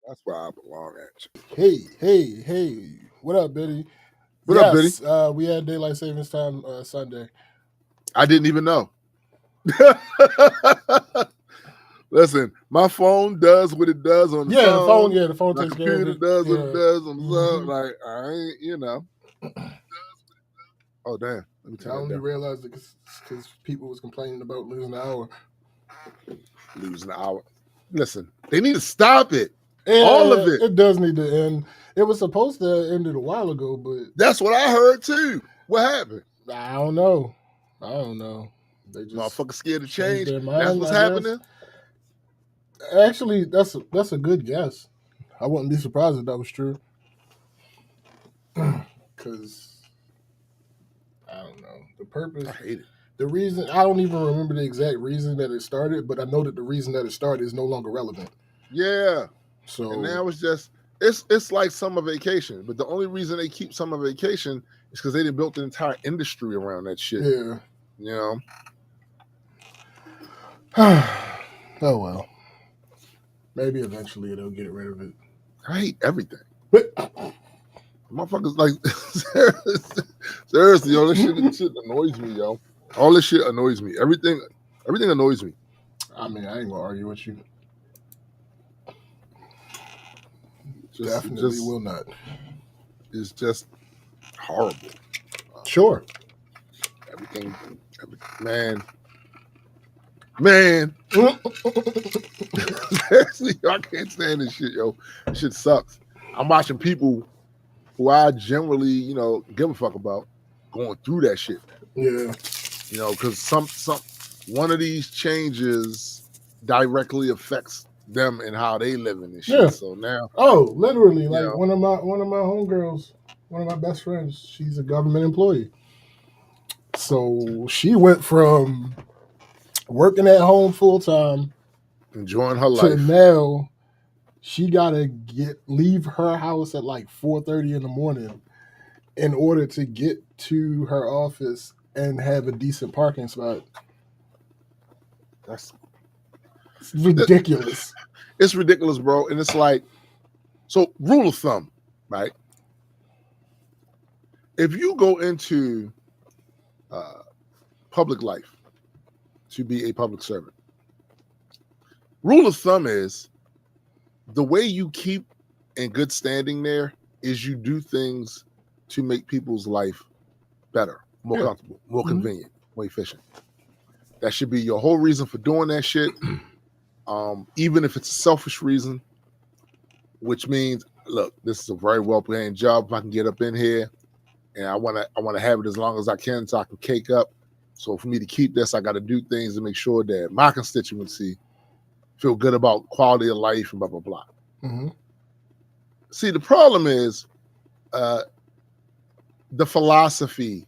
That's where I belong at. Hey. What up, Biddy? What up, Biddy? Yes, we had daylight savings time Sunday. I didn't even know. Listen, my phone does what it does on the Yeah, the phone. phone. Yeah, the phone My takes care of computer it. does what it Yeah. does on the phone. hmm Like I ain't. Oh damn! Let me I turn that only down. realized it because people was complaining about losing an hour. Losing an hour. Listen, they need to stop it. All of Yeah, it. it does need to end. It was supposed to end it a while ago, but That's what I heard too. What happened? I don't know. I don't know. They just Motherfuckers scared to changed change. their That's mind, what's I guess. happening. Actually, that's a good guess. I wouldn't be surprised if that was true. Because I don't know the purpose. I hate it. The reason I don't even remember the exact reason that it started, but I know that the reason that it started is no longer relevant. Yeah. And So now it's like summer vacation. But the only reason they keep summer vacation is because they done built an entire industry around that shit. yeah. You know? Oh well. Maybe eventually they'll get rid of it. I hate everything. But Motherfuckers like seriously, yo, this shit annoys me, yo. All this shit annoys me. Everything annoys me. I mean, I ain't gonna argue with you. Definitely Just will not. it's just horrible. Sure. Everything, man. Seriously, I can't stand this shit, yo. This shit sucks. I'm watching people who I generally, give a fuck about going through that shit. Yeah. Because some one of these changes directly affects them and how they live in this shit. Yeah. So now, Oh, literally, like know. one of my homegirls, one of my best friends, she's a government employee. So she went from working at home full time enjoying her to life. now she gotta leave her house at like 4:30 in the morning in order to get to her office and have a decent parking spot. That's It's ridiculous. It's ridiculous, bro. And it's like, so rule of thumb, right? If you go into public life to be a public servant, rule of thumb is the way you keep in good standing there is you do things to make people's life better, more comfortable, more convenient, more efficient. That should be your whole reason for doing that shit. Even if it's a selfish reason, which means, look, this is a very well-paying job. If I can get up in here, and I want to have it as long as I can, so I can cake up. So for me to keep this, I got to do things to make sure that my constituency feel good about quality of life and blah blah blah. Mm-hmm. See, the problem is the philosophy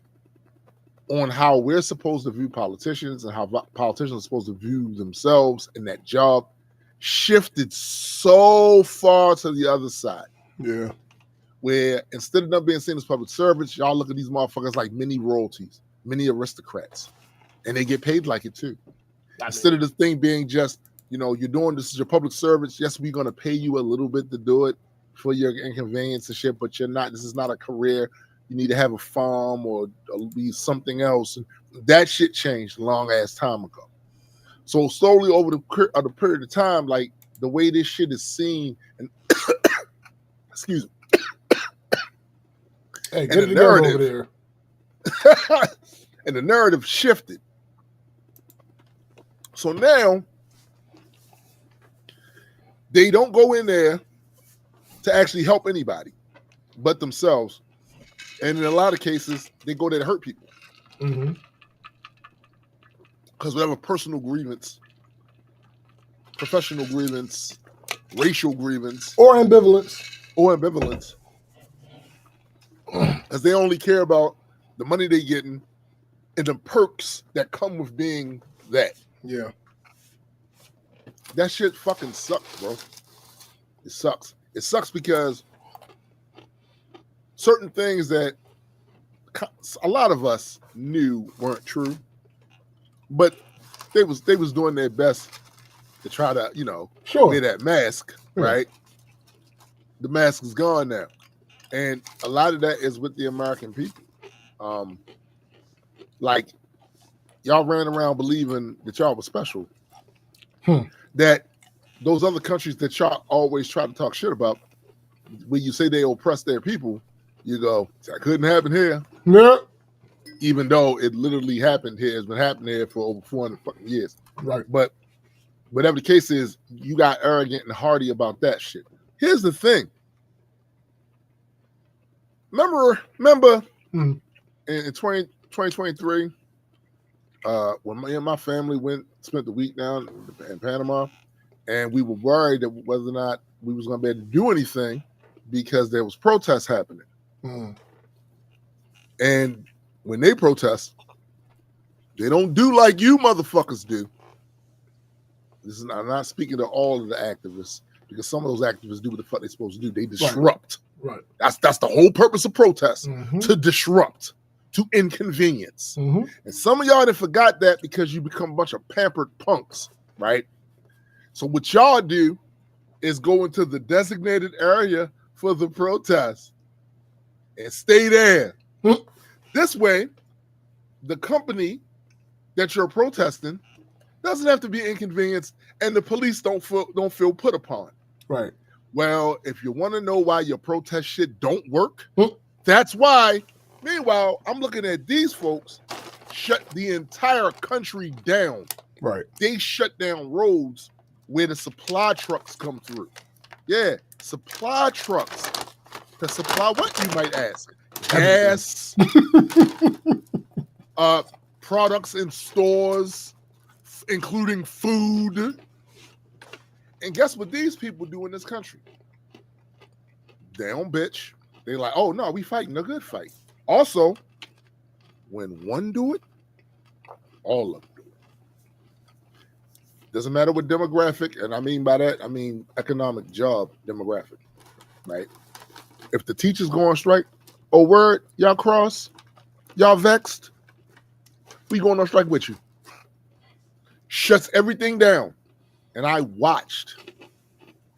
on how we're supposed to view politicians and how politicians are supposed to view themselves in that job shifted so far to the other side. Yeah. Where instead of them being seen as public servants, y'all look at these motherfuckers like mini royalties, mini aristocrats. And they get paid like it too. Instead of the thing being just, you're doing this as your public service, yes, we're going to pay you a little bit to do it for your inconvenience and shit, but this is not a career. You need to have a farm or be something else. And that shit changed a long ass time ago. So slowly over the period of time, like the way this shit is seen, and excuse me, Hey, get it together over there. And the narrative shifted. So now they don't go in there to actually help anybody but themselves. And in a lot of cases, they go there to hurt people. Mm-hmm. Because we have a personal grievance, professional grievance, racial grievance, or ambivalence. Because they only care about the money they're getting and the perks that come with being that. Yeah. That shit fucking sucks, bro. It sucks. It sucks because certain things that a lot of us knew weren't true, but they was doing their best to try to, sure. wear that mask, right? The mask is gone now. And a lot of that is with the American people. Like, y'all ran around believing that y'all was special. That those other countries that y'all always try to talk shit about, when you say they oppress their people, you go, that couldn't happen here. No. Even though it literally happened here, it's been happening here for over 400 fucking years. Right. But whatever the case is, you got arrogant and hardy about that shit. Here's the thing. Remember in 2023, when me and my family spent the week down in Panama, and we were worried that whether or not we was going to be able to do anything because there was protests happening. And when they protest, they don't do like you motherfuckers do. I'm not speaking to all of the activists, because some of those activists do what the fuck they're supposed to do. They disrupt. Right. That's the whole purpose of protest, to disrupt, to inconvenience. And some of y'all done forgot that because you become a bunch of pampered punks, right? So what y'all do is go into the designated area for the protest and stay there. This way, the company that you're protesting doesn't have to be inconvenienced, and the police don't feel put upon. Right. Well, if you want to know why your protest shit don't work, that's why. Meanwhile, I'm looking at these folks shut the entire country down. Right. They shut down roads where the supply trucks come through. Yeah, supply trucks. To supply what, you might ask? Gas, products in stores, including food. And guess what these people do in this country? They don't bitch. They like, oh no, we fighting a good fight. Also, when one do it, all of them do it. Doesn't matter what demographic, and I mean by that, I mean economic job demographic, right? If the teacher's go on strike, oh word, y'all cross, y'all vexed, we going on strike with you. Shuts everything down. And I watched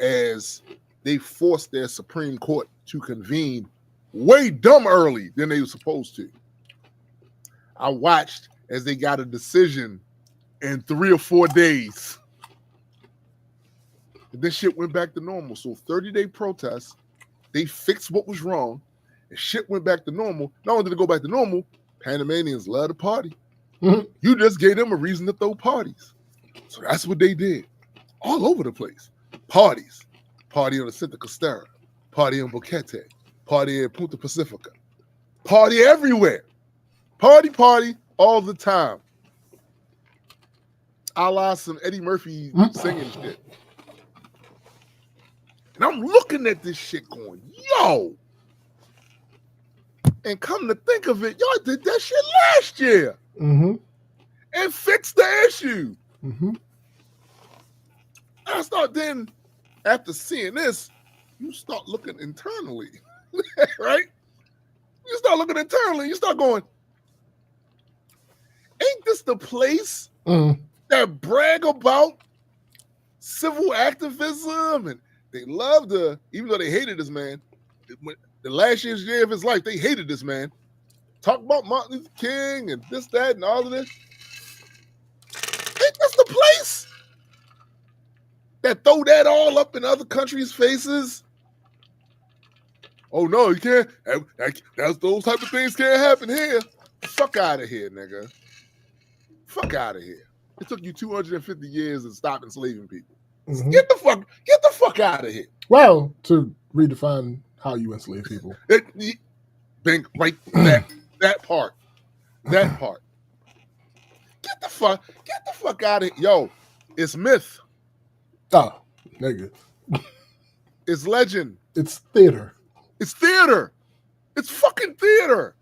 as they forced their Supreme Court to convene way dumb early than they were supposed to. I watched as they got a decision in 3 or 4 days. And this shit went back to normal. So 30-day protests, they fixed what was wrong, and shit went back to normal. Not only did it go back to normal, Panamanians love to party. You just gave them a reason to throw parties. So that's what they did. All over the place. Parties. Party on the Santa Costera. Party on Boquete. Party in Punta Pacifica. Party everywhere. Party all the time. A la some Eddie Murphy singing shit. And I'm looking at this shit going, yo. And come to think of it, y'all did that shit last year. And fixed the issue. I start then, after seeing this, you start looking internally, right? You start looking internally. You start going, ain't this the place that brag about civil activism? And they love to, even though they hated this man, the last year of his life, they hated this man. Talk about Martin Luther King and this, that, and all of this. Ain't this the place that throw that all up in other countries' faces? Oh no, you can't. That's those type of things can't happen here. Fuck out of here, nigga. Fuck out of here. It took you 250 years to stop enslaving people. Get the fuck out of here. Well, to redefine how you enslave people. Think right that part. That part. Get the fuck out of here. Yo, it's myth. Oh, nigga. It's legend. It's theater. It's theater. It's fucking theater.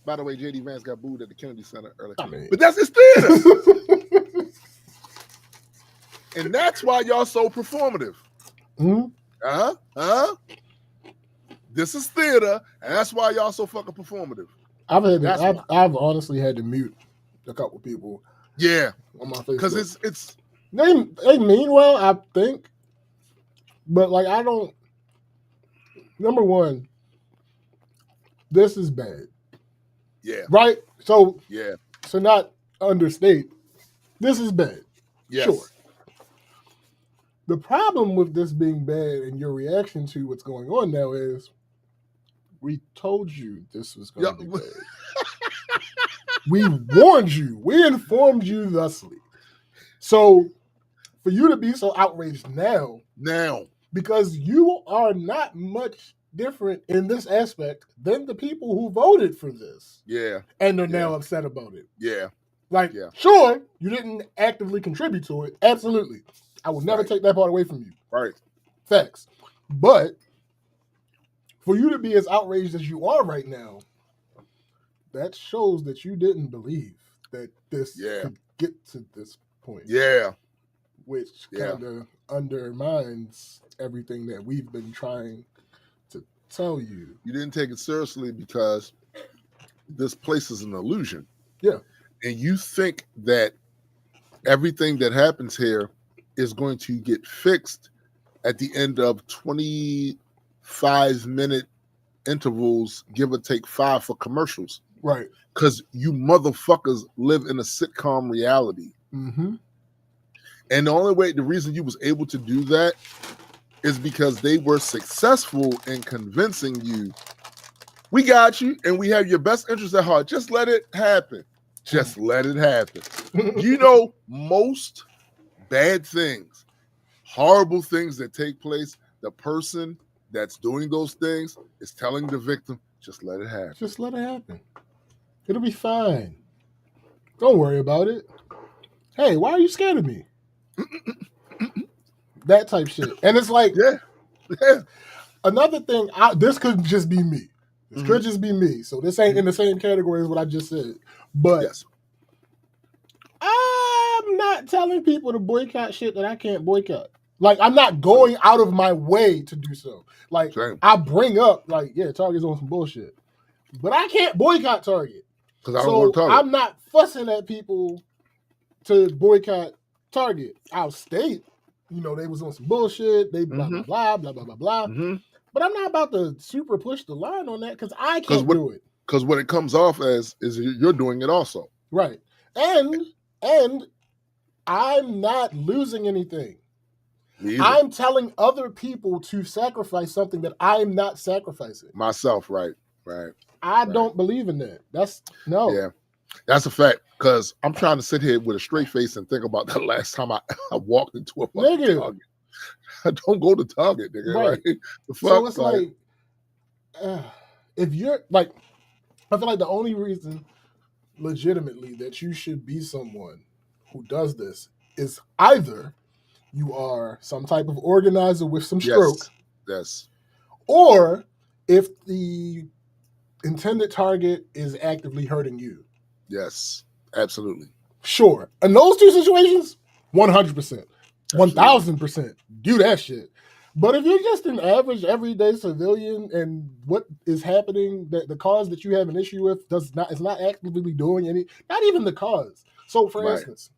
By the way, J.D. Vance got booed at the Kennedy Center earlier. But that's his theater. And that's why y'all so performative. This is theater, and that's why y'all so fucking performative. I've honestly had to mute a couple people. Yeah. On my Facebook. Because it's They mean well, I think. But like, I don't. Number one, this is bad, Yeah. right? So Yeah. not understate. This is bad. Yes. Sure. The problem with this being bad and your reaction to what's going on now is, we told you this was going to be bad. We warned you. We informed you thusly. So for you to be so outraged now, because you are not much different in this aspect than the people who voted for this. Yeah. And they're now upset about it. Yeah. Like, sure, you didn't actively contribute to it. Absolutely. I will never take that part away from you. Right. Facts. But for you to be as outraged as you are right now, that shows that you didn't believe that this could get to this point. Yeah. Which kind of undermines everything that we've been trying to tell you. You didn't take it seriously because this place is an illusion. Yeah. And you think that everything that happens here is going to get fixed at the end of 25-minute intervals, give or take 5 for commercials. Right. Because you motherfuckers live in a sitcom reality. Mm-hmm. And the reason you was able to do that is because they were successful in convincing you, we got you and we have your best interest at heart. Just let it happen. Just let it happen. You know, most bad things, horrible things that take place, the person that's doing those things is telling the victim, just let it happen. Just let it happen. It'll be fine. Don't worry about it. Hey, why are you scared of me? That type shit. And it's like, another thing, this could just be me. This could just be me. So this ain't in the same category as what I just said. But I'm not telling people to boycott shit that I can't boycott. Like, I'm not going out of my way to do so. Like, I bring up, like, Target's on some bullshit. But I can't boycott Target. Because I don't want Target. I'm not fussing at people to boycott Target. I'll state, they was on some bullshit. They blah, blah, blah, blah, blah, blah, blah. Mm-hmm. But I'm not about to super push the line on that because I can't do it. Because what it comes off as is you're doing it also. Right. And I'm not losing anything. I'm telling other people to sacrifice something that I'm not sacrificing. Myself, right. I don't believe in that. No. Yeah. That's a fact. Because I'm trying to sit here with a straight face and think about the last time I walked into a fucking Target. I don't go to Target, nigga. Right. The fuck, so it's like if you're like, I feel like the only reason legitimately that you should be someone who does this is either you are some type of organizer with some stroke. Yes. Or if the intended target is actively hurting you. Yes, absolutely. Sure. In those two situations, 100%, 1,000%, do that shit. But if you're just an average, everyday civilian and what is happening, that the cause that you have an issue with is not actively doing not even the cause. So, for instance,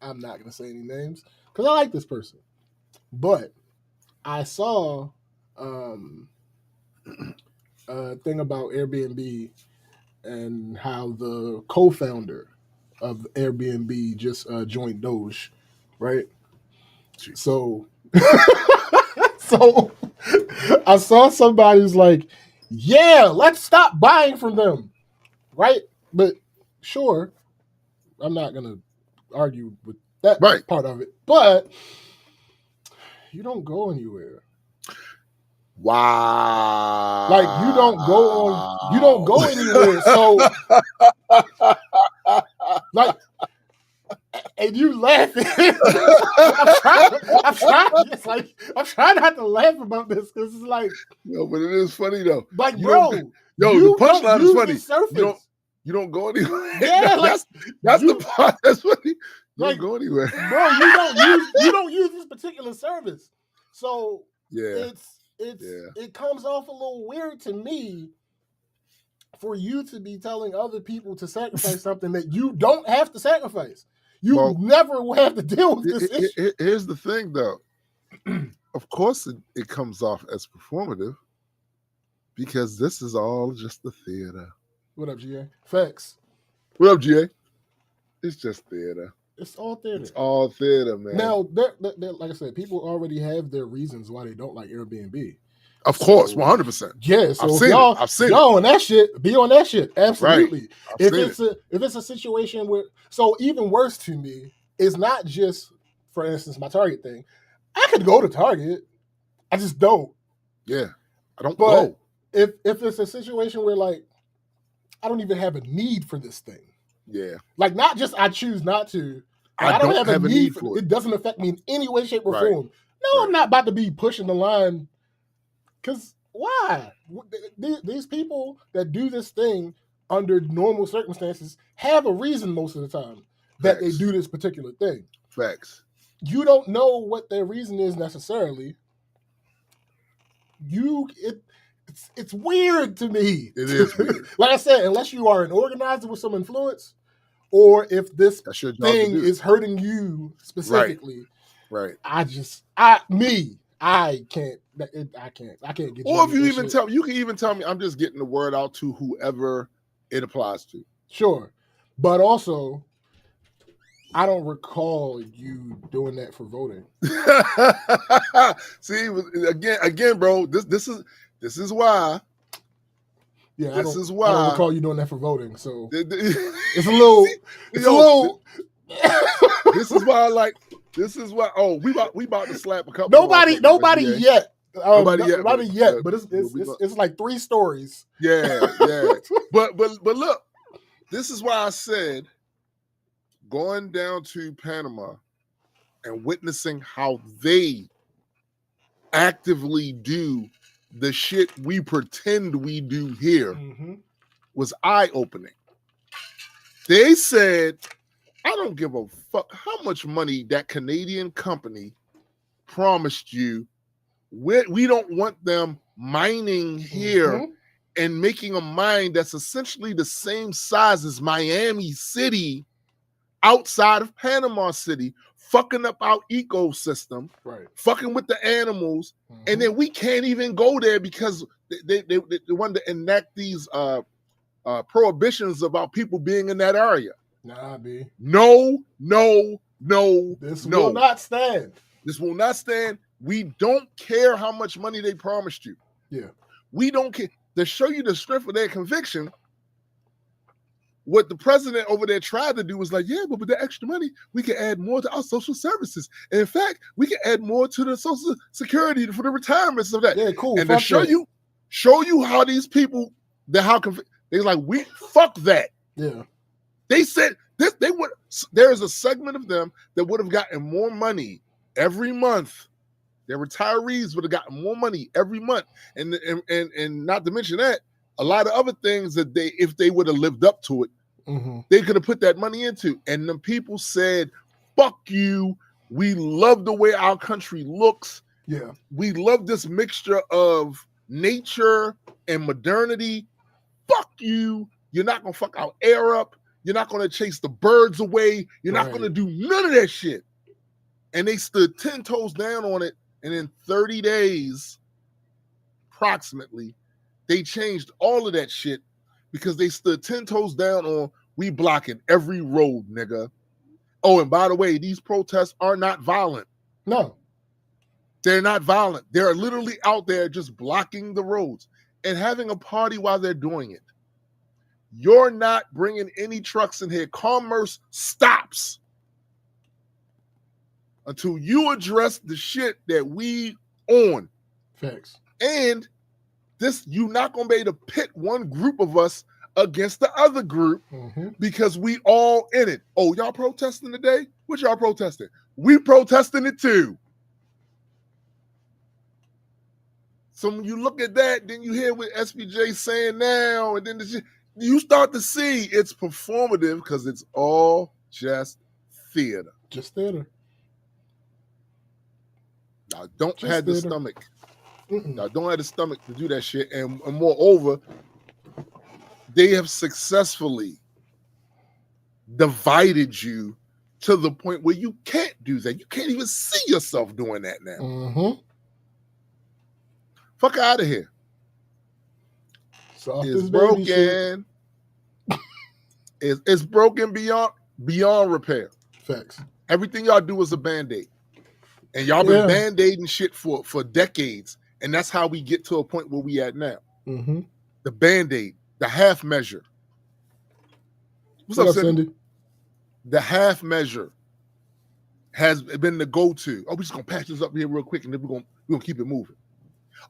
I'm not going to say any names because I like this person. But I saw a thing about Airbnb and how the co-founder of Airbnb just joined Doge, right? Jeez. So I saw somebody who's like, yeah, let's stop buying from them, right? But sure, I'm not going to argue with that part of it, but you don't go anywhere. Wow. Like you don't go anywhere. So like, and you laughing. I'm trying not to laugh about this because it's like, but it is funny though. Like, the punchline is funny. You don't go anywhere. Yeah, that's the part that's funny. You don't go anywhere, bro. You don't use this particular service, so it comes off a little weird to me for you to be telling other people to sacrifice something that you don't have to sacrifice. You never will have to deal with this issue. Here's the thing, though. Of course, it comes off as performative because this is all just the theater. What up, GA? Facts. What up, GA? It's just theater. It's all theater. It's all theater, man. Now, like I said, people already have their reasons why they don't like Airbnb. Of course, 100%. Yeah, so I've seen y'all on that shit, be on that shit. Absolutely. Right. If it's a situation where, so even worse to me is not just, for instance, my Target thing. I could go to Target, I just don't. Yeah, I don't But go. If it's a situation where like I don't even have a need for this thing. Yeah. Like not just I choose not to. I don't have a need for it. It doesn't affect me in any way, shape, or Right. form. No, I'm not about to be pushing the line. Because why? These people that do this thing under normal circumstances have a reason most of the time that they do this particular thing. Facts. You don't know what their reason is necessarily. It's weird to me. It is weird. Like I said, unless you are an organizer with some influence, or if this thing is hurting you specifically, right? I can't get you. Or if you even you can even tell me I'm just getting the word out to whoever it applies to. Sure, but also I don't recall you doing that for voting. See, again, bro. This is why. Yeah, this is why I don't recall you doing that for voting. So it's a little. It's a little. This is why I like. This is why. Oh, we about to slap a couple. Nobody yet. Nobody yet. But it's like 3 stories. Yeah. but look, this is why I said going down to Panama and witnessing how they actively do the shit we pretend we do here was eye-opening. They said, I don't give a fuck how much money that Canadian company promised you. We don't want them mining here and making a mine that's essentially the same size as Miami City outside of Panama City, fucking up our ecosystem, right? Fucking with the animals, and then we can't even go there because they wanted to enact these prohibitions about people being in that area. Nah, B. No. This will not stand. This will not stand. We don't care how much money they promised you. Yeah. We don't care. To show you the strength of their conviction, what the president over there tried to do was like, yeah, but with the extra money, we can add more to our social services. And in fact, we can add more to the social security for the retirements of that. Yeah, cool. And to show you how these people, they're like, we fuck that. Yeah. They said this. There is a segment of them that would have gotten more money every month. Their retirees would have gotten more money every month, and not to mention that a lot of other things that if they would have lived up to it, they could have put that money into. And the people said, "Fuck you. We love the way our country looks. Yeah, we love this mixture of nature and modernity. Fuck you. You're not gonna fuck our air up. You're not gonna chase the birds away. You're not gonna do none of that shit." And they stood 10 toes down on it. And in 30 days, approximately, they changed all of that shit because they stood 10 toes down on we blocking every road, nigga. Oh, and by the way, these protests are not violent. No. They're not violent. They're literally out there just blocking the roads and having a party while they're doing it. You're not bringing any trucks in here. Commerce stops until you address the shit that we on. Facts. And this, you're not going to be able to pit one group of us against the other group because we all in it. Oh, y'all protesting today? What y'all protesting? We protesting it too. So when you look at that, then you hear what SBJ saying now, and then you start to see it's performative because it's all just theater. Just theater. I don't have the stomach. I don't have the stomach to do that shit. And moreover, they have successfully divided you to the point where you can't do that. You can't even see yourself doing that now. Mm-hmm. Fuck out of here. So It's broken. It's broken beyond repair. Facts. Everything y'all do is a Band-Aid. And y'all been Band-Aiding shit for decades. And that's how we get to a point where we at now. Mm-hmm. The Band-Aid, the half measure. What's up, Cindy? The half measure has been the go-to. Oh, we're just gonna patch this up here real quick, and then we're gonna keep it moving.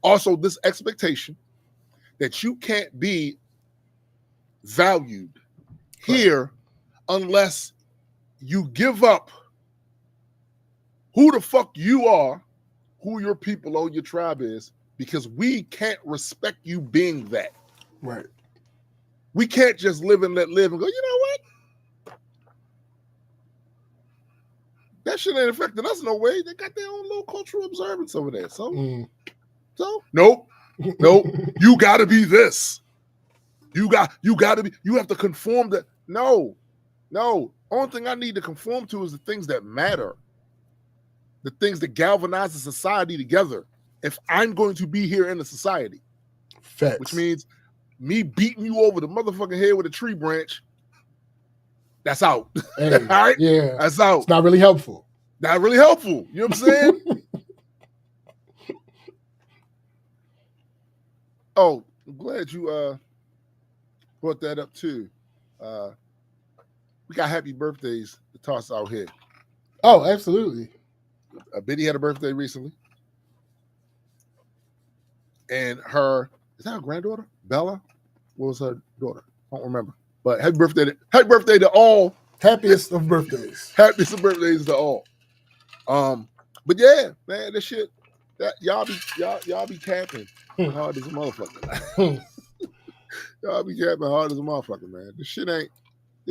Also, this expectation that you can't be valued here unless you give up who the fuck you are, who your people or your tribe is, because we can't respect you being that. Right. We can't just live and let live and go, you know what? That shit ain't affecting us no way. They got their own little cultural observance over there. So nope. You gotta be this. You gotta be, you have to conform to. No. Only thing I need to conform to is the things that matter. The things that galvanize the society together. If I'm going to be here in the society. Facts. Which means me beating you over the motherfucking head with a tree branch, that's out. Hey, all right? Yeah. That's out. It's not really helpful. Not really helpful. You know what I'm saying? Oh, I'm glad you brought that up too. We got happy birthdays to toss out here. Oh, absolutely. Biddy had a birthday recently. And is that her granddaughter? Bella? What was her daughter? I don't remember. But happy birthday to all. Happiest of birthdays. Happiest of birthdays to all. But yeah, man, this shit, that y'all be capping hard as a motherfucker. Y'all be capping hard as a motherfucker, man. This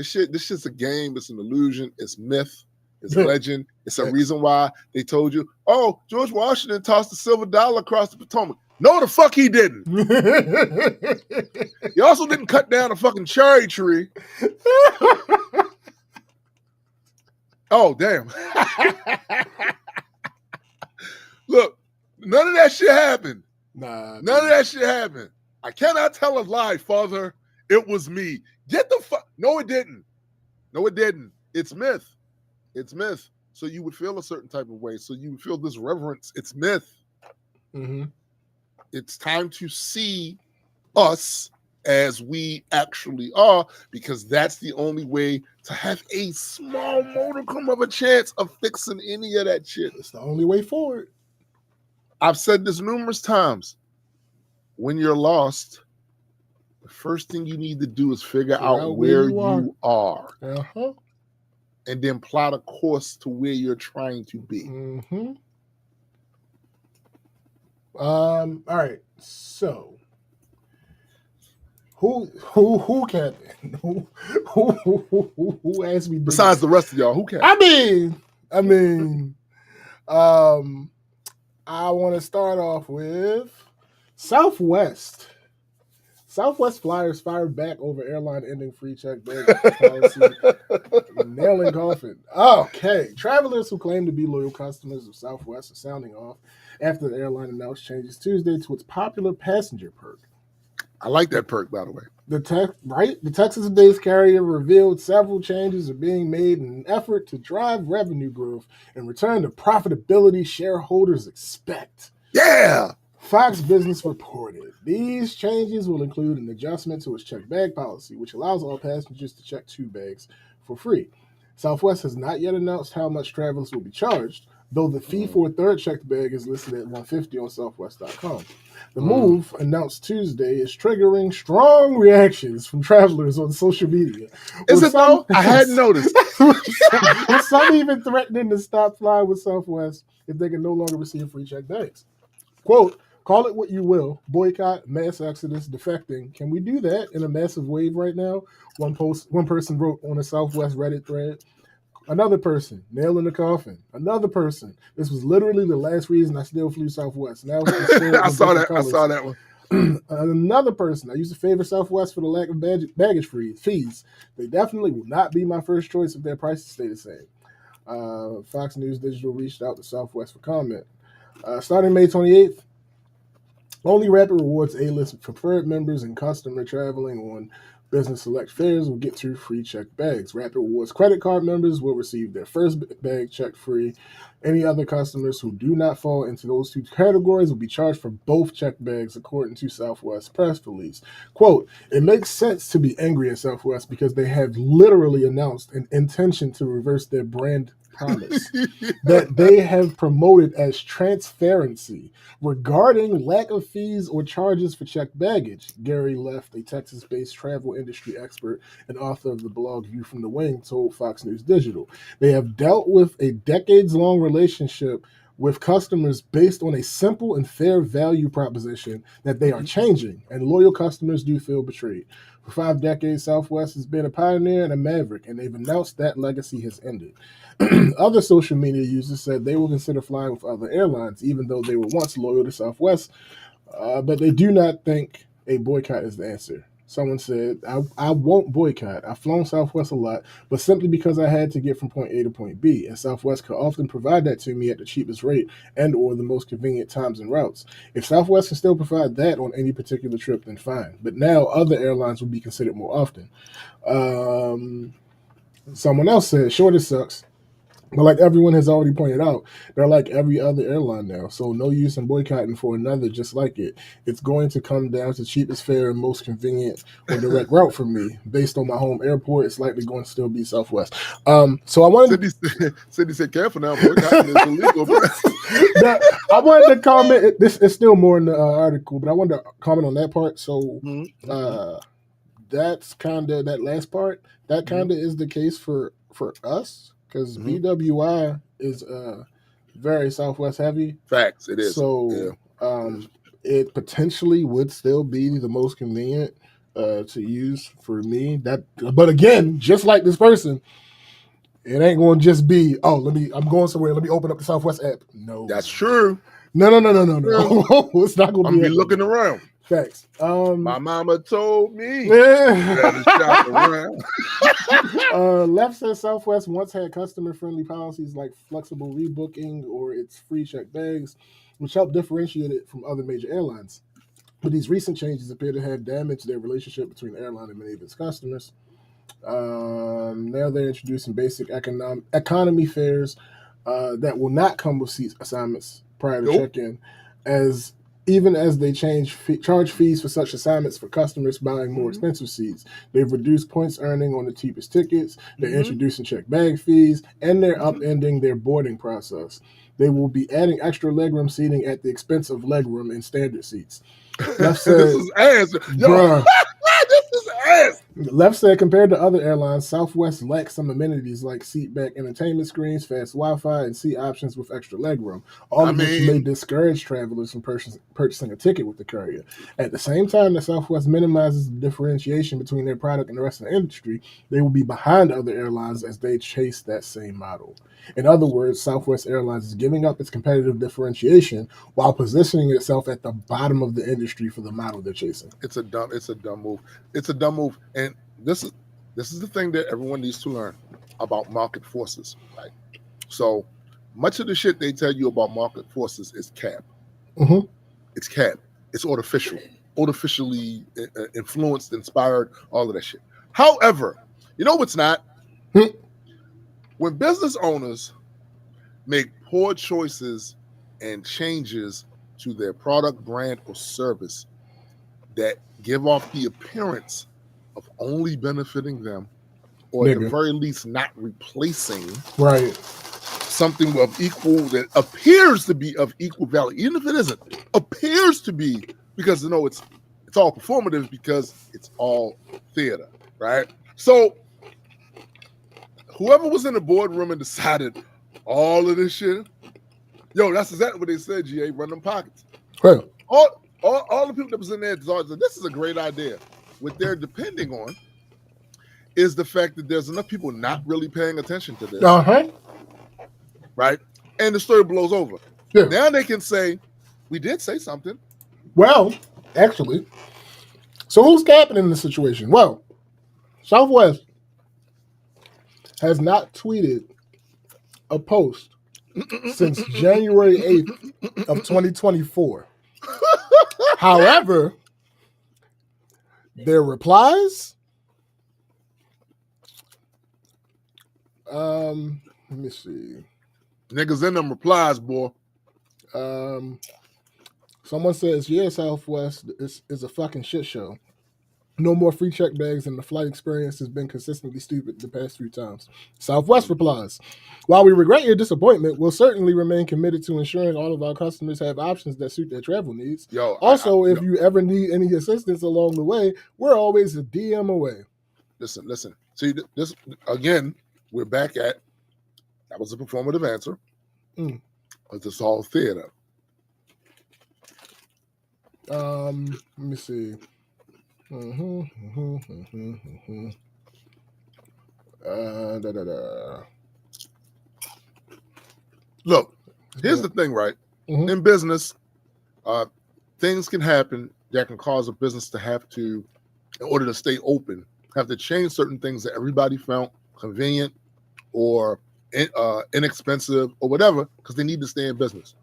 shit's a game, it's an illusion, it's myth, it's legend. It's a reason why they told you, oh, George Washington tossed the silver dollar across the Potomac. No, the fuck he didn't. He also didn't cut down a fucking cherry tree. Oh, damn. Look, none of that shit happened. None of that shit happened. I cannot tell a lie, father. It was me. Get the fuck. No, it didn't. It's myth. It's myth. So you would feel a certain type of way. So you would feel this reverence. It's myth. Mm-hmm. It's time to see us as we actually are, because that's the only way to have a small modicum of a chance of fixing any of that shit. It's the only way forward. I've said this numerous times. When you're lost, the first thing you need to do is figure out where you are. Uh-huh. And then plot a course to where you're trying to be. Mm-hmm. All right. So who can who asked me besides the rest of y'all? Who can? I mean, I want to start off with Southwest. Southwest Flyers fired back over airline ending free check bag policy. Nailing coffin. Okay. Travelers who claim to be loyal customers of Southwest are sounding off after the airline announced changes Tuesday to its popular passenger perk. I like that perk, by the way. The Texas-based carrier revealed several changes are being made in an effort to drive revenue growth and return the profitability shareholders expect. Yeah. Fox Business reported these changes will include an adjustment to its checked bag policy, which allows all passengers to check 2 bags for free. Southwest has not yet announced how much travelers will be charged, though the fee for a third checked bag is listed at $150 on Southwest.com. The move, announced Tuesday, is triggering strong reactions from travelers on social media. Is it though? I hadn't noticed. With some even threatening to stop flying with Southwest if they can no longer receive free checked bags. Quote, call it what you will, boycott, mass exodus, defecting. Can we do that in a massive wave right now? One person wrote on a Southwest Reddit thread. Another person, nail in the coffin. Another person, this was literally the last reason I still flew Southwest. Now I saw that one. Another person, I used to favor Southwest for the lack of baggage fees. They definitely will not be my first choice if their prices stay the same. Fox News Digital reached out to Southwest for comment. Starting May 28th, only Rapid Rewards A-list preferred members and customer traveling on business select fares will get 2 free checked bags. Rapid Rewards credit card members will receive their first bag check free. Any other customers who do not fall into those 2 categories will be charged for both checked bags, according to Southwest press release. Quote, it makes sense to be angry at Southwest because they have literally announced an intention to reverse their brand promise that they have promoted as transparency regarding lack of fees or charges for checked baggage. Gary Left, a Texas-based travel industry expert and author of the blog View from the Wing, told Fox News Digital. They have dealt with a decades-long relationship with customers based on a simple and fair value proposition that they are changing, and loyal customers do feel betrayed. For 5 decades, Southwest has been a pioneer and a maverick, and they've announced that legacy has ended. Other social media users said they will consider flying with other airlines, even though they were once loyal to Southwest, but they do not think a boycott is the answer. Someone said, I won't boycott. I've flown Southwest a lot, but simply because I had to get from point A to point B, and Southwest could often provide that to me at the cheapest rate and or the most convenient times and routes. If Southwest can still provide that on any particular trip, then fine. But now other airlines will be considered more often. Someone else said, sure, this sucks. But like everyone has already pointed out, they're like every other airline now. So no use in boycotting for another just like it. It's going to come down to cheapest fare and most convenient or direct route for me. Based on my home airport, it's likely going to still be Southwest. So I wanted Sydney said, careful now, boycotting is illegal. I wanted to comment. This is still more in the article, but I wanted to comment on that part. So that's kind of that last part. That kind of is the case for us. Because BWI is very Southwest heavy. Facts, it is. So it potentially would still be the most convenient to use for me. But again, just like this person, it ain't going to just be, I'm going somewhere, let me open up the Southwest app. No. That's true. No. It's not going to be. I'm be looking around. Facts. My mama told me. Yeah. Shop around. Left says Southwest once had customer-friendly policies like flexible rebooking or its free check bags, which helped differentiate it from other major airlines. But these recent changes appear to have damaged their relationship between the airline and many of its customers. Now they're introducing basic economy fares that will not come with seat assignments prior to check-in, even as they charge fees for such assignments for customers buying more expensive seats. They've reduced points earning on the cheapest tickets, they're introducing checked bag fees, and they're upending their boarding process. They will be adding extra legroom seating at the expense of legroom in standard seats. Left said, this is ass. Yo, this is ass. Left said, compared to other airlines, Southwest lacks some amenities like seat back entertainment screens, fast Wi-Fi, and seat options with extra legroom, all of which may discourage travelers from purchasing a ticket with the carrier. At the same time that Southwest minimizes the differentiation between their product and the rest of the industry, they will be behind other airlines as they chase that same model. In other words, Southwest Airlines is giving up its competitive differentiation while positioning itself at the bottom of the industry for the model they're chasing. It's a dumb move. It's a dumb move. And this is the thing that everyone needs to learn about market forces. Right? So much of the shit they tell you about market forces is cap. It's cap. It's artificially influenced, inspired, all of that shit. However, you know what's not? When business owners make poor choices and changes to their product, brand, or service that give off the appearance of only benefiting them, or at the very least not replacing something of equal, that appears to be of equal value, even if it isn't, appears to be, because it's all performative, because it's all theater, right? So whoever was in the boardroom and decided all of this shit, that's exactly what they said, GA, run them pockets. Well, all the people that was in there said, this is a great idea. What they're depending on is the fact that there's enough people not really paying attention to this. Right? And the story blows over. Yeah. Now they can say, we did say something. Well, actually, so who's capping in this situation? Well, Southwest has not tweeted a post since January 8th of 2024. However, their replies, let me see. Niggas in them replies, boy. Someone says, yeah, Southwest is a fucking shit show. No more free check bags, and the flight experience has been consistently stupid the past few times. Southwest replies, while we regret your disappointment, we'll certainly remain committed to ensuring all of our customers have options that suit their travel needs. Also, if you ever need any assistance along the way, we're always a DM away. Listen. See, this again, we're back at, that was a performative answer. But it's all theater. Let me see. Look, here's the thing, right? In business, things can happen that can cause a business to have to, in order to stay open, have to change certain things that everybody found convenient or inexpensive or whatever, because they need to stay in business.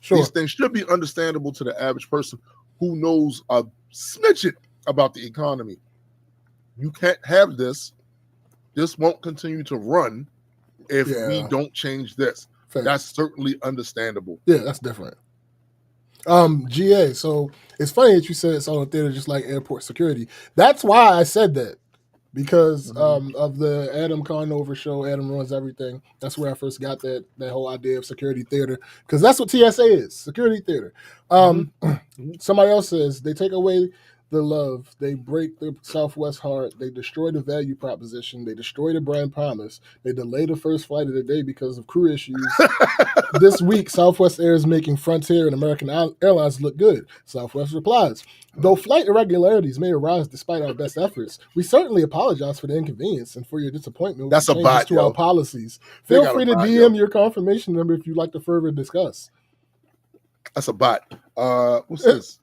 Sure. These things should be understandable to the average person who knows a smidget about the economy. You can't have this. This won't continue to run if we don't change this. Fair. That's certainly understandable. Yeah, that's different. GA, so it's funny that you said it's on theater just like airport security. That's why I said that. Because of the Adam Conover show, Adam Runs Everything. That's where I first got that whole idea of security theater. Because that's what TSA is, security theater. Somebody else says they take away the love, they break the Southwest heart, they destroy the value proposition, they destroy the brand promise, they delay the first flight of the day because of crew issues. This week, Southwest Air is making Frontier and American Airlines look good. Southwest replies, though flight irregularities may arise despite our best efforts, we certainly apologize for the inconvenience and for your disappointment with the changes to our policies. Feel free to DM your confirmation number if you'd like to further discuss. That's a bot. What's this?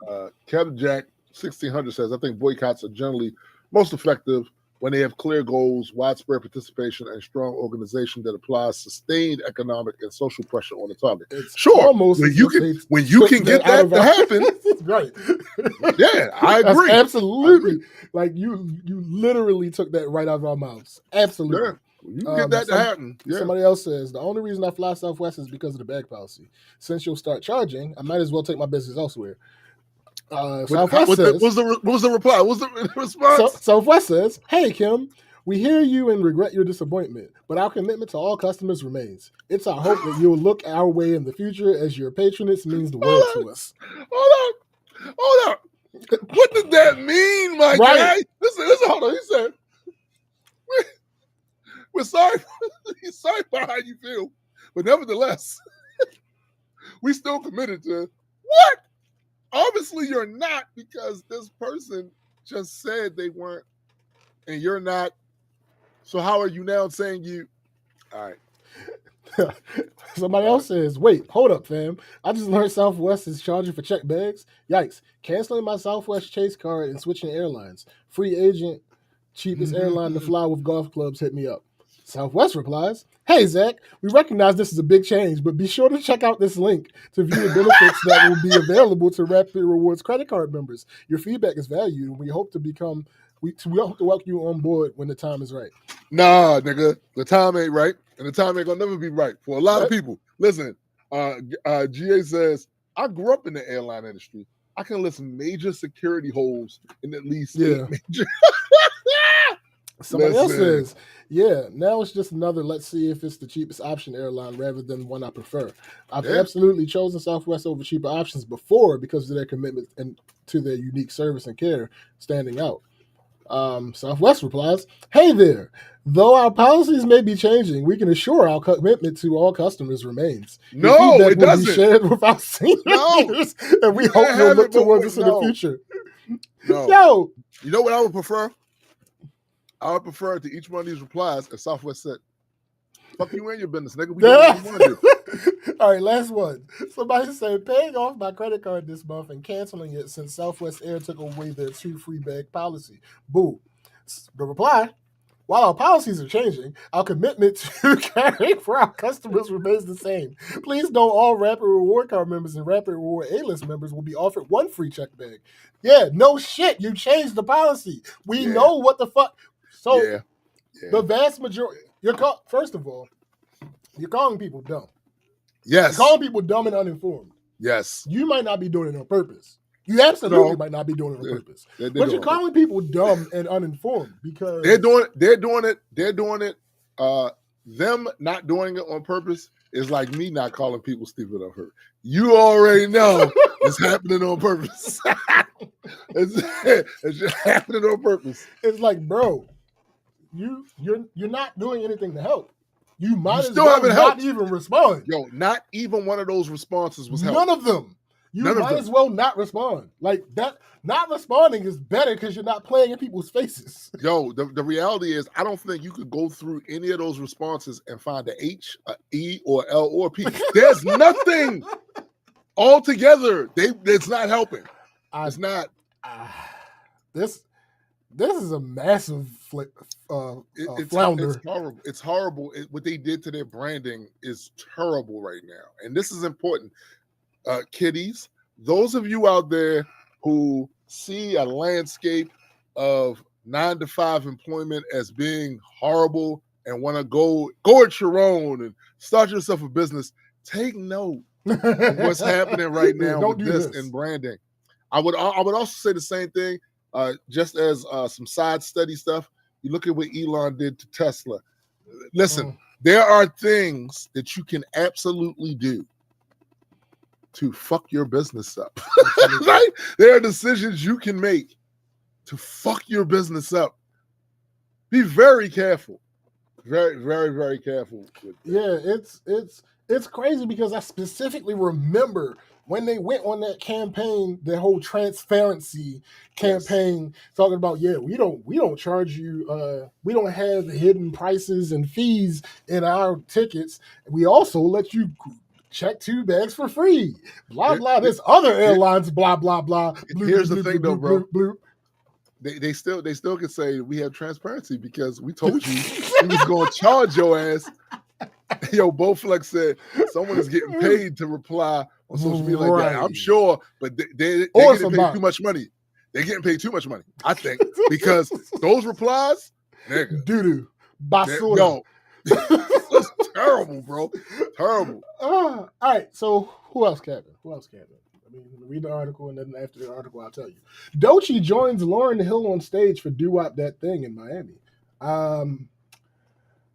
Captain Jack 1600 says, I think boycotts are generally most effective when they have clear goals, widespread participation, and strong organization that applies sustained economic and social pressure on the target. It's sure, when you can get that to happen, right? Yeah, I agree. Absolutely. Like you literally took that right out of our mouths. Absolutely. Yeah. You can get that to happen. Yeah. Somebody else says the only reason I fly Southwest is because of the bag policy. Since you'll start charging, I might as well take my business elsewhere. Southwest says, what was the reply? What was the response? Southwest says, hey, Kim, we hear you and regret your disappointment, but our commitment to all customers remains. It's our hope that you'll look our way in the future as your patronage means the world to us. Hold on. What did that mean, my guy? Listen, hold on. He said, we're sorry. He's sorry for how you feel, but nevertheless, we still committed to what? Obviously, you're not, because this person just said they weren't, and you're not. So how are you now saying you? All right. Somebody else says, wait, hold up, fam. I just learned Southwest is charging for check bags. Yikes. Canceling my Southwest Chase card and switching airlines. Free agent, cheapest airline to fly with golf clubs, hit me up. Southwest replies, hey, Zach, we recognize this is a big change, but be sure to check out this link to view the benefits that will be available to Rapid Rewards credit card members. Your feedback is valued, and we hope to welcome you on board when the time is right. Nah, nigga, the time ain't right, and the time ain't gonna never be right for a lot of people. Listen, GA says, I grew up in the airline industry. I can list major security holes in at least 8 major. Somebody else says, yeah, now it's just another, let's see if it's the cheapest option airline rather than one I prefer. I've absolutely chosen Southwest over cheaper options before because of their commitment and to their unique service and care standing out. Southwest replies, hey there, though our policies may be changing, we can assure our commitment to all customers remains. No, it doesn't. Be shared with our senior leaders, and we hope you'll look towards us in the future. No. Yo, you know what I would prefer? I would prefer to each one of these replies, as Southwest said, fuck you and your business, nigga. We do what we want to do. All right, last one. Somebody said, paying off my credit card this month and canceling it since Southwest Air took away their 2 free bag policy. Boo. The reply, While our policies are changing, our commitment to caring for our customers remains the same. Please know all Rapid Reward Card members and Rapid Reward A-List members will be offered one free check bag. Yeah, no shit. You changed the policy. We know what the fuck. So the vast majority, first of all, you're calling people dumb. Yes. You're calling people dumb and uninformed. Yes. You might not be doing it on purpose. You absolutely might not be doing it on purpose. But you're calling people dumb and uninformed because they're doing it. Them not doing it on purpose is like me not calling people stupid on purpose. You already know it's happening on purpose. it's just happening on purpose. It's like, bro, you're not doing anything to help. You might as well not even respond. Yo, not even one of those responses was helpful. None of them. You might as well not respond. Like that, not responding is better because you're not playing in people's faces. Yo, the reality is I don't think you could go through any of those responses and find an H, a E, or L, or P. There's nothing altogether. It's not helping. It's not. This is a massive flounder. It's horrible. It's horrible. What they did to their branding is terrible right now. And this is important. Kiddies, those of you out there who see a landscape of 9-to-5 employment as being horrible and want to go at your own and start yourself a business, take note of what's happening right now with this and branding. I would also say the same thing, just as some side study stuff. You look at what Elon did to Tesla. Listen, there are things that you can absolutely do to fuck your business up. Right? There are decisions you can make to fuck your business up. Be very careful. Very, very, very careful. Yeah, it's crazy because I specifically remember when they went on that campaign, that whole transparency campaign, talking about, we don't charge you, we don't have hidden prices and fees in our tickets. We also let you check 2 bags for free. Blah, blah. There's other airlines, blah, blah, blah. Here's the thing, though, bro. They still can say we have transparency because we told you we was going to charge your ass. Yo, Bowflex said someone is getting paid to reply on social media like that. I'm sure, but they're getting paid too much money. They're getting paid too much money, I think, because those replies, nigga. Doo-doo. Basura. Yo. It's terrible, bro. Terrible. All right. So who else, Kevin? I mean, read the article, and then after the article, I'll tell you. Doechii joins Lauryn Hill on stage for "Do Wop That Thing" in Miami.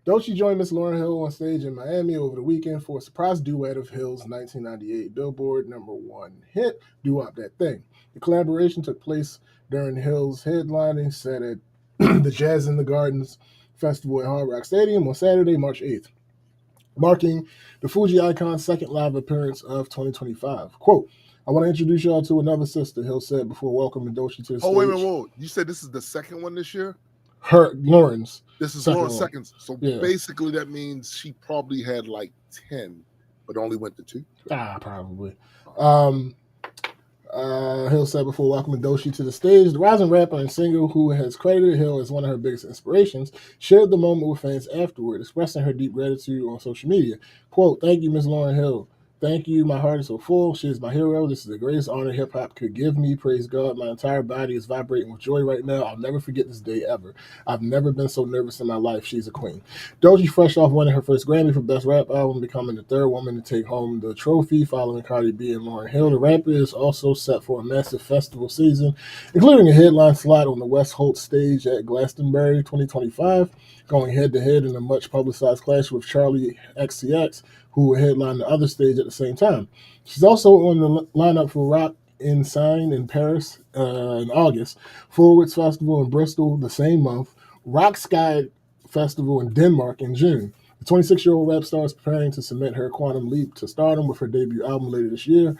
Doechii joined Miss Lauryn Hill on stage in Miami over the weekend for a surprise duet of Hill's 1998 Billboard #1 hit, "Do Wop That Thing." The collaboration took place during Hill's headlining set at the Jazz in the Gardens Festival at Hard Rock Stadium on Saturday, March 8th, marking the Fuji icon's second live appearance of 2025. Quote, "I want to introduce y'all to another sister," Hill said before welcoming Doechii to the stage. Oh, wait a minute, whoa. You said this is the second one this year? Lauren's. This is Lauren's second. So basically that means she probably had like 10, but only went to 2? Probably. Hill said before welcoming Doechii to the stage, the rising rapper and singer, who has credited Hill as one of her biggest inspirations, shared the moment with fans afterward, expressing her deep gratitude on social media. Quote, "Thank you, Miss Lauryn Hill. Thank you. My heart is so full. She is my hero. This is the greatest honor hip-hop could give me. Praise God. My entire body is vibrating with joy right now. I'll never forget this day ever. I've never been so nervous in my life. She's a queen." Doechii, fresh off winning her first Grammy for Best Rap Album, becoming the third woman to take home the trophy following Cardi B and Lauryn Hill. The rapper is also set for a massive festival season, including a headline slot on the West Holt stage at Glastonbury 2025, going head-to-head in a much-publicized clash with Charli XCX, who will headline the other stage at the same time. She's also on the lineup for Rock in Seine in Paris in August, Forwards Festival in Bristol the same month, Rock Sky Festival in Denmark in June. The 26-year-old rap star is preparing to cement her quantum leap to stardom with her debut album later this year.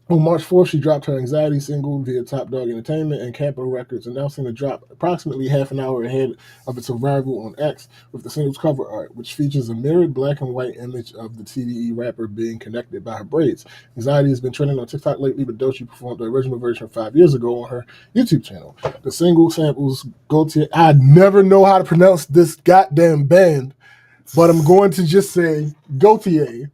On March 4th, she dropped her Anxiety single via Top Dog Entertainment and Capitol Records, announcing the drop approximately half an hour ahead of its arrival on X with the single's cover art, which features a mirrored black and white image of the TDE rapper being connected by her braids. Anxiety has been trending on TikTok lately, but Doechii performed the original version 5 years ago on her YouTube channel. The single samples Gaultier. I never know how to pronounce this goddamn band, but I'm going to just say Gaultier.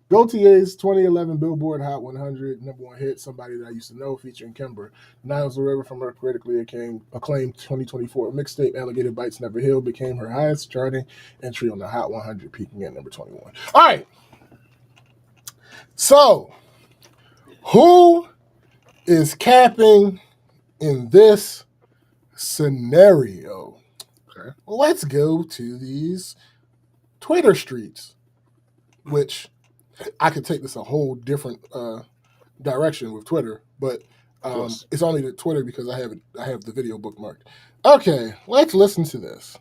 Gaultier's 2011 Billboard Hot 100 #1 hit, Somebody That I Used to Know, featuring Kimber. Niles the River from her critically acclaimed 2024 mixtape Alligator Bites Never Heal became her highest charting entry on the Hot 100, peaking at number 21. All right. So, who is capping in this scenario? Okay. Well, let's go to these Twitter streets, which I could take this a whole different direction with Twitter, but it's only the Twitter because I have the video bookmarked. Okay, let's listen to this.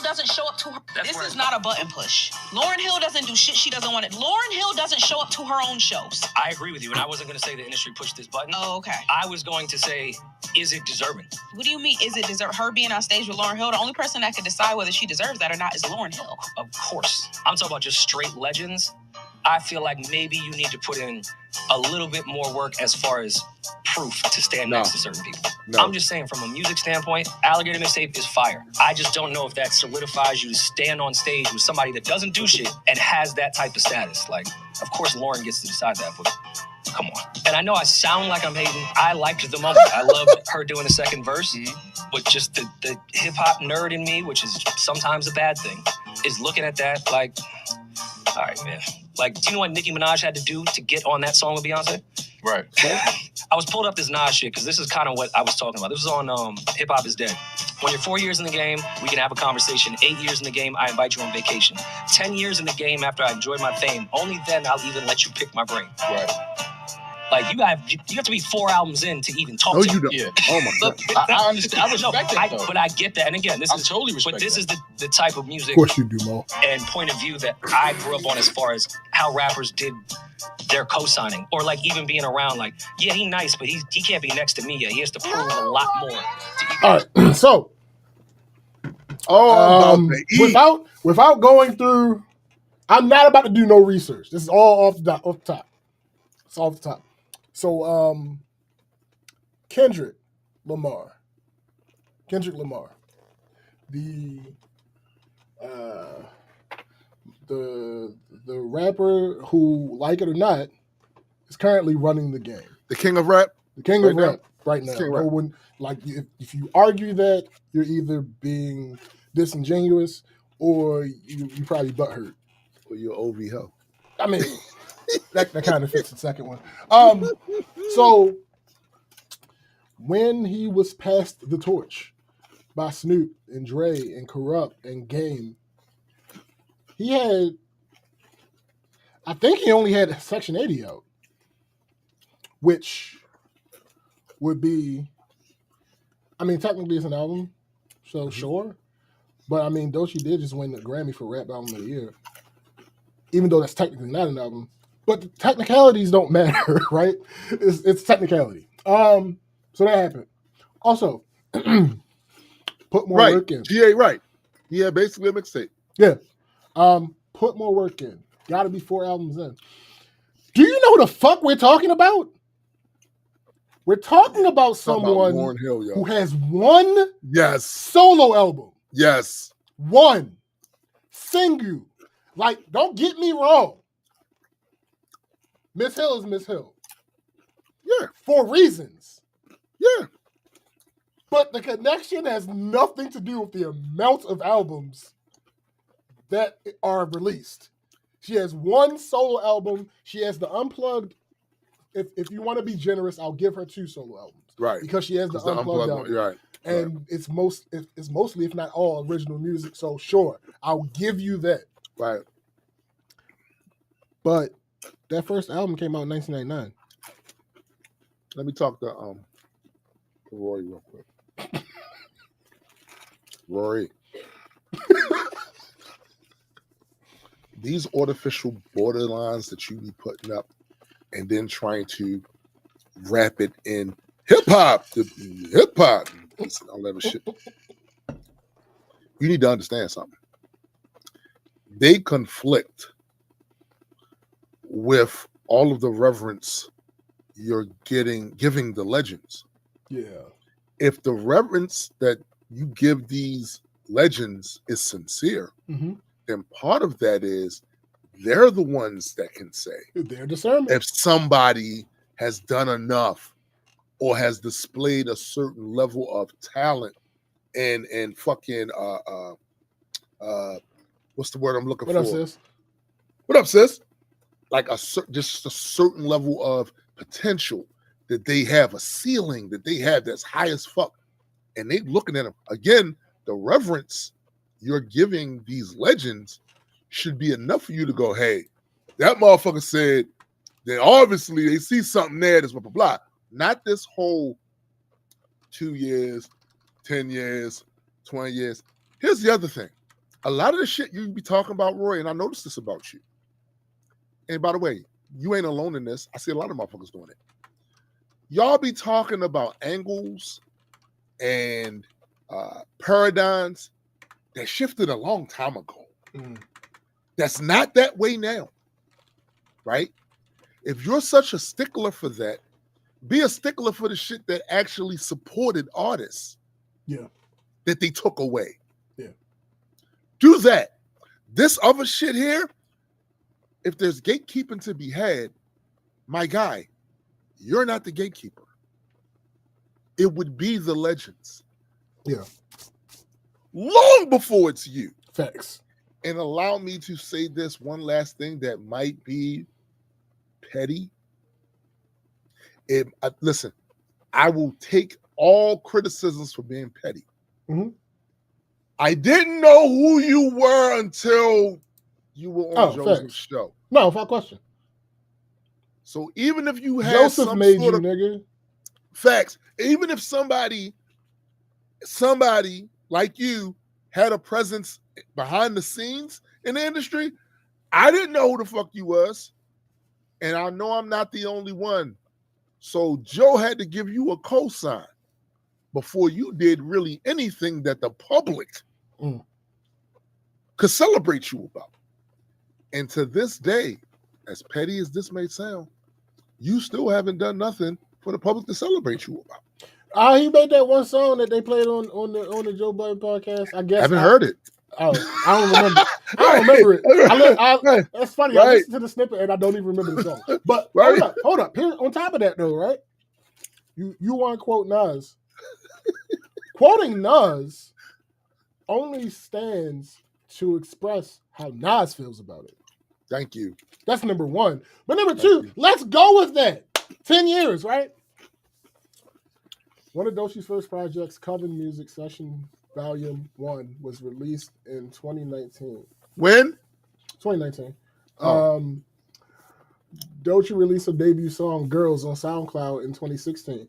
Doesn't show up to her. This is not a button push. Lauryn Hill doesn't do shit she doesn't want it. Lauryn Hill doesn't show up to her own shows. I agree with you, and I wasn't going to say the industry pushed this button. Oh, okay. I was going to say, is it deserving? What do you mean, is it deserve her being on stage with Lauryn Hill? The only person that can decide whether she deserves that or not is Lauryn Hill. Of course. I'm talking about just straight legends. I feel like maybe you need to put in a little bit more work as far as proof to stand next to certain people. I'm just saying, from a music standpoint, Alligator Mixtape is fire. I just don't know if that solidifies you to stand on stage with somebody that doesn't do shit and has that type of status. Like, of course, Lauryn gets to decide that, but come on. And I know I sound like I'm hating. I liked the moment. I loved her doing the second verse, but just the hip-hop nerd in me, which is sometimes a bad thing, is looking at that like, all right, man. Like, do you know what Nicki Minaj had to do to get on that song with Beyonce? Right. I was pulled up this Nas shit because this is kind of what I was talking about. This was on Hip Hop Is Dead. When you're 4 years in the game, we can have a conversation. 8 years in the game, I invite you on vacation. 10 years in the game after I enjoyed my fame, only then I'll even let you pick my brain. Right. Like, you have to be 4 albums in to even talk to you don't. Yeah. Oh my God. I understand. I respect that, though. But I get that. And again, this I is totally respect But this that. is the type of music Of course you do, Mo. and point of view that I grew up on as far as how rappers did their co-signing, or like even being around. Like, yeah, he nice, but he can't be next to me yet. He has to prove a lot more. All right, so without going through, I'm not about to do no research. This is all off the top. It's off the top. So, Kendrick Lamar, the rapper who, like it or not, is currently running the game. The king of rap. The king of rap right now. King of rap. When, like, if you argue that, you're either being disingenuous or you probably butthurt. Or you're OV Hill. I mean, that kind of fits the second one. So when he was passed the torch by Snoop and Dre and Corrupt and Game, I think he only had Section 80 out, which would be, I mean, technically it's an album, so sure. But I mean, Doechii did just win the Grammy for Rap Album of the Year, even though that's technically not an album. But the technicalities don't matter, right? It's technicality. So that happened. Also, put more work in. GA, right. Yeah, basically a mixtape. Yeah. Put more work in. Got to be 4 albums in. Do you know who the fuck we're talking about? We're talking about someone Lauryn Hill, yo. who has one Yes. solo album. Yes. One. Single. Like, don't get me wrong. Miss Hill is Miss Hill. Yeah. For reasons. Yeah. But the connection has nothing to do with the amount of albums that are released. She has one solo album. She has the Unplugged. If you want to be generous, I'll give her 2 solo albums. Right. Because she has the Unplugged album. Right. And it's mostly, if not all, original music. So sure, I'll give you that. Right. But that first album came out in 1999. Let me talk to Rory real quick. Rory. These artificial borderlines that you be putting up and then trying to wrap it in hip hop, all that shit. You need to understand something. They conflict with all of the reverence you're giving the legends. Yeah. If the reverence that you give these legends is sincere, then part of that is they're the ones that can say their discernment if somebody has done enough or has displayed a certain level of talent and fucking what's the word I'm looking for? What up, sis? What up, sis? Like just a certain level of potential that they have, a ceiling that they have that's high as fuck. And they looking at them. Again, the reverence you're giving these legends should be enough for you to go, hey, that motherfucker said that obviously they see something there that's blah, blah, blah. Not this whole 2 years, 10 years, 20 years. Here's the other thing. A lot of the shit you be talking about, Roy, and I noticed this about you. And by the way, you ain't alone in this. I see a lot of motherfuckers doing it. Y'all be talking about angles and paradigms that shifted a long time ago. That's not that way now, right? If you're such a stickler for that, be a stickler for the shit that actually supported artists. Yeah. That they took away. Yeah. Do that. This other shit here, if there's gatekeeping to be had, my guy, you're not the gatekeeper. It would be the legends. Yeah. Long before it's you. Facts. And allow me to say this one last thing that might be petty. Listen, I will take all criticisms for being petty. I didn't know who you were until you were on Joseph's show. No, without question. So even if you had Joseph made you, nigga. Facts. Even if somebody like you had a presence behind the scenes in the industry, I didn't know who the fuck you was. And I know I'm not the only one. So Joe had to give you a cosign before you did really anything that the public could celebrate you about. And to this day, as petty as this may sound, you still haven't done nothing for the public to celebrate you about. He made that one song that they played on the Joe Budden podcast. I guess I haven't heard it. Oh, I don't remember. I don't remember it. That's funny. I listened to the snippet and I don't even remember the song. But hold up. Here, on top of that, though, right? You want to quote Nas. Quoting Nas only stands to express how Nas feels about it. Thank you. That's number one. But number two, let's go with that. 10 years, right? One of Doechie's first projects, Coven Music Session Volume 1, was released in 2019. When? 2019. Doechii released a debut song, Girls, on SoundCloud in 2016.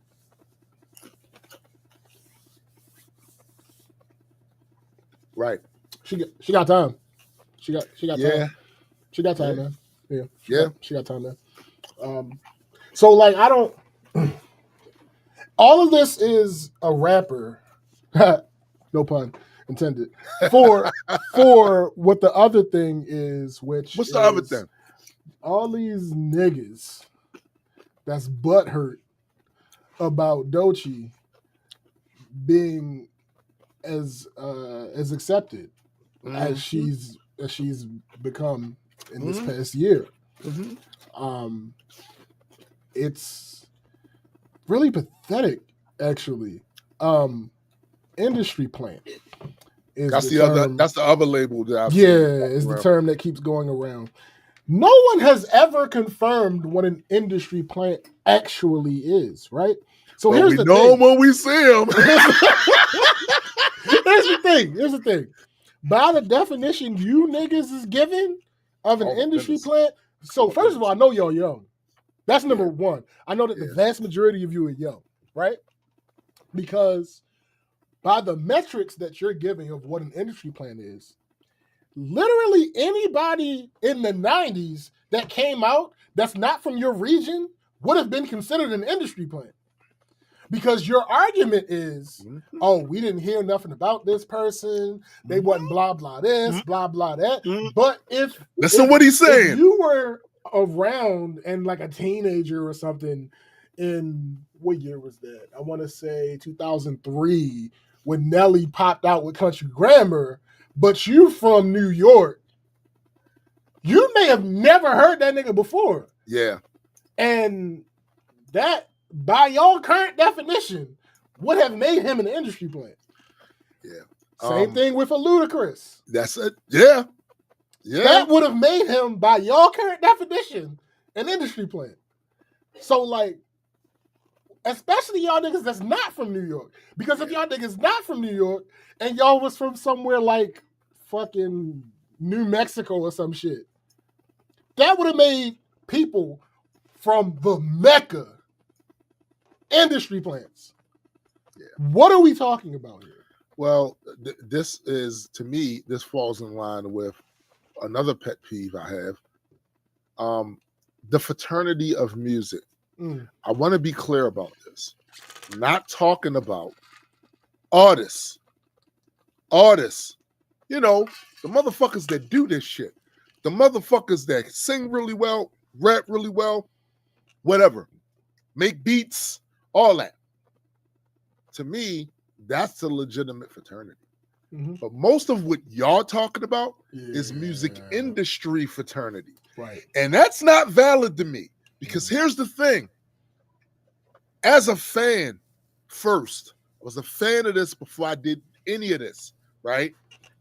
Right. She got time. She got yeah. time. She got time, man. Yeah. She got time, man. So like I don't all of this is a rapper, no pun intended, for what the other thing is, which what's the other thing? All these niggas that's butthurt about Doechii being as accepted as she's become in this past year. It's really pathetic, actually. Industry plant is that's the other label that I've is the term that keeps going around. No one has ever confirmed what an industry plant actually is, right? So but here's we the know thing. them when we see them. Here's the thing. By the definition you niggas is given of an industry plant, so first of all, I know y'all young. That's number one. I know that the vast majority of you are young, right? Because by the metrics that you're giving of what an industry plant is, literally anybody in the 90s that came out that's not from your region would have been considered an industry plant. Because your argument is, oh, we didn't hear nothing about this person. They wasn't blah, blah this, blah, blah that. But listen what he's saying. If you were around and like a teenager or something in, what year was that? I want to say 2003 when Nelly popped out with Country Grammar, but you from New York, you may have never heard that nigga before. Yeah. And that, by your current definition, would have made him an industry plant. Yeah. Same thing with a Ludacris. That's it. Yeah. Yeah. That would have made him, by your current definition, an industry plant. So, like, especially y'all niggas that's not from New York. Because if y'all niggas not from New York and y'all was from somewhere like fucking New Mexico or some shit, that would have made people from the Mecca industry plants. Yeah. What are we talking about here? Well, this is, to me, this falls in line with another pet peeve I have. The fraternity of music. I want to be clear about this. I'm not talking about artists. You know, the motherfuckers that do this shit. The motherfuckers that sing really well, rap really well, whatever. Make beats, all that. To me, that's a legitimate fraternity. But most of what y'all talking about is music industry fraternity. Right. And that's not valid to me. Because here's the thing. As a fan, first, I was a fan of this before I did any of this, right?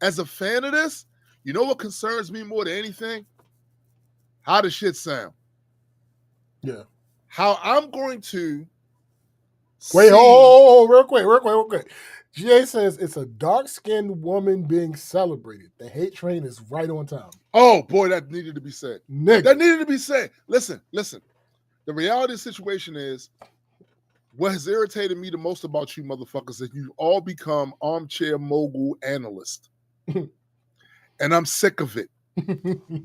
As a fan of this, you know what concerns me more than anything? How the shit sound. Yeah. How I'm going to Wait, real quick. GA says it's a dark-skinned woman being celebrated. The hate train is right on time. Oh, boy, that needed to be said. Nigga. That needed to be said. Listen. The reality of the situation is, what has irritated me the most about you motherfuckers is that you've all become armchair mogul analysts. And I'm sick of it.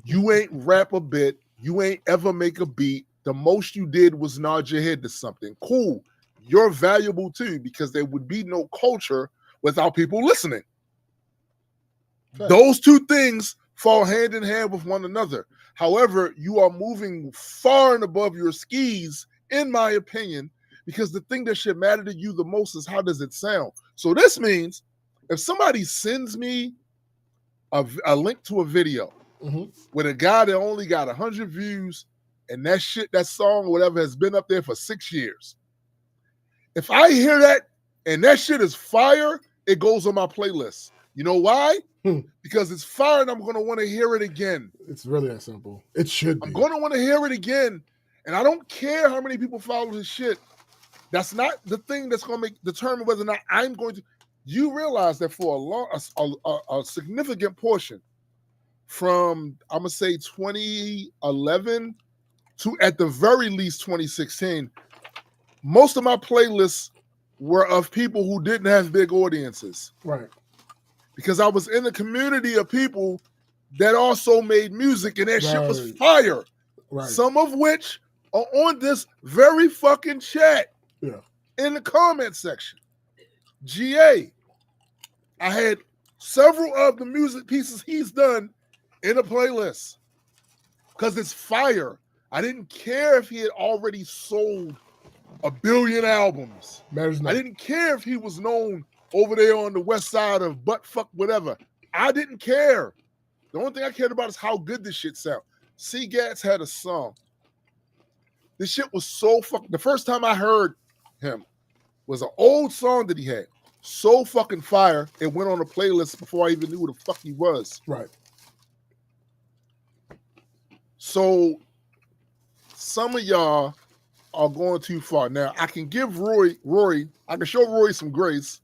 You ain't rap a bit. You ain't ever make a beat. The most you did was nod your head to something. Cool. You're valuable too, because there would be no culture without people listening. Okay. Those two things fall hand in hand with one another. However, you are moving far and above your skis, in my opinion, because the thing that should matter to you the most is how does it sound. So this means if somebody sends me a link to a video with a guy that only got 100 views and that song, whatever, has been up there for 6 years. If I hear that and that shit is fire, it goes on my playlist. You know why? Because it's fire and I'm going to want to hear it again. It's really that simple. It should be. I'm going to want to hear it again. And I don't care how many people follow this shit. That's not the thing that's going to determine whether or not I'm going to. You realize that for a significant portion from, I'm going to say 2011 to at the very least 2016, most of my playlists were of people who didn't have big audiences. Right. Because I was in the community of people that also made music and that shit was fire. Right. Some of which are on this very fucking chat. Yeah. In the comment section. GA. I had several of the music pieces he's done in a playlist. Because it's fire. I didn't care if he had already sold 1 billion albums. I didn't care if he was known over there on the west side of buttfuck whatever. I didn't care. The only thing I cared about is how good this shit sound. C. Gats had a song. This shit was so fucking. The first time I heard him was an old song that he had. So fucking fire. It went on a playlist before I even knew who the fuck he was. Right. So some of y'all are going too far. Now, I can give Rory, I can show Rory some grace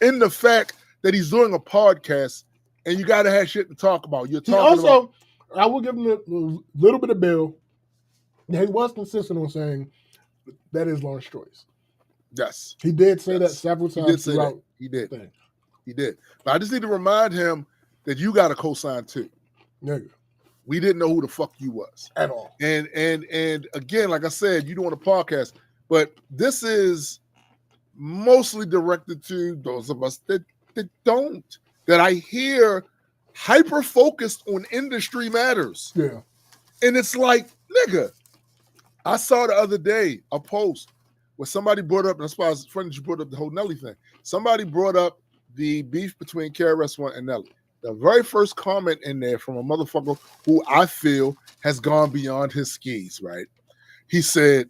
in the fact that he's doing a podcast and you got to have shit to talk about. You're talking about. I will give him a little bit of bill. He was consistent on saying that is Lawrence choice. Yes. He did say that several times throughout. He did. But I just need to remind him that you got a cosign too. Nigga. we didn't know who the fuck you was at all. And again, like I said, you doing a podcast, but this is mostly directed to those of us that I hear hyper focused on industry matters. Yeah. And it's like, nigga, I saw the other day a post where somebody brought up, and that's why it's funny that you brought up the whole Nelly thing. Somebody brought up the beef between KRS-One and Nelly. The very first comment in there from a motherfucker who I feel has gone beyond his skis, right? He said,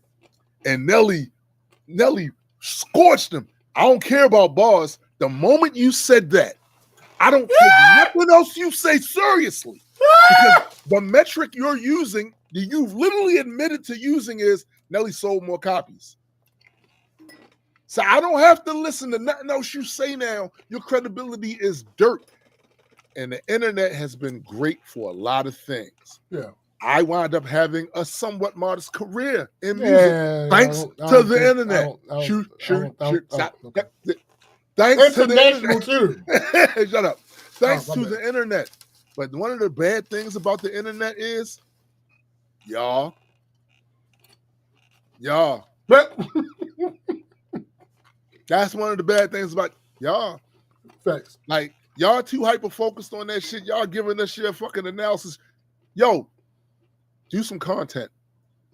and Nelly scorched him. I don't care about bars. The moment you said that, I don't take nothing else you say seriously. Because the metric you're using, that you've literally admitted to using, is Nelly sold more copies. So I don't have to listen to nothing else you say now. Your credibility is dirt. And the internet has been great for a lot of things. Yeah. I wound up having a somewhat modest career in music thanks to the internet. Thanks to the internet. Too. Shut up. Thanks to the internet. But one of the bad things about the internet is, y'all. That's one of the bad things about y'all. Facts. Like, y'all too hyper focused on that shit. Y'all giving us your fucking analysis. Yo, do some content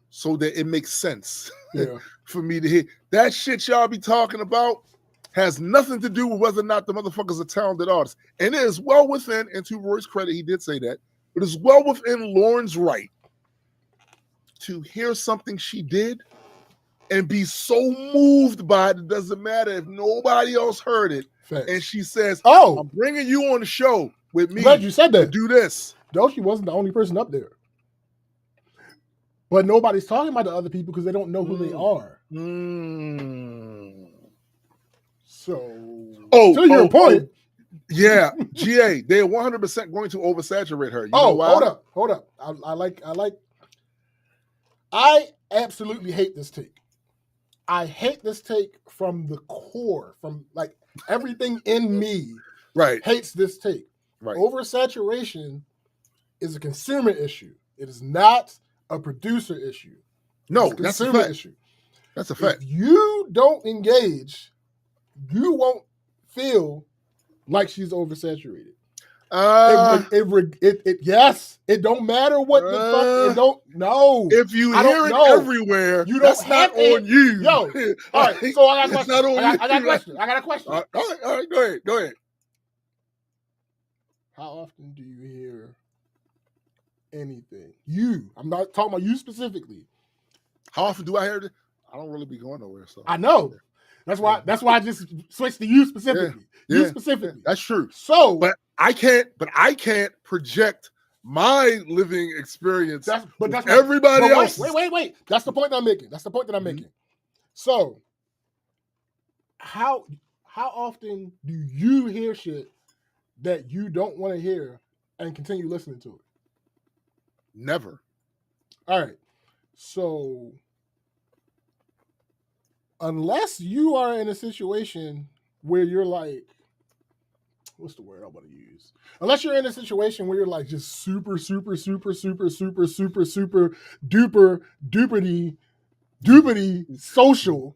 so that it makes sense for me to hear. That shit y'all be talking about has nothing to do with whether or not the motherfucker's a talented artist. And it is well within, and to Roy's credit, he did say that, but it's well within Lauren's right to hear something she did and be so moved by it, it doesn't matter if nobody else heard it. Facts. And she says, "Oh, I'm bringing you on the show with me. Glad you said that. Do this." Doechii wasn't the only person up there, but nobody's talking about the other people because they don't know who they are. So, to your point, yeah, GA, they're 100% going to oversaturate her. You know why? Hold up. I absolutely hate this take. I hate this take from the core, from like everything in me. Right, hates this take. Right, oversaturation is a consumer issue. It is not a producer issue. No, it's a that's consumer a fact. issue. That's a fact. If you don't engage, you won't feel like she's oversaturated. Yes, it don't matter what the fuck. It don't. No, if you hear it everywhere, you don't. That's not on you. Yo, all right. So I got a question. I got a question. I got a question. All right. Go ahead. How often do you hear anything? I'm not talking about you specifically. How often do I hear it? I don't really be going nowhere. So I know. That's why I just switched to you specifically. You specifically. That's true. So, but I can't project my living experience. That's everybody else. Wait. That's the point that I'm making. So, how often do you hear shit that you don't want to hear and continue listening to it? Never. All right. So, unless you are in a situation where you're like, what's the word I want to use? Unless you're in a situation where you're like just super duperty social,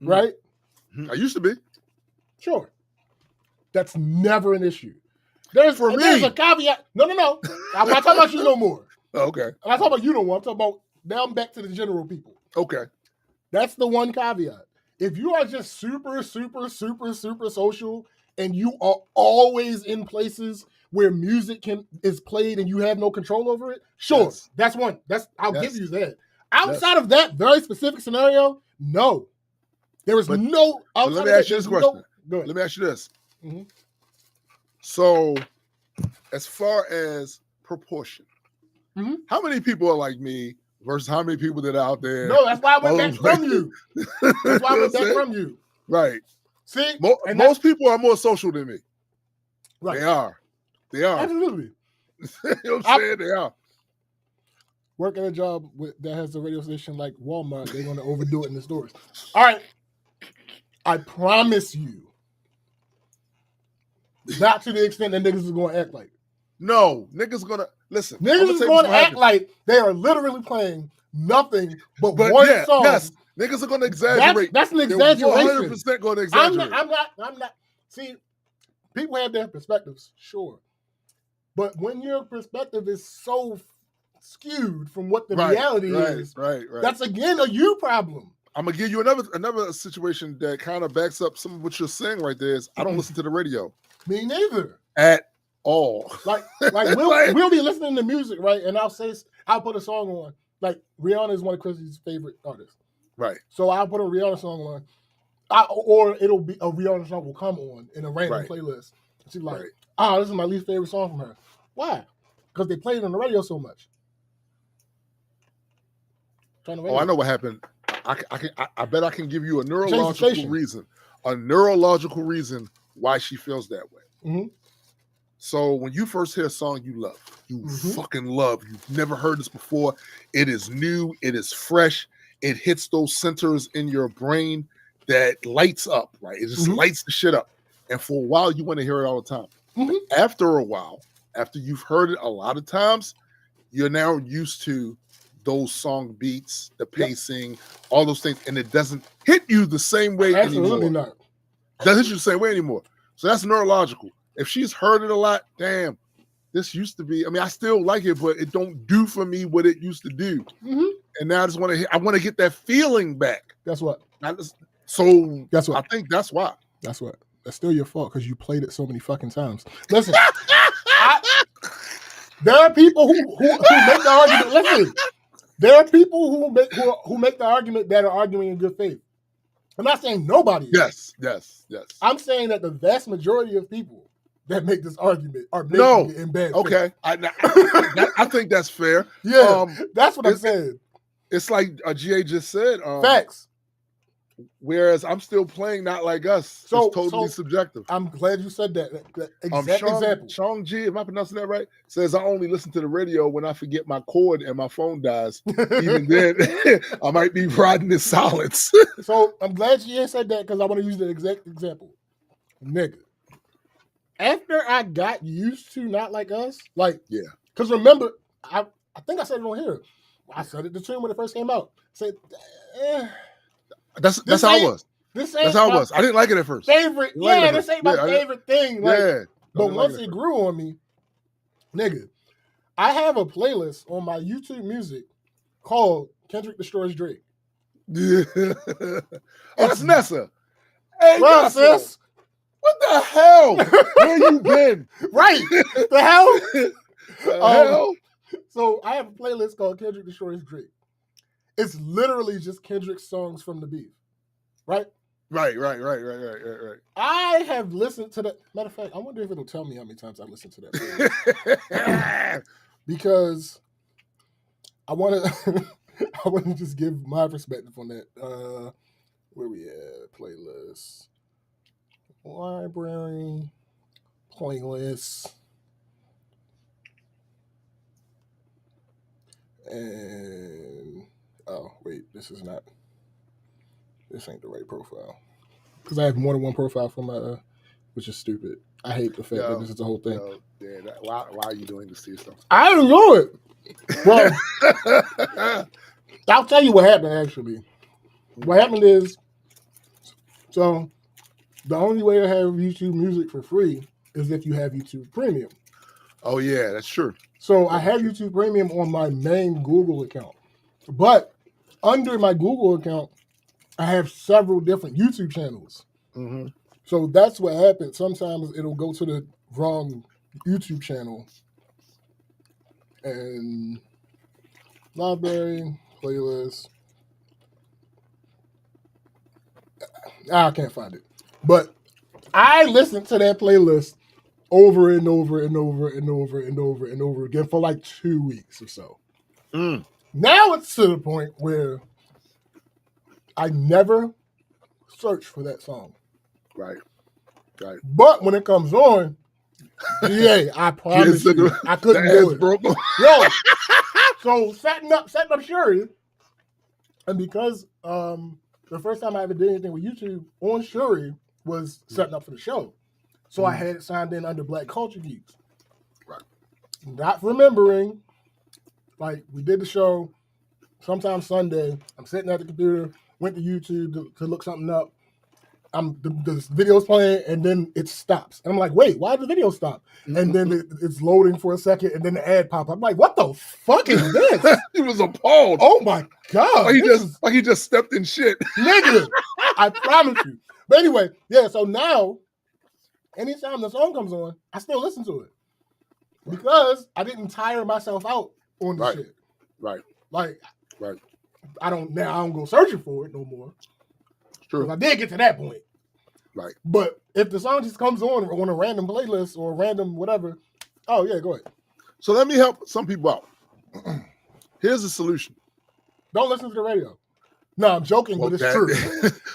right? I used to be. Sure. That's never an issue. There's a caveat. No. I'm not talking about you no more. Okay. I'm not talking about you no more. I'm talking about now I'm back to the general people. Okay. That's the one caveat. If you are just super social and you are always in places where music is played and you have no control over it, sure. Yes. That's one. I'll give you that. Outside of that very specific scenario, no. There is no outside. Let me ask you this question. Let me ask you this. Mm-hmm. So, as far as proportion, how many people are like me versus how many people that are out there? No, that's why I went back from you. That's why I went back from you. Right. See? Most people are more social than me. Right. They are. Absolutely. You know what I'm saying? They are. Working a job that has a radio station like Walmart, they're going to overdo it in the stores. All right. I promise you. Not to the extent that niggas is going to act like. No, niggas going to. listen. Niggas is going to act like they are literally playing nothing but one song. Yes, niggas are going to exaggerate. That's an exaggeration. 100% going to exaggerate. I'm not. See, people have their perspectives, sure. But when your perspective is so skewed from what the reality is, that's again a you problem. I'm gonna give you another situation that kind of backs up some of what you're saying right there. Is I don't listen to the radio. Me neither. At all. Like we'll be listening to music, right? And I'll put a song on. Like Rihanna is one of Chrissy's favorite artists. Right. So I'll put a Rihanna song on. Or it'll be a Rihanna song will come on in a random playlist. She's like, this is my least favorite song from her. Why? Because they play it on the radio so much. I know what happened. I bet I can give you a neurological reason. A neurological reason why she feels that way. Mm-hmm. So when you first hear a song you love, you fucking love, you've never heard this before, it is new, it is fresh, it hits those centers in your brain that lights up, right? It just lights the shit up. And for a while, you want to hear it all the time. Mm-hmm. After a while, after you've heard it a lot of times, you're now used to those song beats, the pacing, all those things, and it doesn't hit you the same way Absolutely anymore. Not. Doesn't hit you the same way anymore. So that's neurological. If she's heard it a lot, damn, this used to be. I mean, I still like it, but it don't do for me what it used to do. Mm-hmm. And now I want to get that feeling back. That's what. So that's what. I think that's why. That's what. That's still your fault because you played it so many fucking times. Listen, there are people who make the argument. Listen, there are people who make the argument that are arguing in good faith. I'm not saying nobody. Yes. I'm saying that the vast majority of people that make this argument are making it in bad faith. Okay, I think that's fair. Yeah, that's what I'm saying. It's like GA just said. Facts. Whereas I'm still playing Not Like Us. So it's totally subjective. I'm glad you said that. Example. Sean G, am I pronouncing that right? Says I only listen to the radio when I forget my cord and my phone dies. Even then, I might be riding in silence. So I'm glad GA said that because I want to use the exact example. Nigga. After I got used to Not Like Us, because remember, I think I said it on here. I said it to Tune when it first came out. Said, That's how it was. That's how it was. I didn't like it at first. Favorite, this ain't my favorite thing. Like, but once it grew on me, nigga, I have a playlist on my YouTube Music called Kendrick Destroys Drake. Oh, that's Nessa. Hey, well, Nessa. sis. What the hell? Where you been? Right. The hell? The hell? So I have a playlist called Kendrick Destroys Drake. It's literally just Kendrick's songs from the beef. Right? Right. I have listened to that. Matter of fact, I wonder if it'll tell me how many times I listened to that. Because I want to just give my perspective on that. Where we at? Playlist. Library. Playlist. And this ain't the right profile. Because I have more than one profile for my, which is stupid. I hate the fact that this is the whole thing. Why are you doing this to yourself? I don't know it. Well, I'll tell you what happened, actually. What happened is, so the only way to have YouTube Music for free is if you have YouTube Premium. Oh, yeah, that's true. So I have YouTube Premium on my main Google account. But under my Google account, I have several different YouTube channels. Mm-hmm. So that's what happens. Sometimes it'll go to the wrong YouTube channel. And library, playlist. I can't find it. But I listened to that playlist over and over and over and over and over and over again for like 2 weeks or so. Mm. Now it's to the point where I never search for that song. Right. But when it comes on, I promise you, I couldn't do it. Yo, so setting up Shuri, and because the first time I ever did anything with YouTube on Shuri was setting up for the show. So I had it signed in under Black Culture Geeks. Right. not remembering. Like, we did the show sometime Sunday. I'm sitting at the computer, went to YouTube to look something up. The video's playing, and then it stops. And I'm like, wait, why did the video stop? And then it's loading for a second, and then the ad pops up. I'm like, what the fuck is this? He was appalled. Oh my God. Like he just stepped in shit. Nigga, I promise you. But anyway, yeah, so now, anytime the song comes on, I still listen to it. Because I didn't tire myself out on the shit. Right. Like, right. I don't go searching for it no more. It's true. I did get to that point. Right. But if the song just comes on a random playlist or a random whatever, oh yeah, go ahead. So let me help some people out. Here's the solution. Don't listen to the radio. No, I'm joking, but it's true.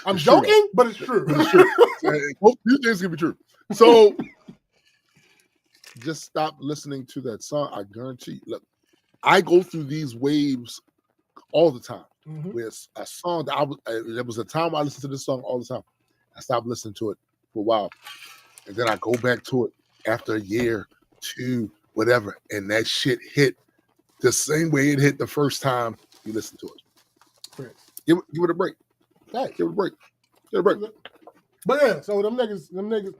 I'm it's joking, true, but it's true. It's true. Both these things can be true. So just stop listening to that song. I guarantee you. Look, I go through these waves all the time. Mm-hmm. With a song that there was a time I listened to this song all the time. I stopped listening to it for a while. And then I go back to it after a year, 2, whatever. And that shit hit the same way it hit the first time you listened to it. Right. Give it a break. Right. Give it a break. Give it a break. But yeah, so them niggas,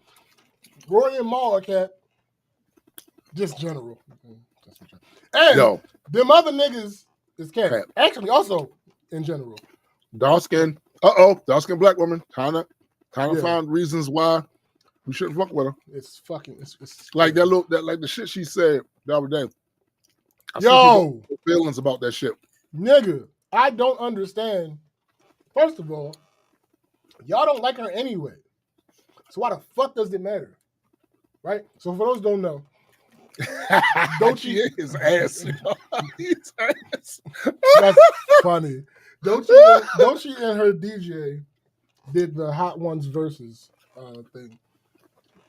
Roy and Maul are cat. Just general. And them other niggas is cat. Actually, also in general. Dark skin black woman. Kinda found reasons why we shouldn't fuck with her. It's fucking it's like that like the shit she said the other day. Yo, feelings about that shit. Nigga, I don't understand. First of all, y'all don't like her anyway. So why the fuck does it matter? Right? So for those who don't know, don't you his ass. His ass. That's funny. Don't she and her DJ did the Hot Ones versus thing.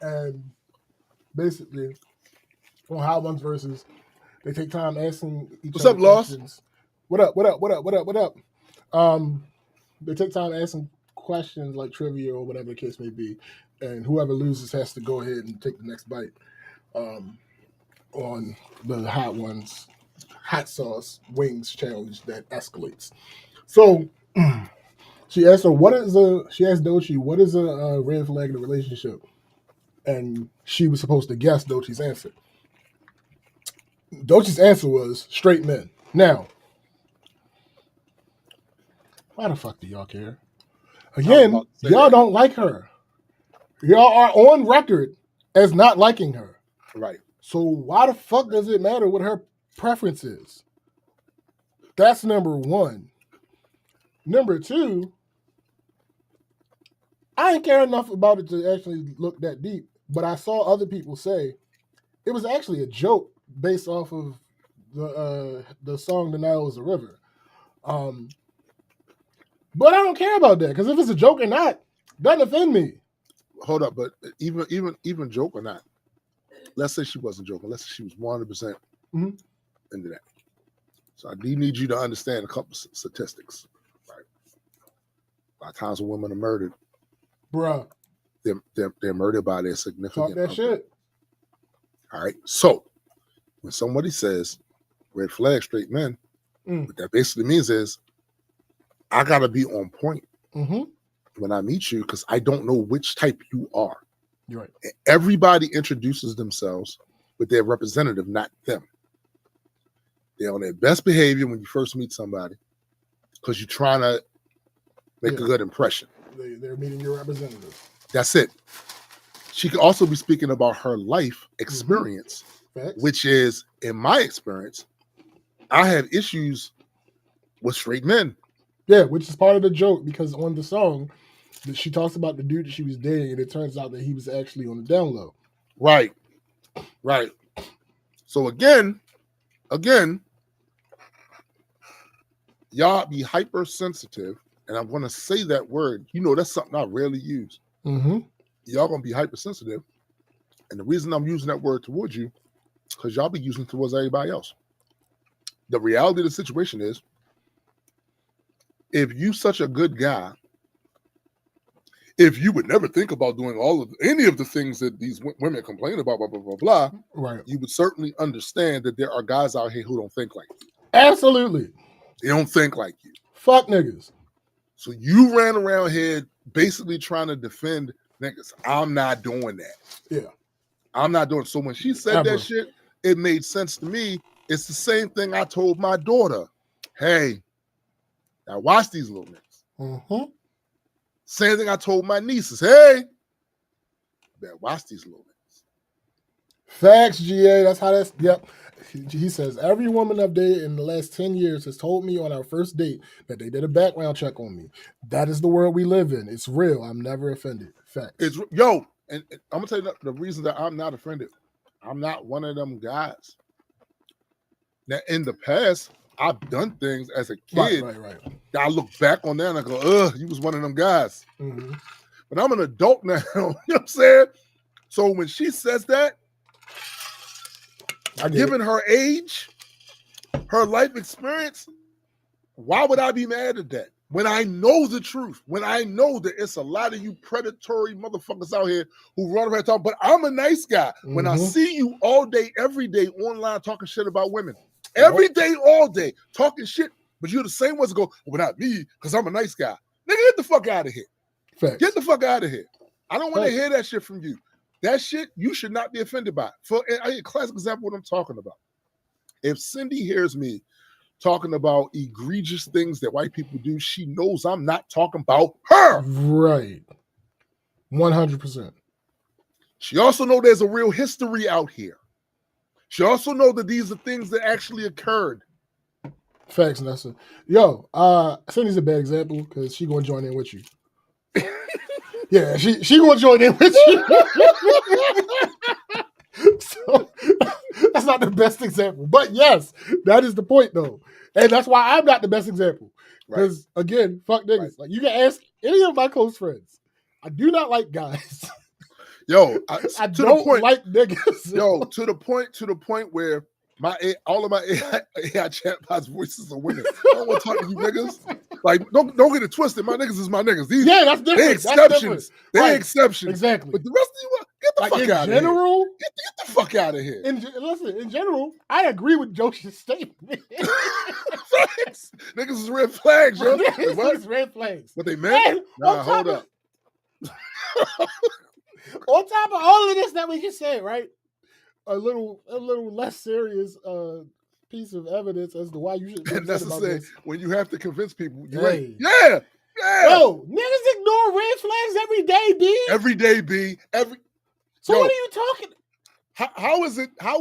And basically on Hot Ones versus, they take time asking each What's other up, Lost? questions. What up? They take time asking questions like trivia or whatever the case may be, and whoever loses has to go ahead and take the next bite on the Hot Ones hot sauce wings challenge that escalates. So she asked her, she asked Doechii, what is a red flag in a relationship? And she was supposed to guess Doechii's answer. Doechii's answer was straight men. Now, why the fuck do y'all care? Again, y'all don't like her. Y'all are on record as not liking her. Right. So why the fuck does it matter what her preference is? That's number one. Number two, I didn't care enough about it to actually look that deep, but I saw other people say it was actually a joke based off of the song "The Nile Is a River." But I don't care about that because if it's a joke or not, doesn't offend me. Hold up, but even joke or not, let's say she wasn't joking. Let's say she was 100% into that. So I do need you to understand a couple statistics. Right, a lot of times when women are murdered, bruh, they're murdered by their significant other. Talk that shit. All right, so when somebody says red flag, straight men, what that basically means is I gotta be on point when I meet you because I don't know which type you are. You're right. Everybody introduces themselves with their representative, not them. They're on their best behavior when you first meet somebody because you're trying to make a good impression. They're meeting your representative. That's it. She could also be speaking about her life experience, which is, in my experience, I have issues with straight men. Yeah, which is part of the joke because on the song, she talks about the dude that she was dating, and it turns out that he was actually on the down low. Right. So again, y'all be hypersensitive, and I'm going to say that word. You know, that's something I rarely use. Y'all going to be hypersensitive, and the reason I'm using that word towards you is because y'all be using it towards everybody else. The reality of the situation is, if you such a good guy, if you would never think about doing any of the things that these women complain about, blah, blah, blah, blah, right, you would certainly understand that there are guys out here who don't think like you. Absolutely. They don't think like you. Fuck niggas. So you ran around here basically trying to defend niggas. I'm not doing that. Yeah. I'm not doing it. So when she said that shit, it made sense to me. It's the same thing I told my daughter. Hey, now watch these little niggas. Mm-hmm. Same thing I told my nieces. Hey, better watch these little niggas. Facts, GA. That's how that's. Yep. He says, every woman I've dated in the last 10 years has told me on our first date that they did a background check on me. That is the world we live in. It's real. I'm never offended. Facts. And I'm going to tell you the reason that I'm not offended. I'm not one of them guys. Now, in the past, I've done things as a kid. Right. I look back on that and I go, ugh, you was one of them guys. Mm-hmm. But I'm an adult now. You know what I'm saying? So when she says that, given her age, her life experience, why would I be mad at that? When I know the truth, when I know that it's a lot of you predatory motherfuckers out here who run around talking, but I'm a nice guy. Mm-hmm. When I see you all day, every day online talking shit about women, every day, all day, talking shit, but you're the same ones that go, well, not me, because I'm a nice guy. Nigga, get the fuck out of here. Facts. Get the fuck out of here. I don't want to hear that shit from you. That shit, you should not be offended by. For a classic example of what I'm talking about. If Cindy hears me talking about egregious things that white people do, she knows I'm not talking about her. Right. 100%. She also knows there's a real history out here. She also knows that these are things that actually occurred. Facts, Nessa. Cindy's a bad example because she gonna join in with you. Yeah, she gonna join in with you. So that's not the best example. But yes, that is the point though. And that's why I'm not the best example. Because again, fuck niggas. Right. Like you can ask any of my close friends. I do not like guys. I don't like niggas. To the point where all of my AI chatbots voices are women. I don't want to talk to you niggas. Like, don't get it twisted. My niggas is my niggas. That's different. They're exceptions. They're exceptions. Exactly. But the rest of you, get the fuck out of here. In general, get the fuck out of here. In general, I agree with Joshi's statement. Niggas is red flags, yo. What? Red flags. What they meant? Nah, hold up. On top of all of this that we just said, right? A little less serious piece of evidence as to why you should. And that's to say, when you have to convince people, Yeah. Yo, niggas ignore red flags every day, B. Every day, B. So what are you talking? How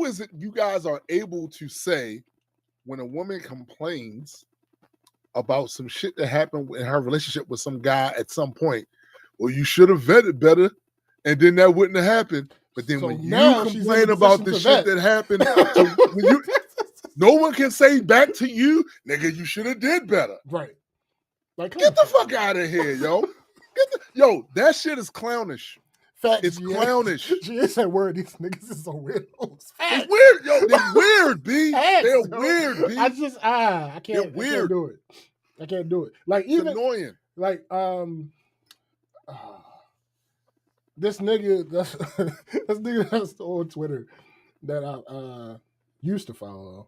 is it you guys are able to say when a woman complains about some shit that happened in her relationship with some guy at some point, well, you should have vetted better, and then that wouldn't have happened. But then when you complain about the shit that happened, no one can say back to you, nigga, you should have did better. Right. Like, get the fuck out of here, yo. That shit is clownish. It's clownish. She is that word. These niggas is so weird. It's weird, yo. They're weird, B. They're weird, B. I can't. Weird. I can't do it. I can't do it. Like it's even annoying. Like this nigga that's on Twitter that I used to follow,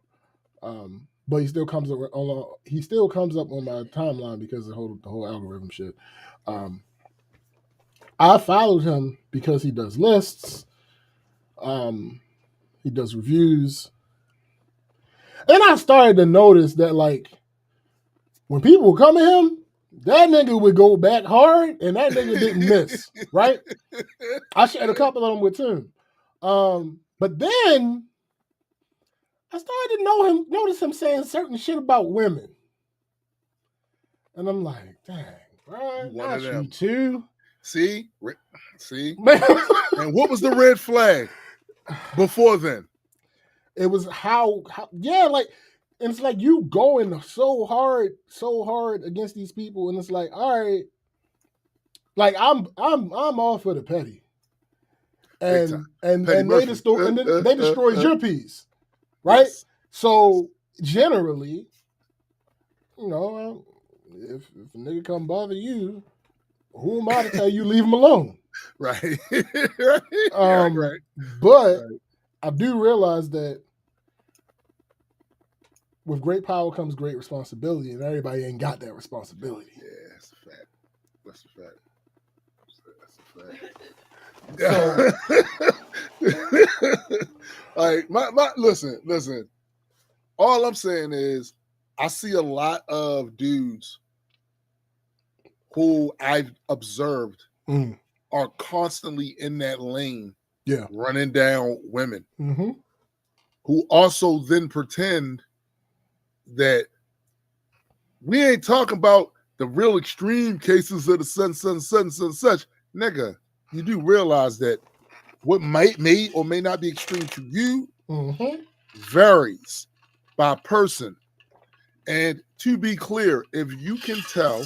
but he still comes up on my timeline because of the whole algorithm shit. I followed him because he does lists, he does reviews, and I started to notice that like when people would come at him, that nigga would go back hard, and that nigga didn't miss, right? I shared a couple of them with Tim. But then I started to notice him saying certain shit about women. And I'm like, dang, bro, not you too. See? And what was the red flag before then? It was how like, and it's like you going so hard against these people, and it's like, all right, like I'm all for the petty, and they destroyed your piece, right? Yes. So generally, you know, if a nigga come bother you, Who am I to tell you leave him alone? Right. Right. But I do realize that with great power comes great responsibility, and everybody ain't got that responsibility. Yeah, that's a fact. That's a fact. Like listen. All I'm saying is I see a lot of dudes who I've observed are constantly in that lane, running down women, who also then pretend that we ain't talking about the real extreme cases of the such. Nigga, you do realize that what may or may not be extreme to you varies by person. And to be clear, if you can tell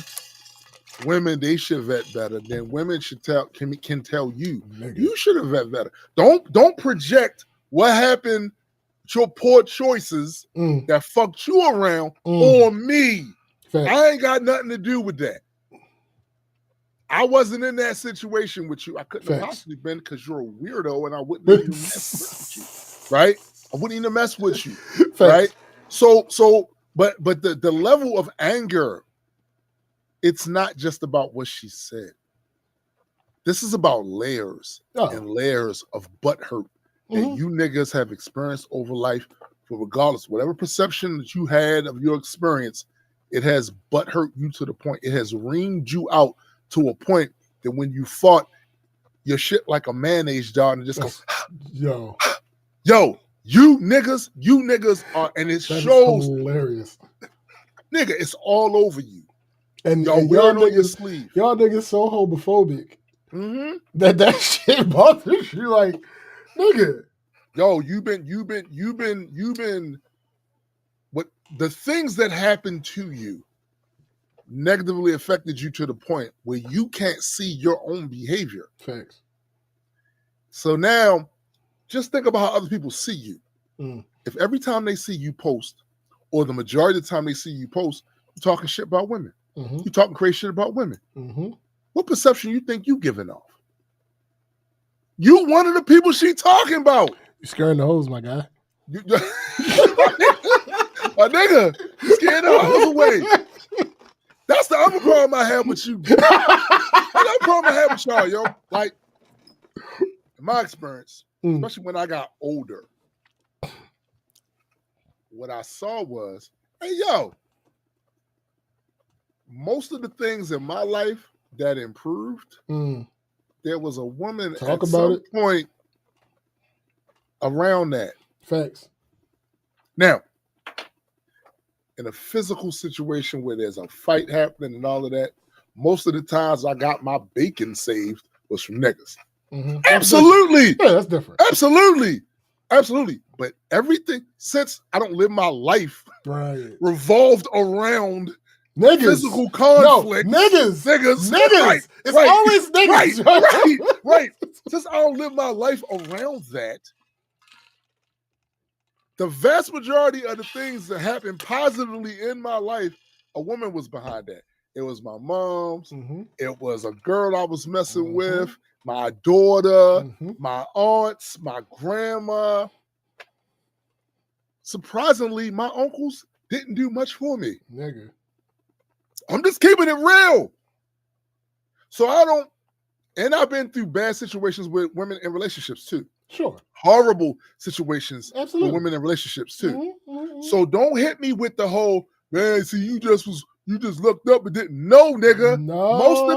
women they should vet better, then women should can tell you you should have vet better. Don't project what happened, your poor choices that fucked you around on me. Fact. I ain't got nothing to do with that. I wasn't in that situation with you. I couldn't have possibly been because you're a weirdo and I wouldn't even mess with you. Right? I wouldn't even mess with you. Right? So but the level of anger, it's not just about what she said. This is about layers and layers of butthurt that you niggas have experienced over life. For regardless, whatever perception that you had of your experience, it has butthurt you to the point. It has reamed you out to a point that when you fought, your shit like a mayonnaise jar and just goes, yo, you niggas are, and it shows hilarious. Nigga, it's all over you. And y'all niggas, y'all niggas so homophobic that shit bothers you. Like, nigga, yo, you've been what the things that happened to you negatively affected you to the point where you can't see your own behavior. Thanks. So now, just think about how other people see you. If every time they see you post, or the majority of the time they see you post, you're talking shit about women. You're talking crazy shit about women. What perception you think you giving off? You one of the people she talking about. You scaring the hoes, my guy. My nigga, scaring the hoes away. That's the other problem I have with you. That's the other problem I have with y'all, yo. Like, in my experience, especially when I got older, what I saw was, hey, yo, most of the things in my life that improved, there was a woman at some point around that. Facts. Now, in a physical situation where there's a fight happening and all of that, most of the times I got my bacon saved was from niggas. Absolutely. Yeah, that's different. Absolutely. But everything, since I don't live my life revolved around physical conflict. No, niggas. Right, it's always niggas. Right. Since I don't live my life around that, the vast majority of the things that happened positively in my life, a woman was behind that. It was my mom's. It was a girl I was messing with, my daughter, my aunts, my grandma. Surprisingly, my uncles didn't do much for me. Nigga. I'm just keeping it real. So I've been through bad situations with women in relationships too. Sure. Horrible situations with women in relationships too. So don't hit me with the whole, man, see, you just looked up and didn't know, nigga. No, most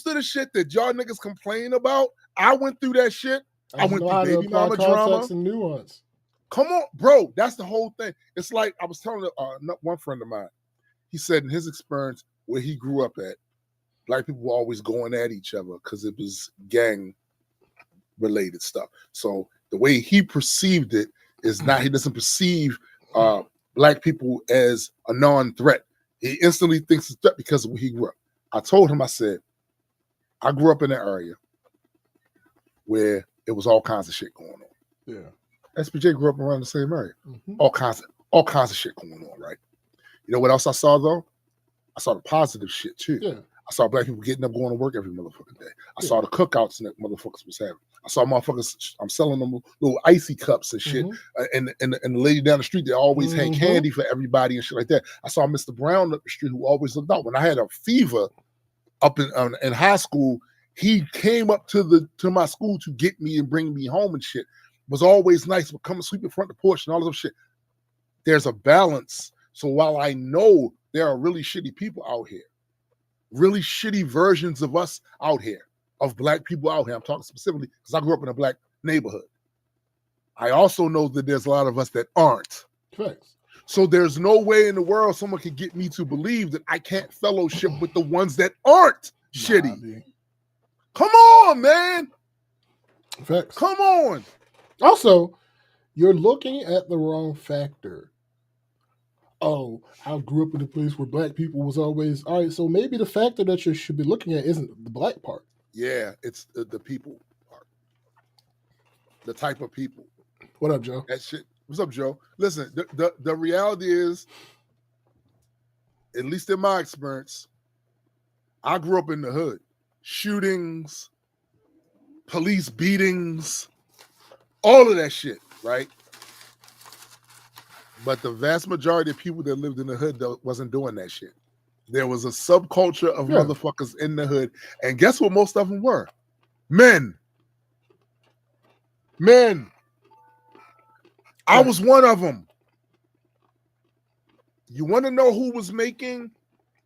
of the shit that y'all niggas complain about, I went through that shit. I went through baby mama drama. And nuance. Come on, bro. That's the whole thing. It's like I was telling one friend of mine. He said in his experience where he grew up at, black people were always going at each other because it was gang related stuff. So the way he perceived it is not, he doesn't perceive black people as a non-threat. He instantly thinks it's a threat because of where he grew up. I told him, I said, I grew up in an area where it was all kinds of shit going on. Yeah. SPJ grew up around the same area. All kinds of shit going on, right? You know what else I saw though? I saw the positive shit too. Yeah. I saw black people getting up, going to work every motherfucking day. I saw the cookouts that motherfuckers was having. I saw motherfuckers. I'm selling them little icy cups and shit. And the lady down the street, they always had candy for everybody and shit like that. I saw Mr. Brown up the street who always looked out. When I had a fever up in high school, he came up to my school to get me and bring me home and shit. Was always nice. Would come and sweep in front of the porch and all this shit. There's a balance. So while I know there are really shitty people out here, really shitty versions of us out here, of black people out here, I'm talking specifically because I grew up in a black neighborhood. I also know that there's a lot of us that aren't. Thanks. So there's no way in the world someone can get me to believe that I can't fellowship with the ones that aren't shitty. Dude. Come on, man. Facts. Come on. Also, you're looking at the wrong factor. Oh, I grew up in a place where black people was always all right. So maybe the factor that you should be looking at isn't the black part. Yeah, it's the people part. The type of people. What up, Joe? That shit. What's up, Joe? Listen, the reality is, at least in my experience, I grew up in the hood. Shootings, police beatings, all of that shit, right? But the vast majority of people that lived in the hood wasn't doing that shit. There was a subculture of motherfuckers in the hood. And guess what most of them were? Men. I was one of them. You want to know who was making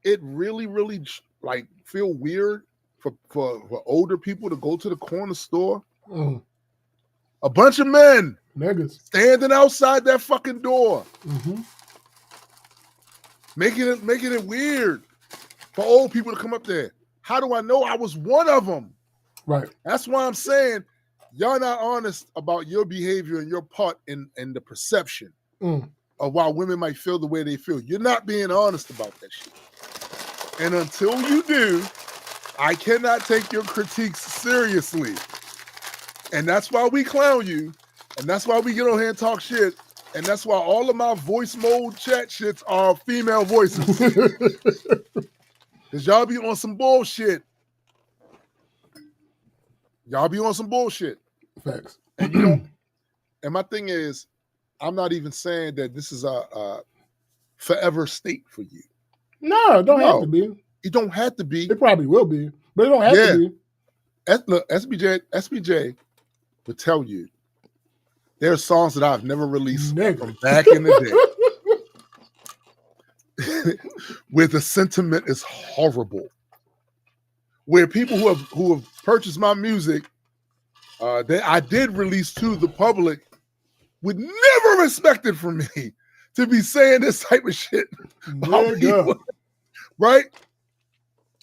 it really, really like feel weird for older people to go to the corner store? A bunch of men. Niggas standing outside that fucking door, making it weird for old people to come up there. How do I know? I was one of them. Right. That's why I'm saying y'all not honest about your behavior and your part in the perception of why women might feel the way they feel. You're not being honest about that shit. And until you do, I cannot take your critiques seriously. And that's why we clown you. And that's why we get on here and talk shit. And that's why all of my voice mode chat shits are female voices. Because y'all be on some bullshit. Facts. And you know, and my thing is, I'm not even saying that this is a forever state for you. No, it don't have to be. It don't have to be. It probably will be, but it don't have to be. Look, SBJ would tell you there are songs that I've never released from back in the day where the sentiment is horrible. Where people who have purchased my music that I did release to the public would never expect it from me to be saying this type of shit about people, right?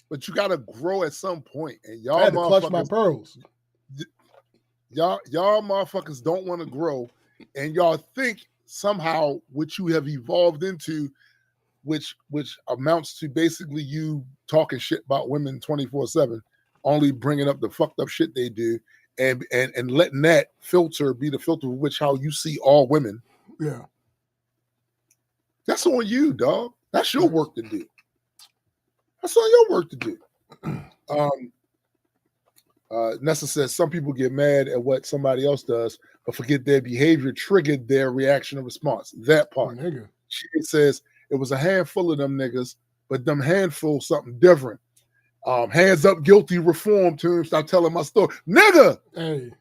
But you gotta grow at some point, and y'all I had to clutch my pearls. Y'all motherfuckers don't want to grow, and y'all think somehow what you have evolved into, which amounts to basically you talking shit about women 24/7, only bringing up the fucked up shit they do, and letting that filter be the filter with which how you see all women. Yeah, that's on you, dog. That's your work to do. That's all your work to do. Nessa says some people get mad at what somebody else does, but forget their behavior triggered their reaction or response. That part. Nigga. She says it was a handful of them niggas, but them handful something different. Hands up, guilty, reform to him. Stop telling my story, nigga. Hey,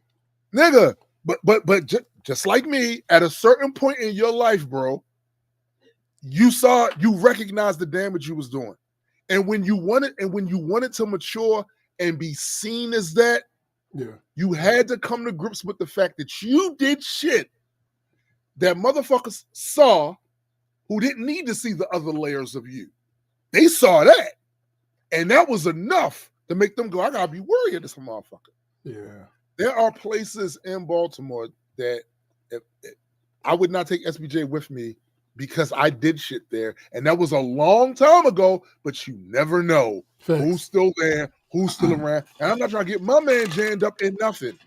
nigga. But just like me, at a certain point in your life, bro, you recognized the damage you was doing. And when you wanted to mature and be seen as that, you had to come to grips with the fact that you did shit that motherfuckers saw who didn't need to see the other layers of you. They saw that. And that was enough to make them go, I gotta be worried of this motherfucker. Yeah. There are places in Baltimore that I would not take SBJ with me because I did shit there. And that was a long time ago, but you never know who's still there, who's still around. And I'm not trying to get my man jammed up in nothing.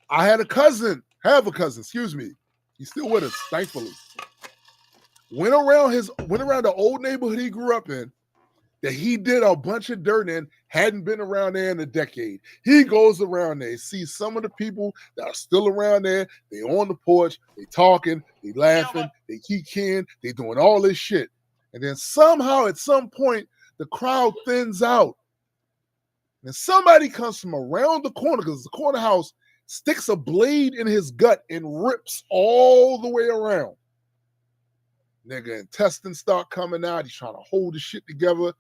I have a cousin, excuse me. He's still with us, thankfully. Went around the old neighborhood he grew up in, that he did a bunch of dirt in, hadn't been around there in a decade. He goes around there, sees some of the people that are still around there. They on the porch, they talking, they laughing, they kikiing, they doing all this shit. And then somehow at some point, the crowd thins out. And somebody comes from around the corner, because the corner house, sticks a blade in his gut and rips all the way around. Nigga, intestines start coming out. He's trying to hold the shit together.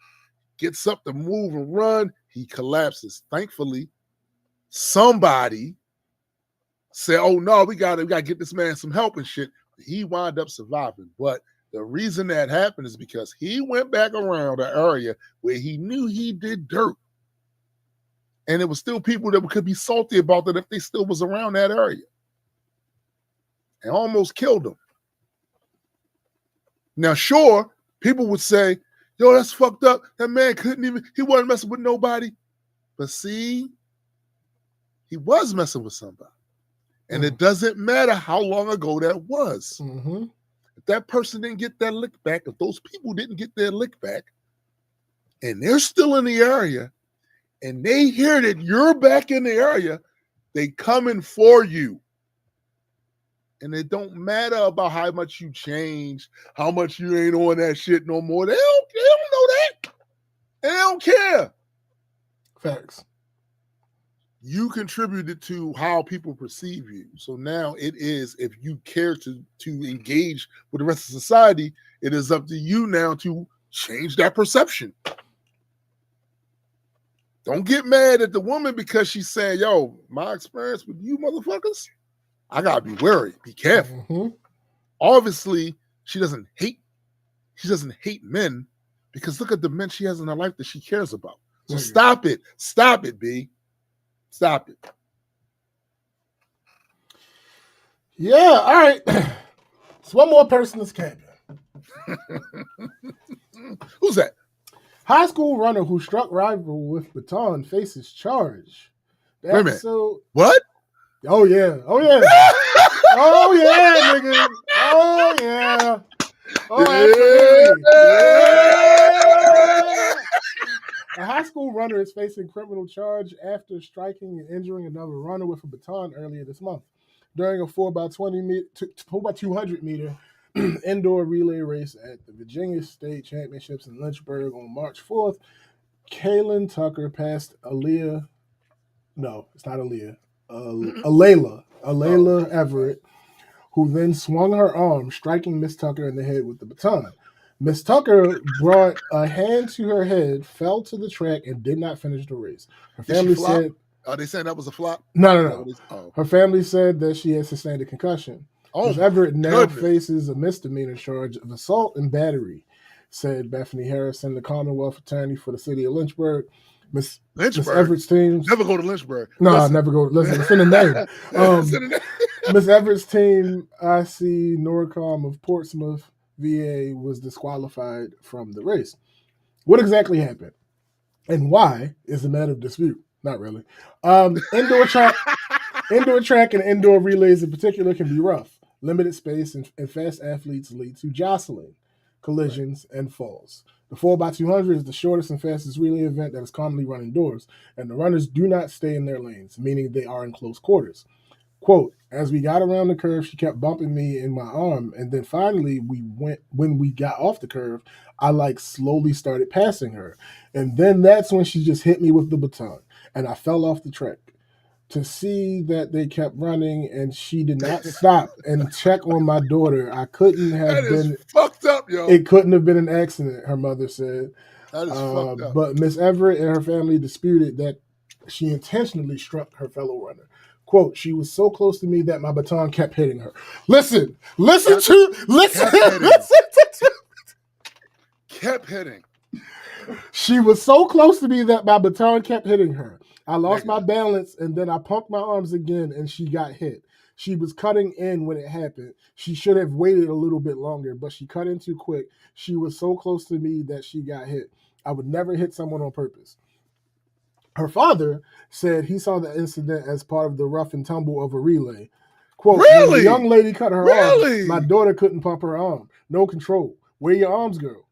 Gets up to move and run. He collapses. Thankfully, somebody said, oh no, we gotta get this man some help and shit. He wound up surviving. But the reason that happened is because he went back around the area where he knew he did dirt. And there was still people that could be salty about that if they still was around that area. And almost killed him. Now, sure, people would say, yo, that's fucked up. That man he wasn't messing with nobody. But see, he was messing with somebody. And it doesn't matter how long ago that was. Mm-hmm. If that person didn't get their lick back, if those people didn't get their lick back, and they're still in the area, and they hear that you're back in the area, they coming for you. And it don't matter about how much you changed, how much you ain't on that shit no more. They don't know that. And they don't care. Facts. You contributed to how people perceive you. So now it is, if you care to engage with the rest of society, it is up to you now to change that perception. Don't get mad at the woman because she's saying, yo, my experience with you motherfuckers, I gotta be wary, be careful. Mm-hmm. Obviously, she doesn't hate men, because look at the men she has in her life that she cares about. So stop it, B. Stop it. Yeah, all right. So one more person is camping. Who's that? High school runner who struck rival with baton faces charge. Wait a minute. What? Oh yeah. Oh yeah. Oh yeah, nigga. Oh yeah. Oh, absolutely. Yeah. A high school runner is facing criminal charge after striking and injuring another runner with a baton earlier this month. During a 4x200 meter indoor relay race at the Virginia State Championships in Lynchburg on March 4th, Kaylin Tucker passed Alayla Everett, who then swung her arm, striking Miss Tucker in the head with the baton. Miss Tucker brought a hand to her head, fell to the track, and did not finish the race. Her family said... Are they saying that was a flop? No. Oh. Her family said that she had sustained a concussion. Ms. Everett now faces a misdemeanor charge of assault and battery, said Bethany Harrison, the Commonwealth Attorney for the city of Lynchburg. Miss Everett's team... Never go to Lynchburg. No, I never go. Listen, it's in the name. Miss Everett's team, IC Norcom of Portsmouth, VA, was disqualified from the race. What exactly happened and why is a matter of dispute. Not really. Indoor track and indoor relays in particular can be rough. Limited space and fast athletes lead to jostling, collisions, and falls. The 4x200 is the shortest and fastest relay event that is commonly run indoors, and the runners do not stay in their lanes, meaning they are in close quarters. Quote, as we got around the curve, she kept bumping me in my arm, and then finally when we got off the curve, I slowly started passing her. And then that's when she just hit me with the baton, and I fell off the track. To see that they kept running and she did not stop and check on my daughter, I couldn't have been fucked up, yo. It couldn't have been an accident, her mother said. That is fucked up. But Miss Everett and her family disputed that she intentionally struck her fellow runner. Quote, she was so close to me that my baton kept hitting her. Listen. Kept hitting. She was so close to me that my baton kept hitting her. I lost my balance, and then I pumped my arms again, and she got hit. She was cutting in when it happened. She should have waited a little bit longer, but she cut in too quick. She was so close to me that she got hit. I would never hit someone on purpose. Her father said he saw the incident as part of the rough and tumble of a relay. Quote, when the young lady cut her arm, my daughter couldn't pump her arm. No control. Where your arms, girl?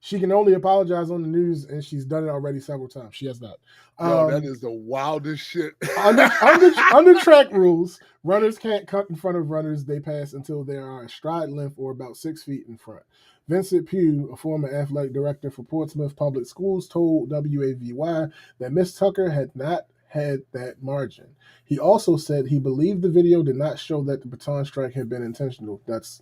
She can only apologize on the news, and she's done it already several times. She has not. Yo, that is the wildest shit. under track rules, runners can't cut in front of runners they pass until they are a stride length or about 6 feet in front. Vincent Pugh, a former athletic director for Portsmouth Public Schools, told WAVY that Miss Tucker had not had that margin. He also said he believed the video did not show that the baton strike had been intentional. That's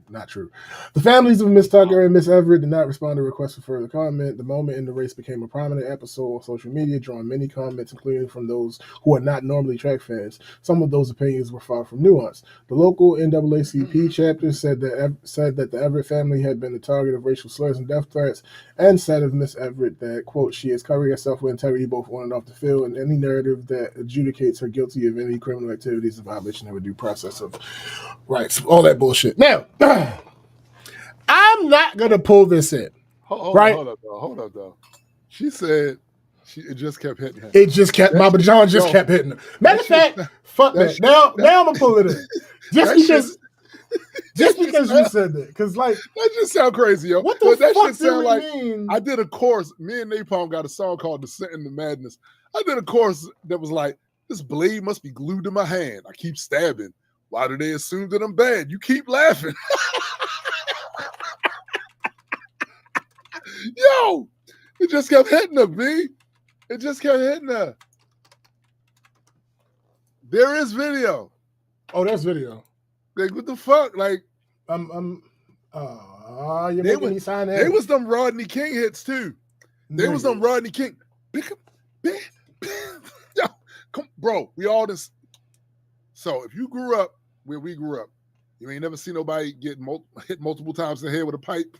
not true. The families of Miss Tucker and Miss Everett did not respond to requests for further comment. The moment in the race became a prominent episode on social media, drawing many comments, including from those who are not normally track fans. Some of those opinions were far from nuanced. The local NAACP chapter said that the Everett family had been the target of racial slurs and death threats, and said of Miss Everett that, quote, she is covering herself with integrity both on and off the field, and any narrative that adjudicates her guilty of any criminal activity is a violation of a due process of rights. All that bullshit. Now, I'm not going to pull this in. Hold up, though. She said it just kept hitting her. It just kept, Baba John just kept hitting her. Matter of fact, fuck that. Now I'm going to pull it in. Just because you said that. Because, like, that just sound crazy, yo. What the fuck shit sound like mean? I did a course. Me and Napalm got a song called Descent into Madness. I did a course that was like, this blade must be glued to my hand. I keep stabbing. Why do they assume that I'm bad? You keep laughing. Yo, it just kept hitting her, B. It just kept hitting her. There is video. Oh, that's video. Like, what the fuck? Like, you're making me sign that. They was them Rodney King hits, too. They was them Rodney King. Yo, come, bro, we all this. So, if you grew up where we grew up, you ain't never seen nobody get hit multiple times in the head with a pipe.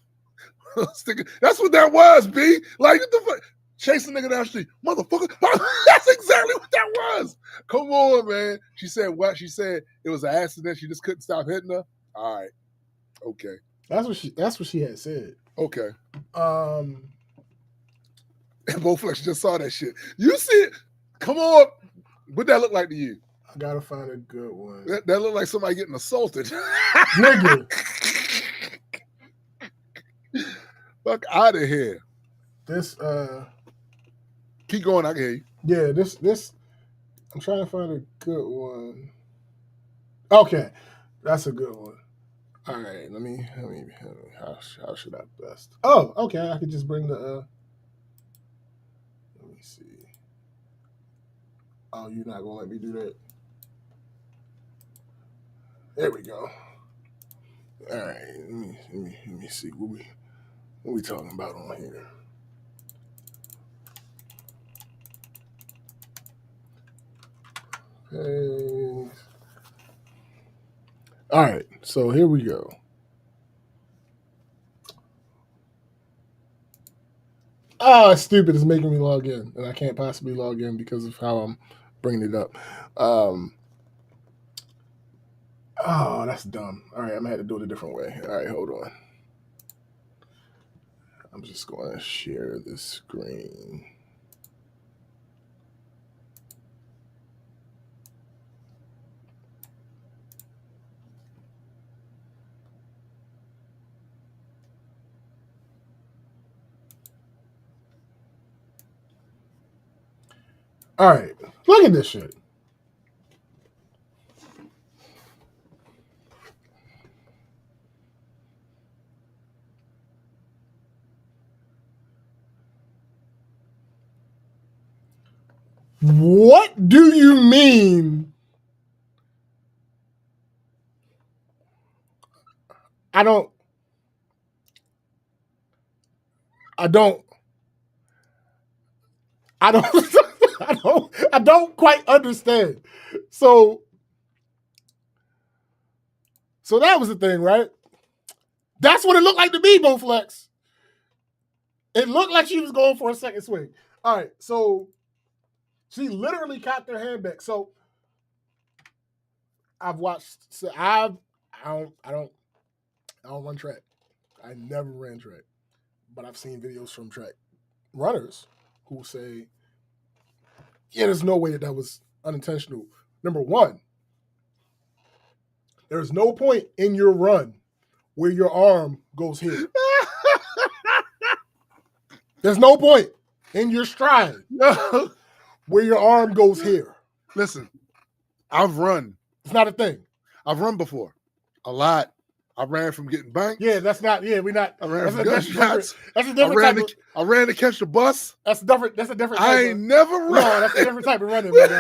That's what that was, B. Like, what the fuck? Chasing nigga down the street. Motherfucker. That's exactly what that was. Come on, man. She said what? She said it was an accident. She just couldn't stop hitting her. All right. Okay. That's what she had said. Okay. And Bowflex just saw that shit. You see it? Come on. What that look like to you? I gotta find a good one. That look like somebody getting assaulted. Nigga. Fuck out of here. This keep going, I can hear you. Yeah, this I'm trying to find a good one. Okay. That's a good one. All right, let me how should I best? Oh, okay. I could just bring the let me see. Oh, you're not gonna let me do that. There we go. All right, let me see what we talking about on here. Okay. All right, so here we go. Oh, it's stupid. It's making me log in, and I can't possibly log in because of how I'm bringing it up. Oh, that's dumb. All right, I'm going to have to do it a different way. All right, hold on. I'm just going to share this screen. All right, look at this shit. What do you mean? I don't I don't quite understand. So that was the thing, right? That's what it looked like to me, Bowflex. It looked like she was going for a second swing. All right, so she literally cocked her hand back. So I've watched. So I don't run track. I never ran track, but I've seen videos from track runners who say, yeah, there's no way that was unintentional. Number one, there's no point in your run where your arm goes here. There's no point in your stride where your arm goes here. Listen, I've run. It's not a thing. I've run before. A lot. I ran from getting banked. Yeah, that's not. Yeah, we're not. I ran from That's gunshots. a different I ran to catch the bus. That's a different. That's a different. I ain't never run. No, that's a different type of running. That's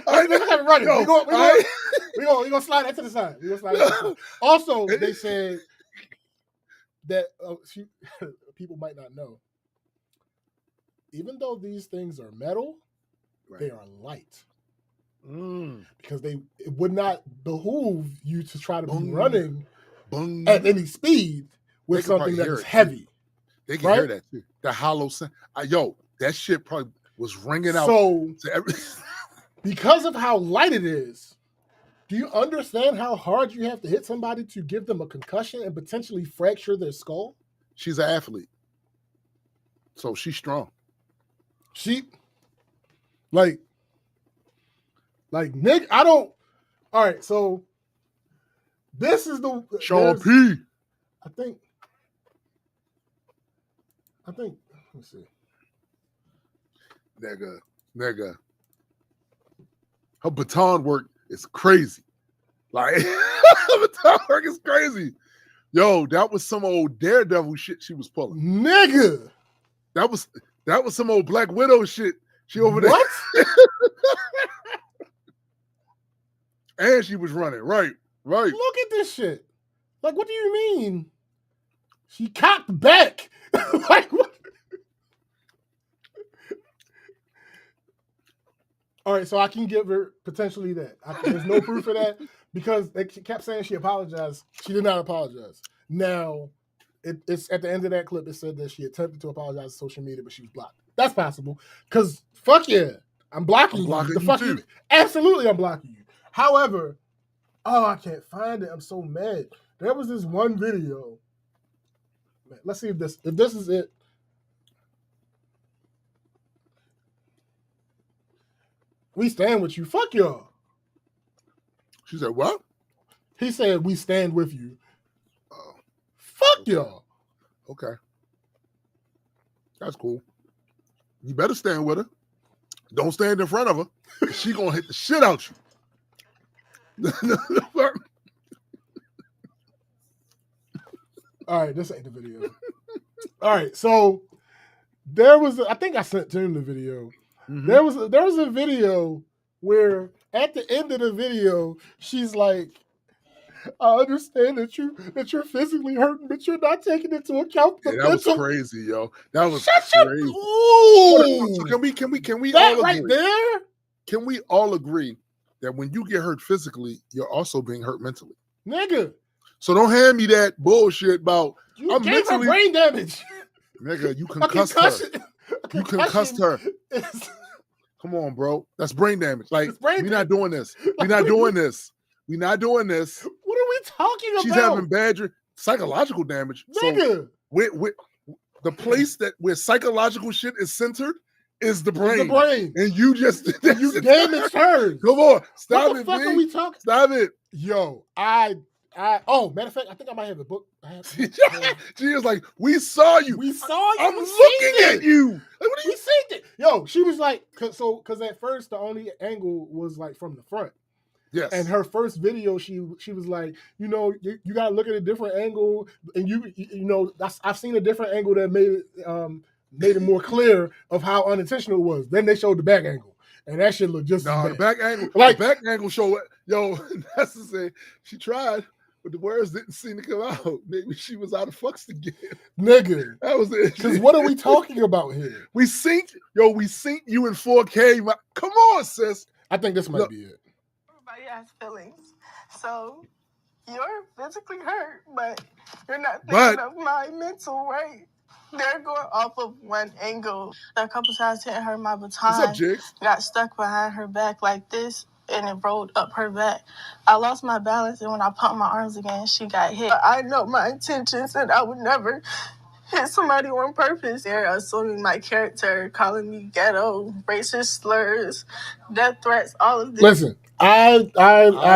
a different type of running. Yo, We gonna slide that to the side. We gonna slide that to the side. Also, they said that people might not know. Even though these things are metal, they are light. Because it would not behoove you to try to be running at any speed with something that is heavy. They can hear that too. The hollow sound. That shit probably was ringing out. So, because of how light it is, do you understand how hard you have to hit somebody to give them a concussion and potentially fracture their skull? She's an athlete. So she's strong. Nick, I don't. All right, so this is the Sean P. I think. Let me see. Nigga. Her baton work is crazy. Like, her baton work is crazy. Yo, that was some old Daredevil shit she was pulling. Nigga. That was some old Black Widow shit. She over there. What? And she was running. Right. Look at this shit. Like, what do you mean? She cocked back. Like, what? All right, so I can give her potentially that. There's no proof of that because they kept saying she apologized. She did not apologize. Now, it's at the end of that clip, it said that she attempted to apologize to social media, but she was blocked. That's possible. Because, fuck yeah, I'm blocking you. The you fuck too. Absolutely, I'm blocking you. However, I can't find it. I'm so mad. There was this one video. Man, let's see if this is it. We stand with you. Fuck y'all. She said, what? He said, we stand with you. Fuck y'all. Okay. That's cool. You better stand with her. Don't stand in front of her. She gonna hit the shit out you. All right, this ain't the video. All right, so there was, I think I sent Tim the video. Mm-hmm. There was a video where at the end of the video, she's like, I understand that you're physically hurting, but you're not taking into account the that mental. Was crazy, yo. That was crazy. So can we that all right agree? There? Can we all agree that when you get hurt physically, you're also being hurt mentally? Nigga. So don't hand me that bullshit about you gave her brain damage. Nigga, you concussed her. You concussed her. Come on, bro. That's brain damage. Like, we're not doing this. We're not doing this. We're not doing this. What are we talking about? She's having bad psychological damage. Nigga. So the place where psychological shit is centered is the brain. And you just you damaged her. Come on. Stop what it, the fuck are we talking? Stop it. Yo, matter of fact, I think I might have a book. She was like, we saw you. We saw you. I'm looking at you. Like, what are you seen it? Yo, she was like, because at first the only angle was like from the front. Yes. And her first video, she was like, you gotta look at a different angle, and you know, I've seen a different angle that made it more clear of how unintentional it was. Then they showed the back angle, and that shit looked just as bad. The back angle, show. Yo, that's to say, she tried, but the words didn't seem to come out. Maybe she was out of fucks again. Nigga, that was it. Because what are we talking about here? We synced you in 4K. Come on, sis. I think this might be it. Everybody has feelings, so you're physically hurt, but you're not thinking of my mental, right? They're going off of one angle. A couple times hit her, my baton What's up, Jigs? Got stuck behind her back like this, and it rolled up her back. I lost my balance, and when I pumped my arms again, she got hit. I know my intentions, and I would never hit somebody on purpose. They're assuming my character, calling me ghetto, racist slurs, death threats, all of this. Listen, I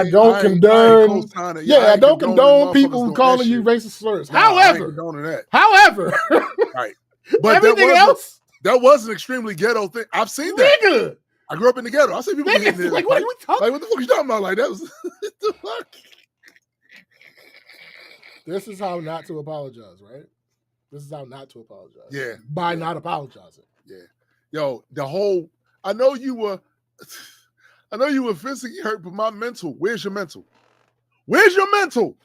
don't condone. I don't condone people calling you racist slurs. However, right. But everything else, That was an extremely ghetto thing. I've seen that. Nigga! I grew up in the ghetto. I see people getting there. Like, what are we talking? Like, what the fuck are you talking about? Like, that was what the fuck? This is how not to apologize, right? This is how not to apologize. Yeah. By not apologizing. Yeah. Yo, the whole, I know you were physically hurt, but my mental, where's your mental? Where's your mental?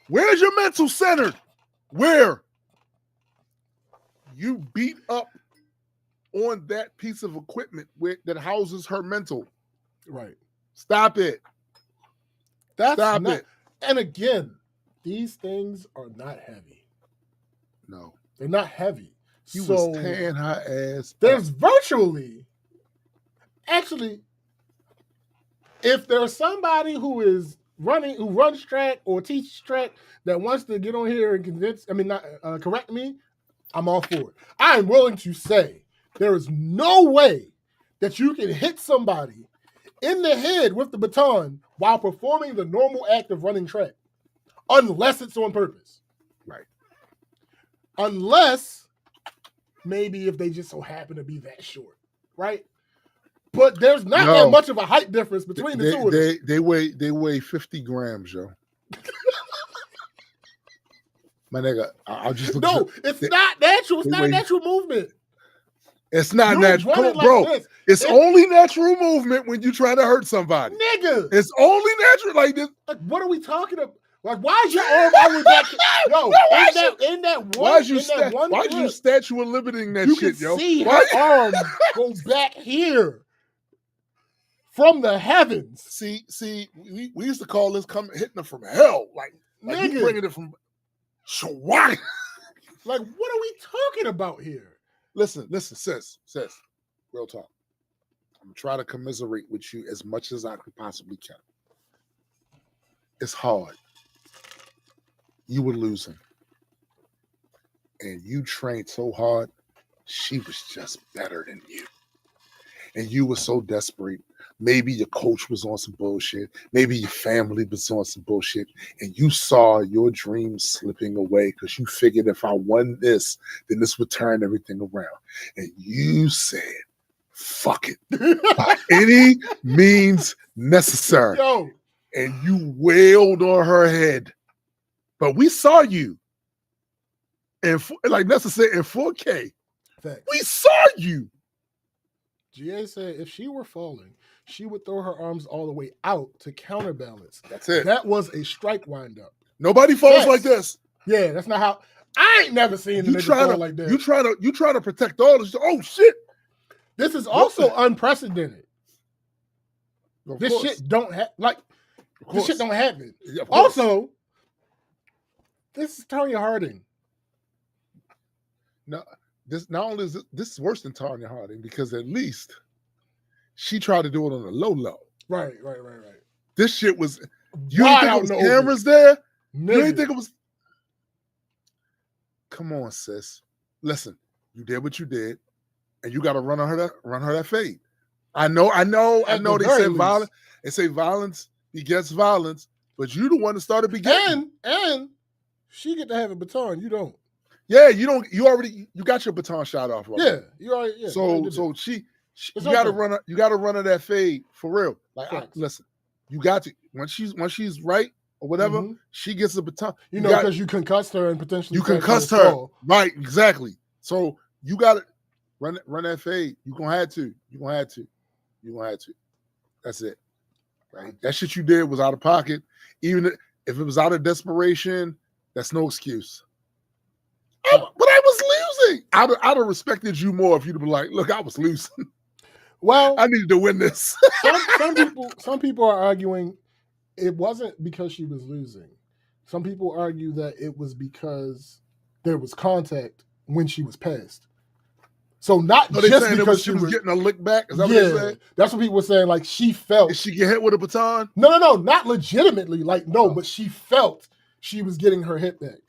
Where's your mental centered? Where? You beat up on that piece of equipment that houses her mental. Right. Stop it. Stop it. And again, these things are not heavy. No. They're not heavy. You was tearing her ass. There's virtually, actually, if there's somebody who runs track or teaches track that wants to get on here and correct me, I'm all for it. I am willing to say there is no way that you can hit somebody in the head with the baton while performing the normal act of running track, unless it's on purpose. Right. Unless maybe if they just so happen to be that short, right? But there's not that much of a height difference between the two of them. They weigh 50 grams, yo. My nigga, I'll just look. No, it's not natural. It's not a natural movement. It's not natural, bro. It's only natural movement when you try to hurt somebody, nigga. It's only natural like this. Like, what are we talking about? Like, why is your arm always back? Yo, why is you statue of limiting that you shit, can yo? See her arm go back here from the heavens. See, we used to call this hitting her from hell, like nigga. You bringing it from. So what? Like, what are we talking about here? Listen, sis. Real talk. I'm gonna try to commiserate with you as much as I could possibly can. It's hard. You were losing. And you trained so hard, she was just better than you. And you were so desperate. Maybe your coach was on some bullshit. Maybe your family was on some bullshit. And you saw your dreams slipping away because you figured if I won this, then this would turn everything around. And you said, fuck it. By any means necessary. Yo. And you wailed on her head. But we saw you. And like necessary in 4K. Fact. We saw you. GA said if she were falling, she would throw her arms all the way out to counterbalance. That's it. That was a strike windup. Nobody falls like this. Yeah, that's not how. I ain't never seen the nigga fall like that. You try to protect all this. Oh shit! This is also unprecedented. This course. shit don't This shit don't happen. Yeah, also, this is Tonya Harding. No. This not only is this is worse than Tonya Harding because at least she tried to do it on a low. Right. This shit was. You didn't think it was cameras there? Nigga. You didn't think it was. Come on, sis. Listen, you did what you did, and you got to run her that fade. I know. They say violence. They say violence begets violence, but you the one that started begetting. And she get to have a baton. You don't. Yeah, you don't. You got your baton shot off. Right? Yeah, you already. Yeah, so she you got to run. You got to run her that fade for real. Like, listen, you got to when she's right or whatever, she gets the baton. You know, because you concussed her and potentially you concussed her. Right, exactly. So you got to run that fade. You gonna have to. That's it. Right. That shit you did was out of pocket. Even if it was out of desperation, that's no excuse. But I was losing. I'd have respected you more if you'd have been like, look, I was losing. Well, I needed to win this. some people are arguing it wasn't because she was losing. Some people argue that it was because there was contact when she was passed. So not just because she was getting a lick back. Is that what they said? That's what people were saying. Like she felt. Did she get hit with a baton? No, not legitimately. Like but she felt she was getting her hit back.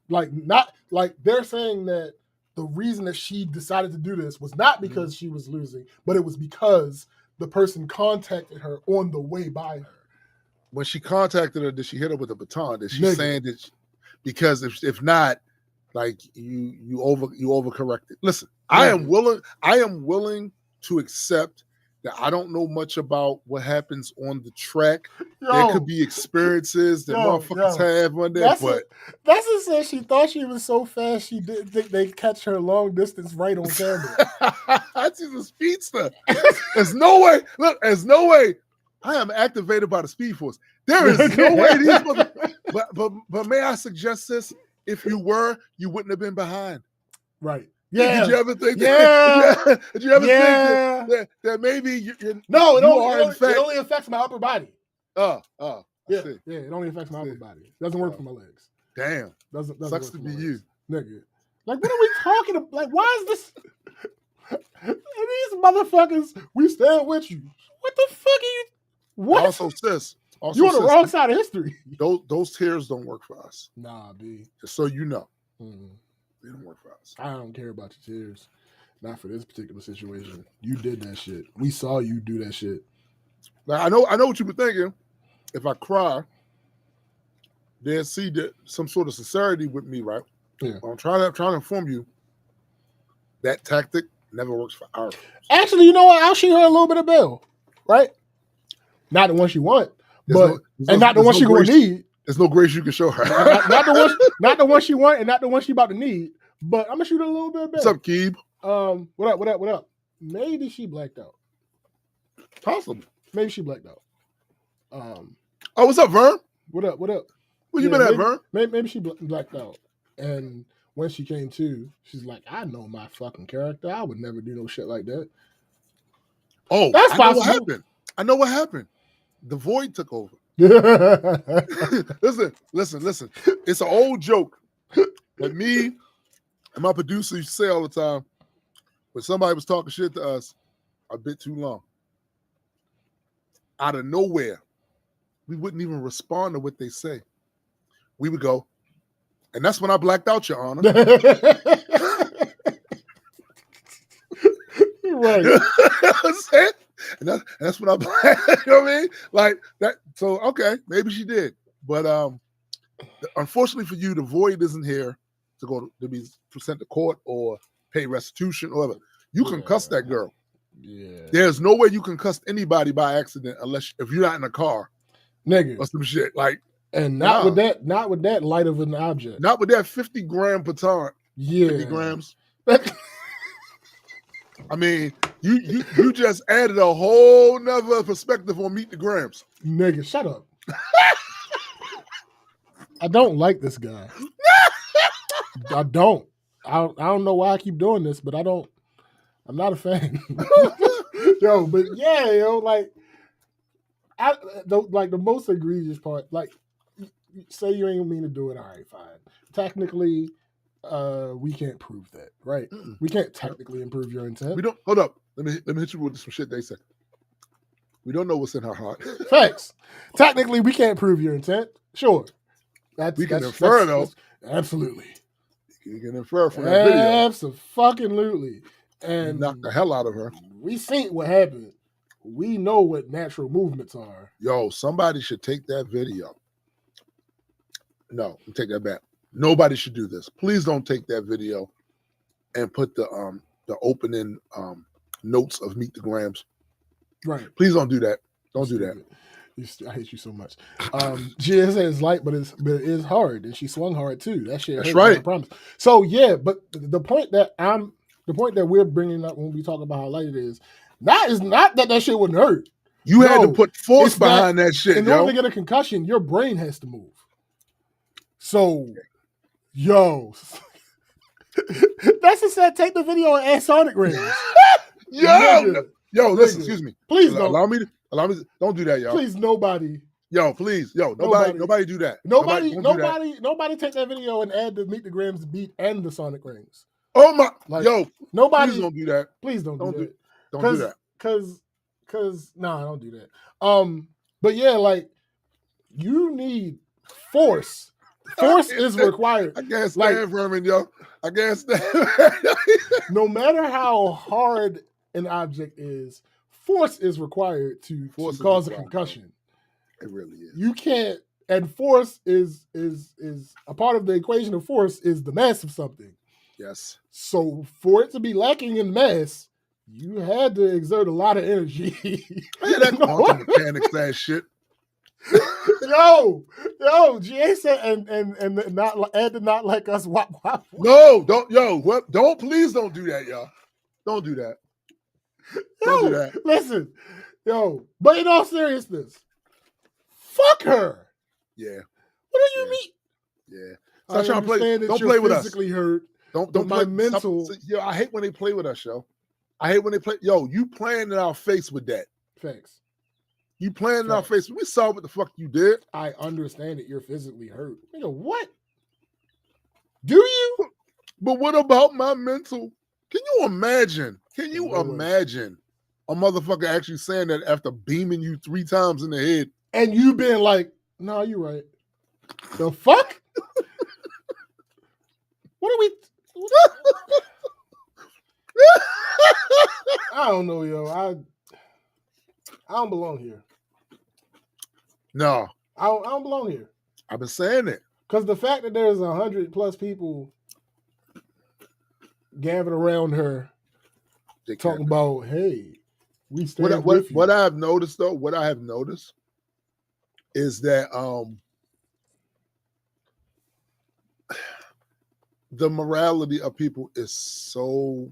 Like not like they're saying that the reason that she decided to do this was not because she was losing, but it was because the person contacted her on the way by her. When she contacted her, did she hit her with a baton? Did she saying that? Because if not, Like you overcorrected. Listen, I am willing to accept that I don't know much about what happens on the track. There could be experiences that motherfuckers have on there, but that's what said she thought she was so fast she didn't think they'd catch her long distance right on camera. She's a speedster. There's no way. Look, there's no way. I am activated by the Speed Force. There is no way these but may I suggest this? If you were, you wouldn't have been behind. Right. Yeah. Did you ever think that? Did you ever think that maybe you're No, it only affects my upper body. Yeah, it only affects my upper body. It doesn't work for my legs. Damn. Doesn't Sucks to be you. Nigga. Like, what are we talking about? Like, why is this? These motherfuckers, we stand with you. What the fuck are you? What? Also, sis. You on the wrong side of history. Those tears don't work for us. Nah, B. Just so you know. Mm-hmm. They don't work for us. I don't care about your tears. Not for this particular situation. You did that shit. We saw you do that shit. Now, I know what you were thinking. If I cry, they'll see that some sort of sincerity with me, right? Yeah. I'm trying to inform you that tactic never works for our folks. Actually, you know what? I'll shoot her a little bit of bail, right? Not the one she want, not the one she gonna need. There's no grace you can show her. not the one she want, and not the one she about to need. But I'm gonna shoot her a little bit of bail. What's up, Keeb? What up? Maybe she blacked out. Possible. Maybe she blacked out. What's up, Vern? What up? Where you been at, Vern? Maybe she blacked out. And when she came to, she's like, I know my fucking character. I would never do no shit like that. Oh, that's possible. I know what happened. The void took over. Listen. It's an old joke that me and my producer used to say all the time when somebody was talking shit to us a bit too long. Out of nowhere, we wouldn't even respond to what they say. We would go, and that's when I blacked out, Your Honor. Right. And that's what I'm, you know what I mean? Like that. So, okay, maybe she did. But unfortunately for you, the void isn't here to be sent to court or pay restitution or whatever. You can cuss that girl. Yeah. There's no way you can cuss anybody by accident if you're not in a car. Nigga. Or some shit. Like, and not with that light of an object. Not with that 50 gram baton. Yeah. 50 grams. I mean, you just added a whole nother perspective on Meet the Grams. Nigga, shut up. I don't like this guy. I don't. I don't know why I keep doing this, but I'm not a fan. Like the most egregious part, like, say you ain't mean to do it, all right, fine. Technically, we can't prove that, right? Mm-mm. We can't technically improve your intent. We don't. Hold up. Let me hit you with some shit they said. We don't know what's in her heart. Facts. Technically, we can't prove your intent. Sure. We can infer, though. Absolutely. You can infer from that video. Absolutely. And knock the hell out of her. We seen what happened. We know what natural movements are. Yo, somebody should take that video. No, take that back. Nobody should do this. Please don't take that video and put the opening notes of Meet the Grams. Right. Please don't do that. Don't do that. I hate you so much. She is light, but it is hard, and she swung hard too. That shit. That's right. I promise. So yeah, but the point that we're bringing up when we talk about how light it is not that shit wouldn't hurt. You had to put force behind that shit. In order to get a concussion, your brain has to move. So, that's just said. Take the video and add Sonic rings. Yo, listen. Excuse me. Please don't allow me. Don't do that, y'all. Please, nobody. Please, nobody do that. Nobody take that video and add the Meet the Grams beat and the Sonic rings. Oh my, nobody. Please don't do that. Please don't do that. Don't do that. Cause don't do that. But yeah, like, you need force. Force is required. I can't stand Vermin, yo. I can't stand. No matter how hard an object is, force is required to cause a concussion. It really is. You can't And force is a part of the equation of force is the mass of something. Yes. So for it to be lacking in mass, you had to exert a lot of energy. Man, that quantum mechanics ass shit. yo, GA said and not Ed did not like us. Wop. No, don't please don't do that, y'all. Don't do that. Don't do that. Listen, but in all seriousness, fuck her. Yeah. What do you mean? Yeah. Stop trying to play. Don't play with us. Physically hurt. Don't my play. mental. Yo, I hate when they play with us, yo. I hate when they play. Yo, you playing in our face with that. Thanks. You playing in our face. We saw what the fuck you did. I understand that you're physically hurt. Nigga, what? Do you? But what about my mental? Can you imagine? Can you imagine a motherfucker actually saying that after beaming you 3 times in the head? And you being like, no, you're right. The fuck? What are we? I don't know, yo. I don't belong here. No. I don't belong here. I've been saying it. Because the fact that there's 100+ people gathered around her talking about, hey, we stand with you. What I have noticed, though, is that the morality of people is so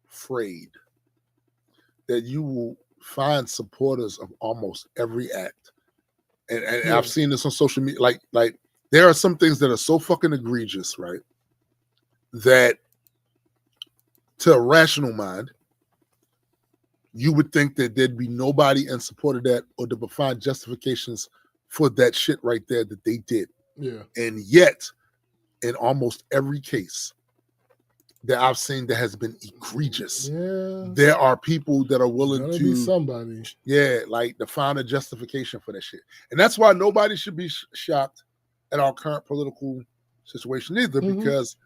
frayed that you will find supporters of almost every act. And I've seen this on social media. Like there are some things that are so fucking egregious, right? That to a rational mind, you would think that there'd be nobody in support of that or to find justifications for that shit right there that they did. Yeah. And yet, in almost every case that I've seen that has been egregious, there are people that are willing to be somebody. Yeah, like to find a justification for that shit. And that's why nobody should be shocked at our current political situation either, because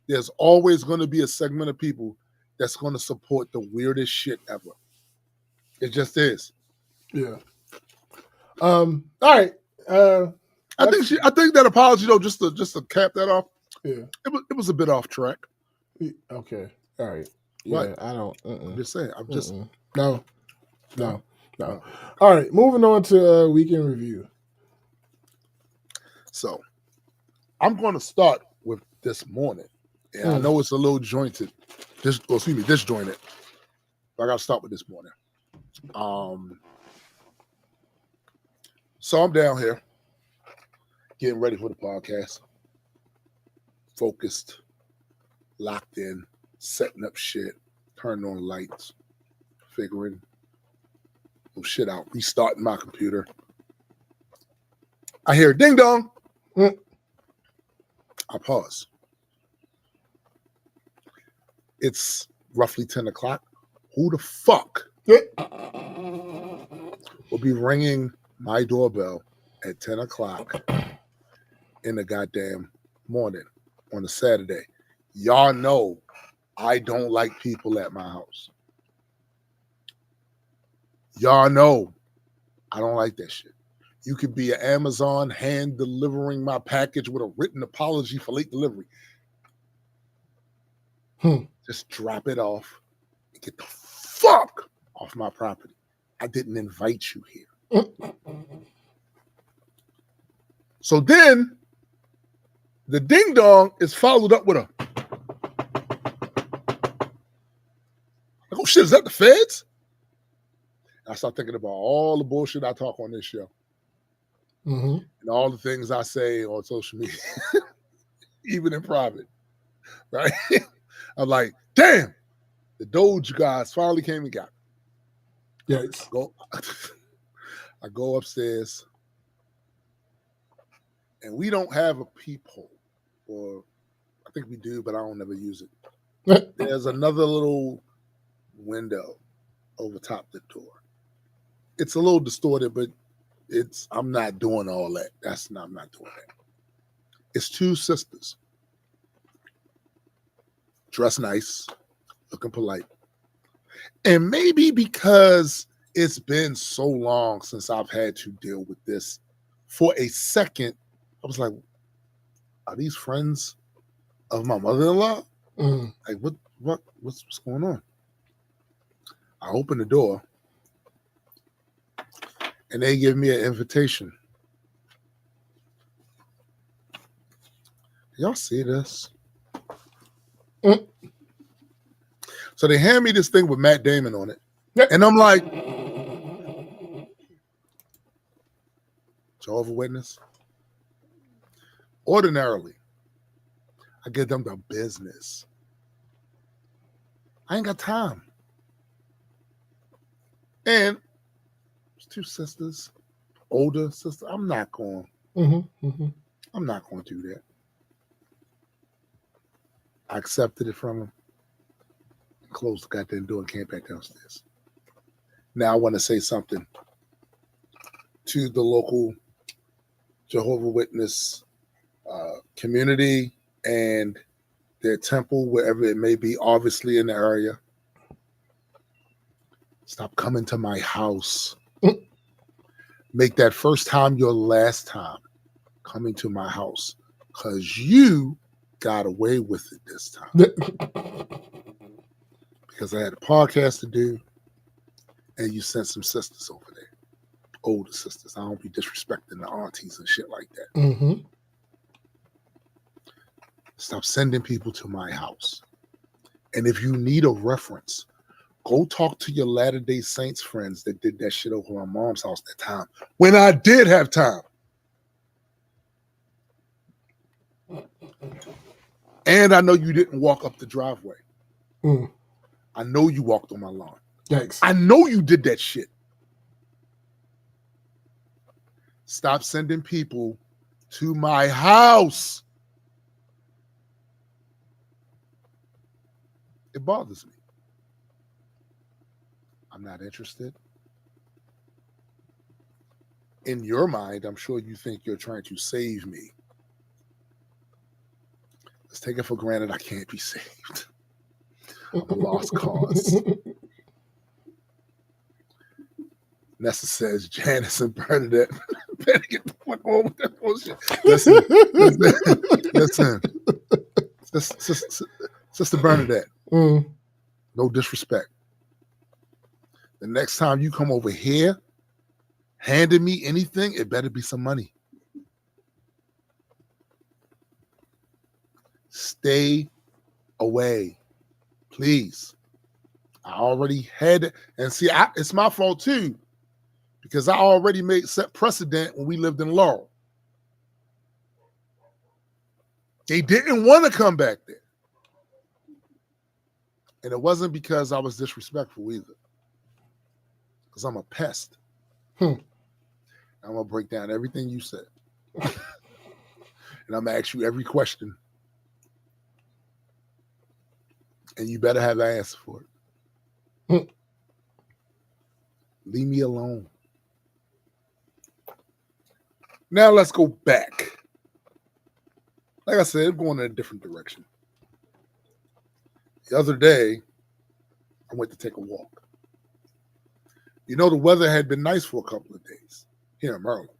there's always going to be a segment of people that's going to support the weirdest shit ever. It just is. Yeah. All right. I think that apology though, just to cap that off. Yeah. It was a bit off track. Okay. All right. Yeah. What? I don't. I'm just saying. I'm just no. All right. Moving on to weekend review. So, I'm going to start with this morning, and I know it's a little disjointed. Disjointed. But I got to start with this morning. So I'm down here getting ready for the podcast, focused, locked in, setting up shit, turning on lights, figuring shit out, restarting my computer. I hear ding dong. I pause. It's roughly 10 o'clock. Who the fuck will be ringing my doorbell at 10 o'clock in the goddamn morning on a Saturday? Y'all know I don't like people at my house. Y'all know I don't like that shit. You could be an Amazon hand delivering my package with a written apology for late delivery. Just drop it off and get the fuck off my property. I didn't invite you here. So then the ding dong is followed up with a, like, oh shit, is that the feds? And I start thinking about all the bullshit I talk on this show. And all the things I say on social media, even in private, right? I'm like, damn, the Doge guys finally came and got me. Yes. I go upstairs, and we don't have a peephole, or I think we do, but I don't ever use it. There's another little window over top the door. It's a little distorted, but I'm not doing all that. I'm not doing that. It's 2 sisters. Dressed nice, looking polite. And maybe because it's been so long since I've had to deal with this For a second, I was like, are these friends of my mother-in-law? Like, what's going on? I open the door, and they give me an invitation. Y'all see this? So they hand me this thing with Matt Damon on it. And I'm like, Jehovah's Witness. Ordinarily, I give them the business. I ain't got time. And it's two sisters, older sister. I'm not going. I'm not going to do that. I accepted it from him, closed the goddamn door, and came back downstairs. Now I want to say something to the local Jehovah's Witness community and their temple, wherever it may be, obviously in the area. Stop coming to my house. Make that first time your last time coming to my house, because you got away with it this time. Because I had a podcast to do, and you sent some sisters over there, older sisters. I don't be disrespecting the aunties and shit like that. Stop sending people to my house. And if you need a reference, go talk to your Latter-day Saints friends that did that shit over my mom's house that time, when I did have time. And I know you didn't walk up the driveway. I know you walked on my lawn. Yikes. I know you did that shit. Stop sending people to my house. It bothers me. I'm not interested. In your mind, I'm sure you think you're trying to save me. Let's take it for granted I can't be saved. I'm a lost cause. Nessa says Janice and Bernadette better get the fuck on with that bullshit. Listen. Sister Bernadette, no disrespect. The next time you come over here handing me anything, it better be some money. Stay away, please. I already had it. And see, it's my fault too, because I already set precedent when we lived in Laurel. They didn't want to come back there. And it wasn't because I was disrespectful either, because I'm a pest. I'm going to break down everything you said. And I'm going to ask you every question. And you better have an answer for it. Leave me alone. Now let's go back. Like I said, going in a different direction. The other day, I went to take a walk. You know, the weather had been nice for a couple of days here in Maryland.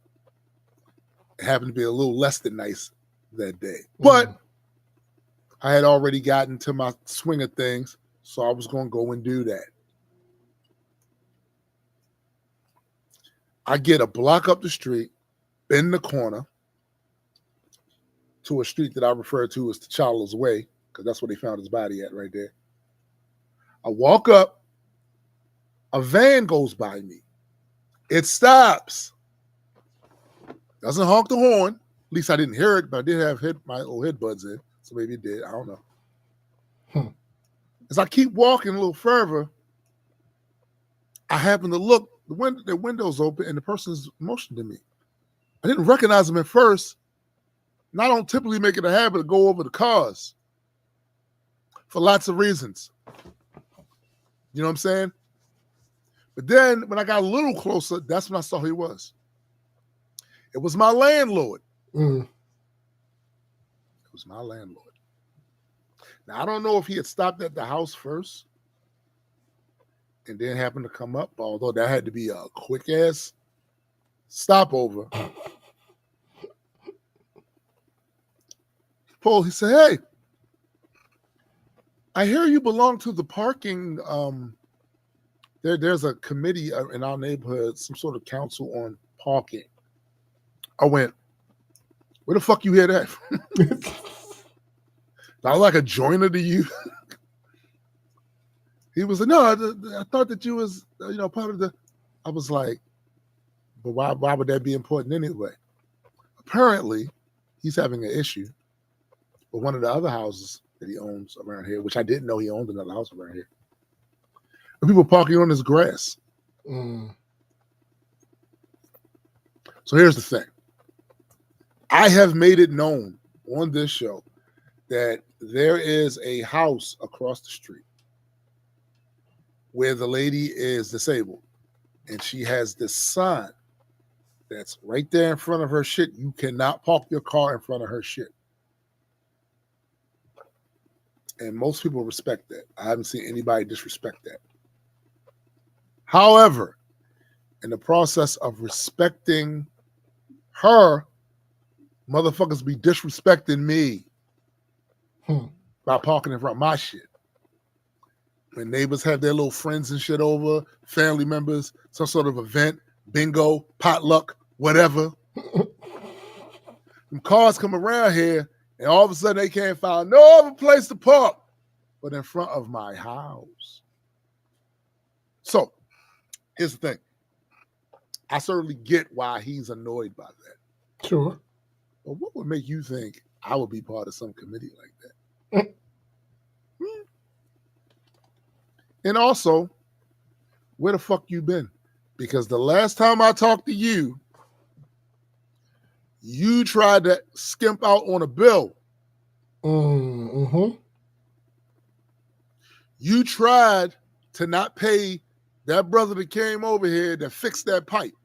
It happened to be a little less than nice that day. But I had already gotten to my swing of things, so I was going to go and do that. I get a block up the street, bend the corner to a street that I refer to as T'Challa's Way, because that's where they found his body at right there. I walk up, a van goes by me. It stops. Doesn't honk the horn. At least I didn't hear it, but I did have my old headbuds in, so maybe it did. I don't know. As I keep walking a little further, I happen to look, the window's open, and the person's motioning to me. I didn't recognize him at first, and I don't typically make it a habit to go over the cars for lots of reasons. You know what I'm saying? But then when I got a little closer, that's when I saw who he was. It was my landlord. It was my landlord. Now, I don't know if he had stopped at the house first and then happened to come up, although that had to be a quick-ass stopover. Paul, he said, hey, I hear you belong to the parking. There's a committee in our neighborhood, some sort of council on parking. I went, where the fuck you hear that from? Not like a joiner to you. He was like, no, I thought that you was, part of the. I was like, but why would that be important anyway? Apparently, he's having an issue with one of the other houses that he owns around here, which I didn't know he owned another house around here. And people parking on his grass. So here's the thing. I have made it known on this show that there is a house across the street where the lady is disabled, and she has this sign that's right there in front of her shit. You cannot park your car in front of her shit. And most people respect that. I haven't seen anybody disrespect that. However, in the process of respecting her, motherfuckers be disrespecting me by parking in front of my shit. When neighbors have their little friends and shit over, family members, some sort of event, bingo, potluck, whatever. Them cars come around here, and all of a sudden they can't find no other place to park but in front of my house. So, here's the thing. I certainly get why he's annoyed by that. Sure. But what would make you think I would be part of some committee like that? And also, where the fuck you been? Because the last time I talked to you, you tried to skimp out on a bill. Mm-hmm. You tried to not pay that brother that came over here that fixed that pipe.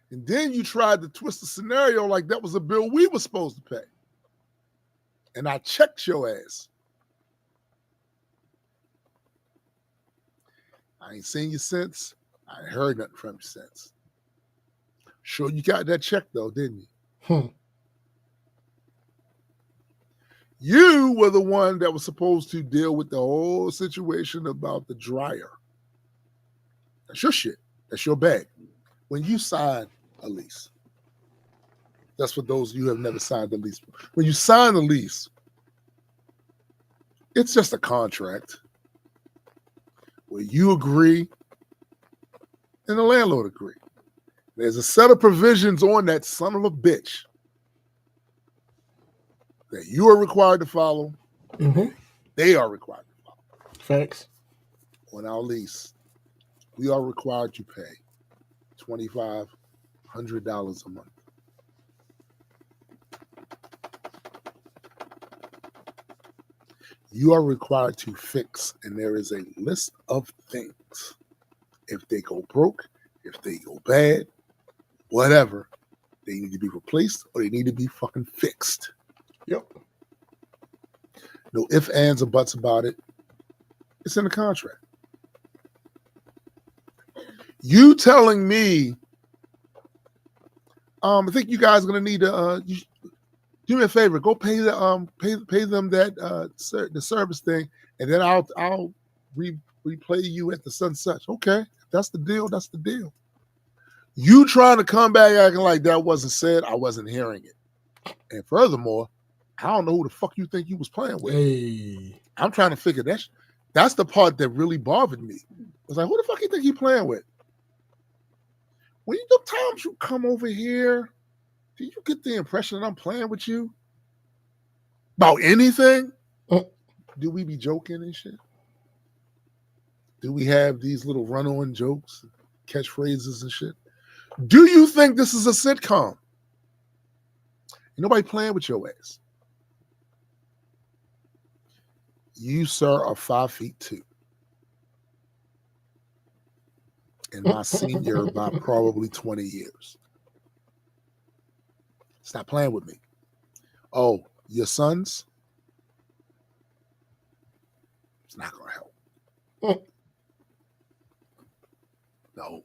And then you tried to twist the scenario like that was a bill we were supposed to pay. And I checked your ass. I ain't seen you since. I ain't heard nothing from you since. Sure you got that check though, didn't you? You were the one that was supposed to deal with the whole situation about the dryer. That's your shit. That's your bag. When you sign a lease, that's for those of you who have never signed a lease. When you sign a lease, it's just a contract where you agree and the landlord agree. There's a set of provisions on that son of a bitch that you are required to follow. Mm-hmm. They are required to follow. Facts. On our lease, we are required to pay $2,500 a month. You are required to fix, and there is a list of things. If they go broke, if they go bad, whatever, they need to be replaced or they need to be fucking fixed. Yep. No ifs, ands, or buts about it. It's in the contract. You telling me, I think you guys are gonna need to do me a favor. Go pay the pay them that the service thing, and then I'll replay you at the sunset. Okay, that's the deal. That's the deal. You trying to come back acting like that wasn't said. I wasn't hearing it. And furthermore, I don't know who the fuck you think you was playing with. Hey. I'm trying to figure that. That's the part that really bothered me. I was like, who the fuck you think you playing with? When the times you come over here, do you get the impression that I'm playing with you? About anything? Do we be joking and shit? Do we have these little run-on jokes, catchphrases and shit? Do you think this is a sitcom? Ain't nobody playing with your ass. You, sir, are 5'2". And my senior by probably 20 years. Stop playing with me. Oh, your sons? It's not going to help. No.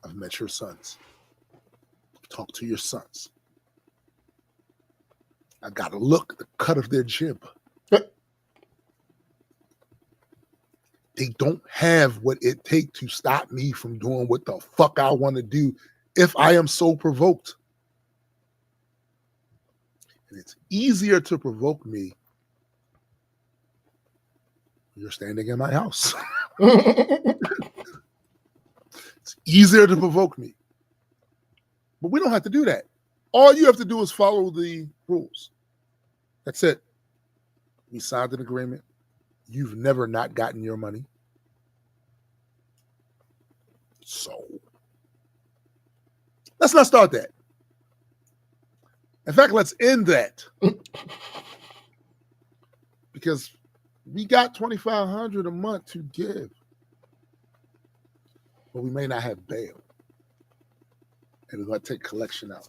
I've met your sons. Talk to your sons. I got to look at the cut of their jib. They don't have what it takes to stop me from doing what the fuck I want to do if I am so provoked. And it's easier to provoke me when you're standing in my house. It's easier to provoke me. But we don't have to do that. All you have to do is follow the rules. That's it. We signed an agreement. You've never not gotten your money. So let's not start that. In fact, let's end that. Because we got $2,500 a month to give. But we may not have bail. And we're going to take collection out.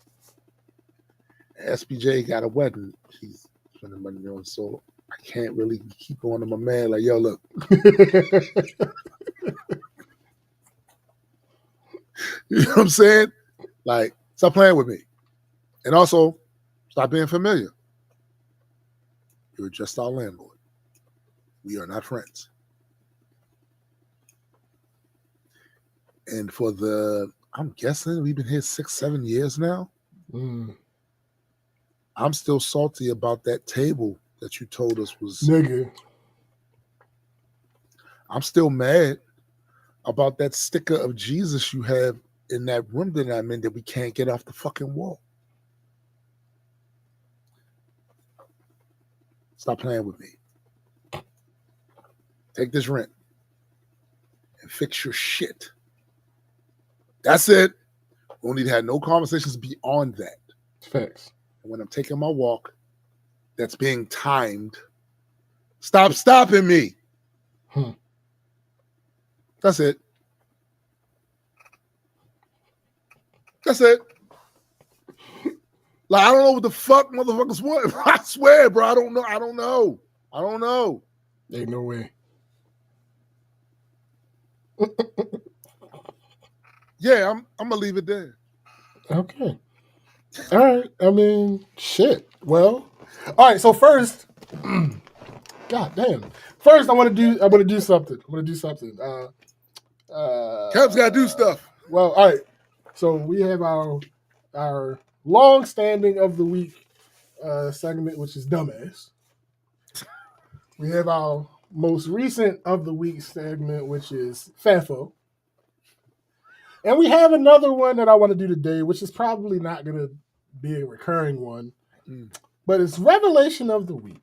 SBJ got a wedding. He's spending money on, so I can't really keep going to my man like, yo, look. You know what I'm saying? Like, stop playing with me. And also, stop being familiar. You're just our landlord. We are not friends. And for I'm guessing we've been here 6-7 years now. I'm still salty about that table that you told us was. Nigga. I'm still mad about that sticker of Jesus you have in that room that I'm in that we can't get off the fucking wall. Stop playing with me. Take this rent and fix your shit. That's it. We don't need to have no conversations beyond that. Facts. And when I'm taking my walk, that's being timed. Stop stopping me. That's it. That's it. Like, I don't know what the fuck motherfuckers want. I swear, bro. I don't know. Ain't no way. Yeah, I'm gonna leave it there. Okay. All right. I mean, shit. Well, all right. So first, God damn. First, I want to do something. Kev's got to do stuff. Well, all right. So we have our long-standing of the week segment, which is dumbass. We have our most recent of the week segment, which is FAFO. And we have another one that I want to do today, which is probably not going to be a recurring one, but it's Revelation of the Week.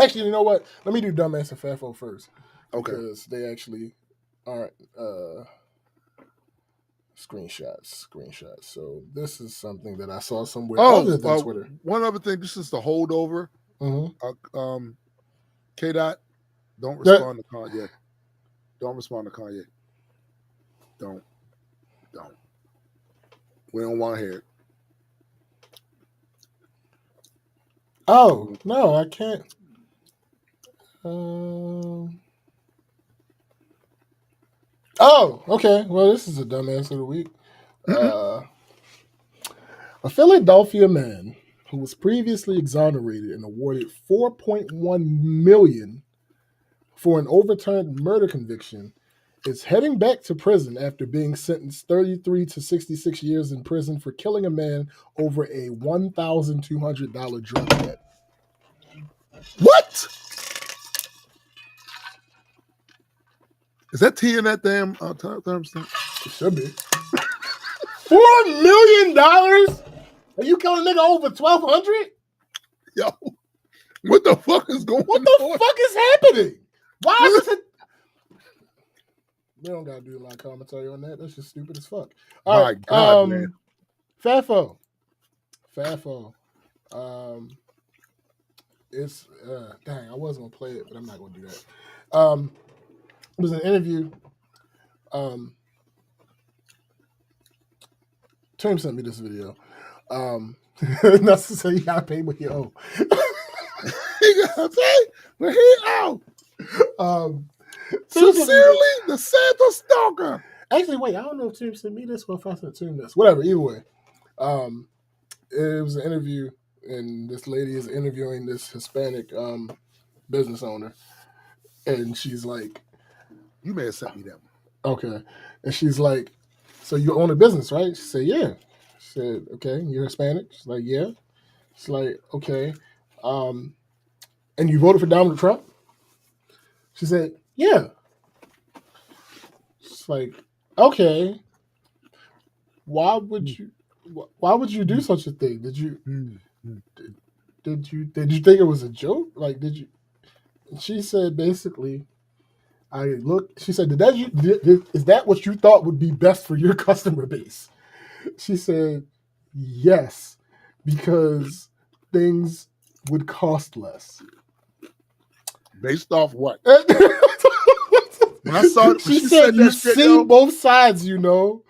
Actually, you know what? Let me do Dumbass and FAFO first. Okay. Because they actually are screenshots. So this is something that I saw somewhere other than Twitter. One other thing, this is the holdover. K-Dot, don't respond to Kanye. Don't respond to Kanye. Don't. We don't want to hear it. Oh, no, I can't. Oh, okay. Well, this is a dumbass of the week. A Philadelphia man who was previously exonerated and awarded $4.1 million for an overturned murder conviction is heading back to prison after being sentenced 33 to 66 years in prison for killing a man over a $1,200 drug debt. What? Is that T in that damn timestamp? It should be. $4 million? Are you killing a nigga over 1,200? Yo, what the fuck is going on? What the fuck is happening? Why is it? We don't gotta do a lot of commentary on that. That's just stupid as fuck. All right, God, man. FAFO. It's dang, I was gonna play it, but I'm not gonna do that. It was an interview. Tim sent me this video. Not to say you gotta pay what you owe. He gotta pay what he owe. Sincerely, the Santa Stalker. Actually, wait, I don't know if Tim sent me this or if I sent Tim this. Whatever, either way. It was an interview, and this lady is interviewing this Hispanic business owner. And she's like... You may have sent me that one. Okay. And she's like, so you own a business, right? She said, yeah. She said, okay, you're Hispanic? She's like, yeah. She's like, okay. And you voted for Donald Trump? She said, yeah. She's like, okay. Why would you do such a thing? Did you think it was a joke? Like, did you? She said basically, she said, is that what you thought would be best for your customer base? She said, yes, because things would cost less. Based off what? When I saw it, she said, you see both sides, you know.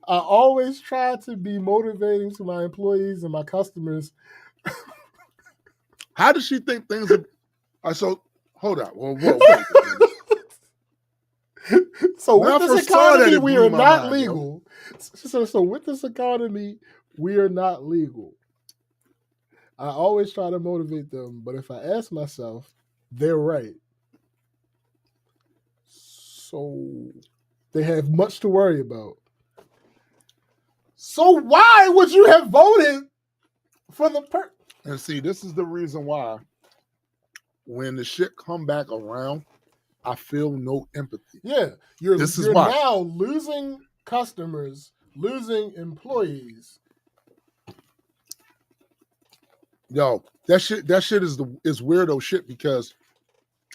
I always try to be motivating to my employees and my customers. How does she think things are? So hold on. Whoa. So with this economy, we are not legal. She said, so with this economy, we are not legal. I always try to motivate them, but if I ask myself, they're right. So they have much to worry about. So why would you have voted for the And see, this is the reason why when the shit come back around, I feel no empathy. Yeah, you're now losing customers, losing employees. Yo, that shit is weirdo shit because,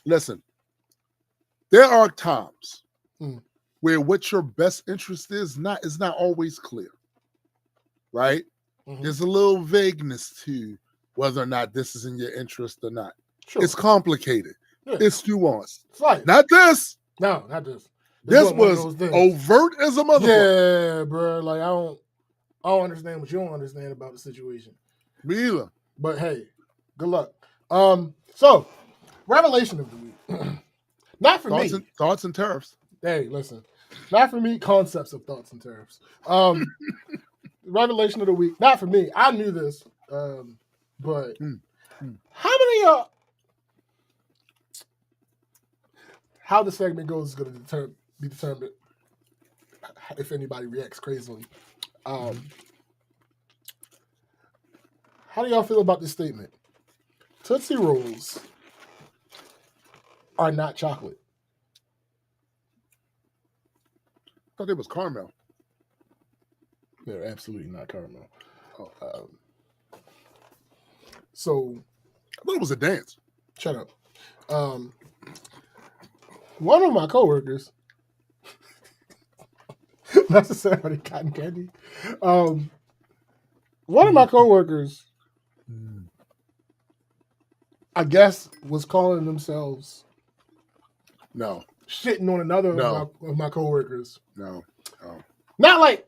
listen, there are times where what your best interest is not always clear, right? Mm-hmm. There's a little vagueness to whether or not this is in your interest or not. Sure. It's complicated. Yeah. It's nuanced. It's like, not this. No, not this. This was overt as a motherfucker. Yeah, bro. Like I don't understand what you don't understand about the situation. Me either. But hey, good luck. So revelation of the week. Not for me. Thoughts and tariffs. Hey, listen. Not for me. Concepts of thoughts and tariffs. Revelation of the week. Not for me. I knew this. But how many of y'all? How the segment goes is going to be determined if anybody reacts crazily. How do y'all feel about this statement? Tootsie Rolls are not chocolate. I thought it was caramel. They're absolutely not caramel. So I thought it was a dance. Shut up. One of my coworkers, not to say about cotton candy. One of my coworkers, I guess, was calling themselves shitting on another of my coworkers. No. Not like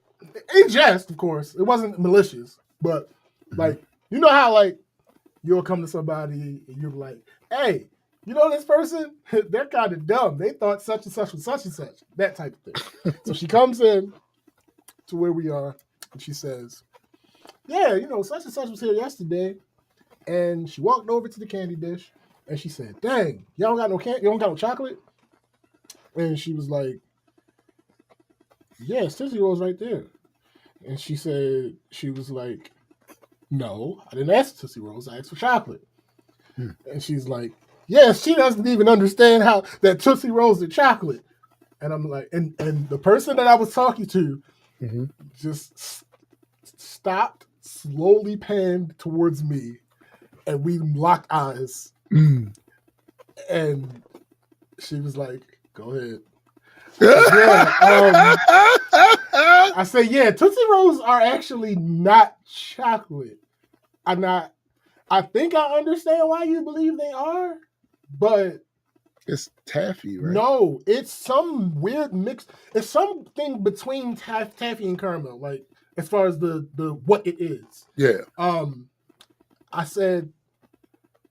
in jest, of course. It wasn't malicious, but like you know how like you'll come to somebody and you're like, hey, you know this person? They're kind of dumb. They thought such and such was such and such. That type of thing. So she comes in to where we are and she says, yeah, you know, such and such was here yesterday. And she walked over to the candy dish and she said, dang, y'all don't got no candy? You don't got no chocolate? And she was like, yeah, Tootsie Roll's right there. And she said, she was like, no, I didn't ask for Tootsie Rolls. I asked for chocolate. And she's like, yeah, she doesn't even understand how that Tootsie Rolls are chocolate. And I'm like, and the person that I was talking to just stopped, slowly panned towards me, and we locked eyes. And she was like, go ahead. I said, yeah, Tootsie Rolls are actually not chocolate. I think I understand why you believe they are, but it's taffy, right? No, it's some weird mix. It's something between taffy and caramel, like as far as the what it is. Yeah.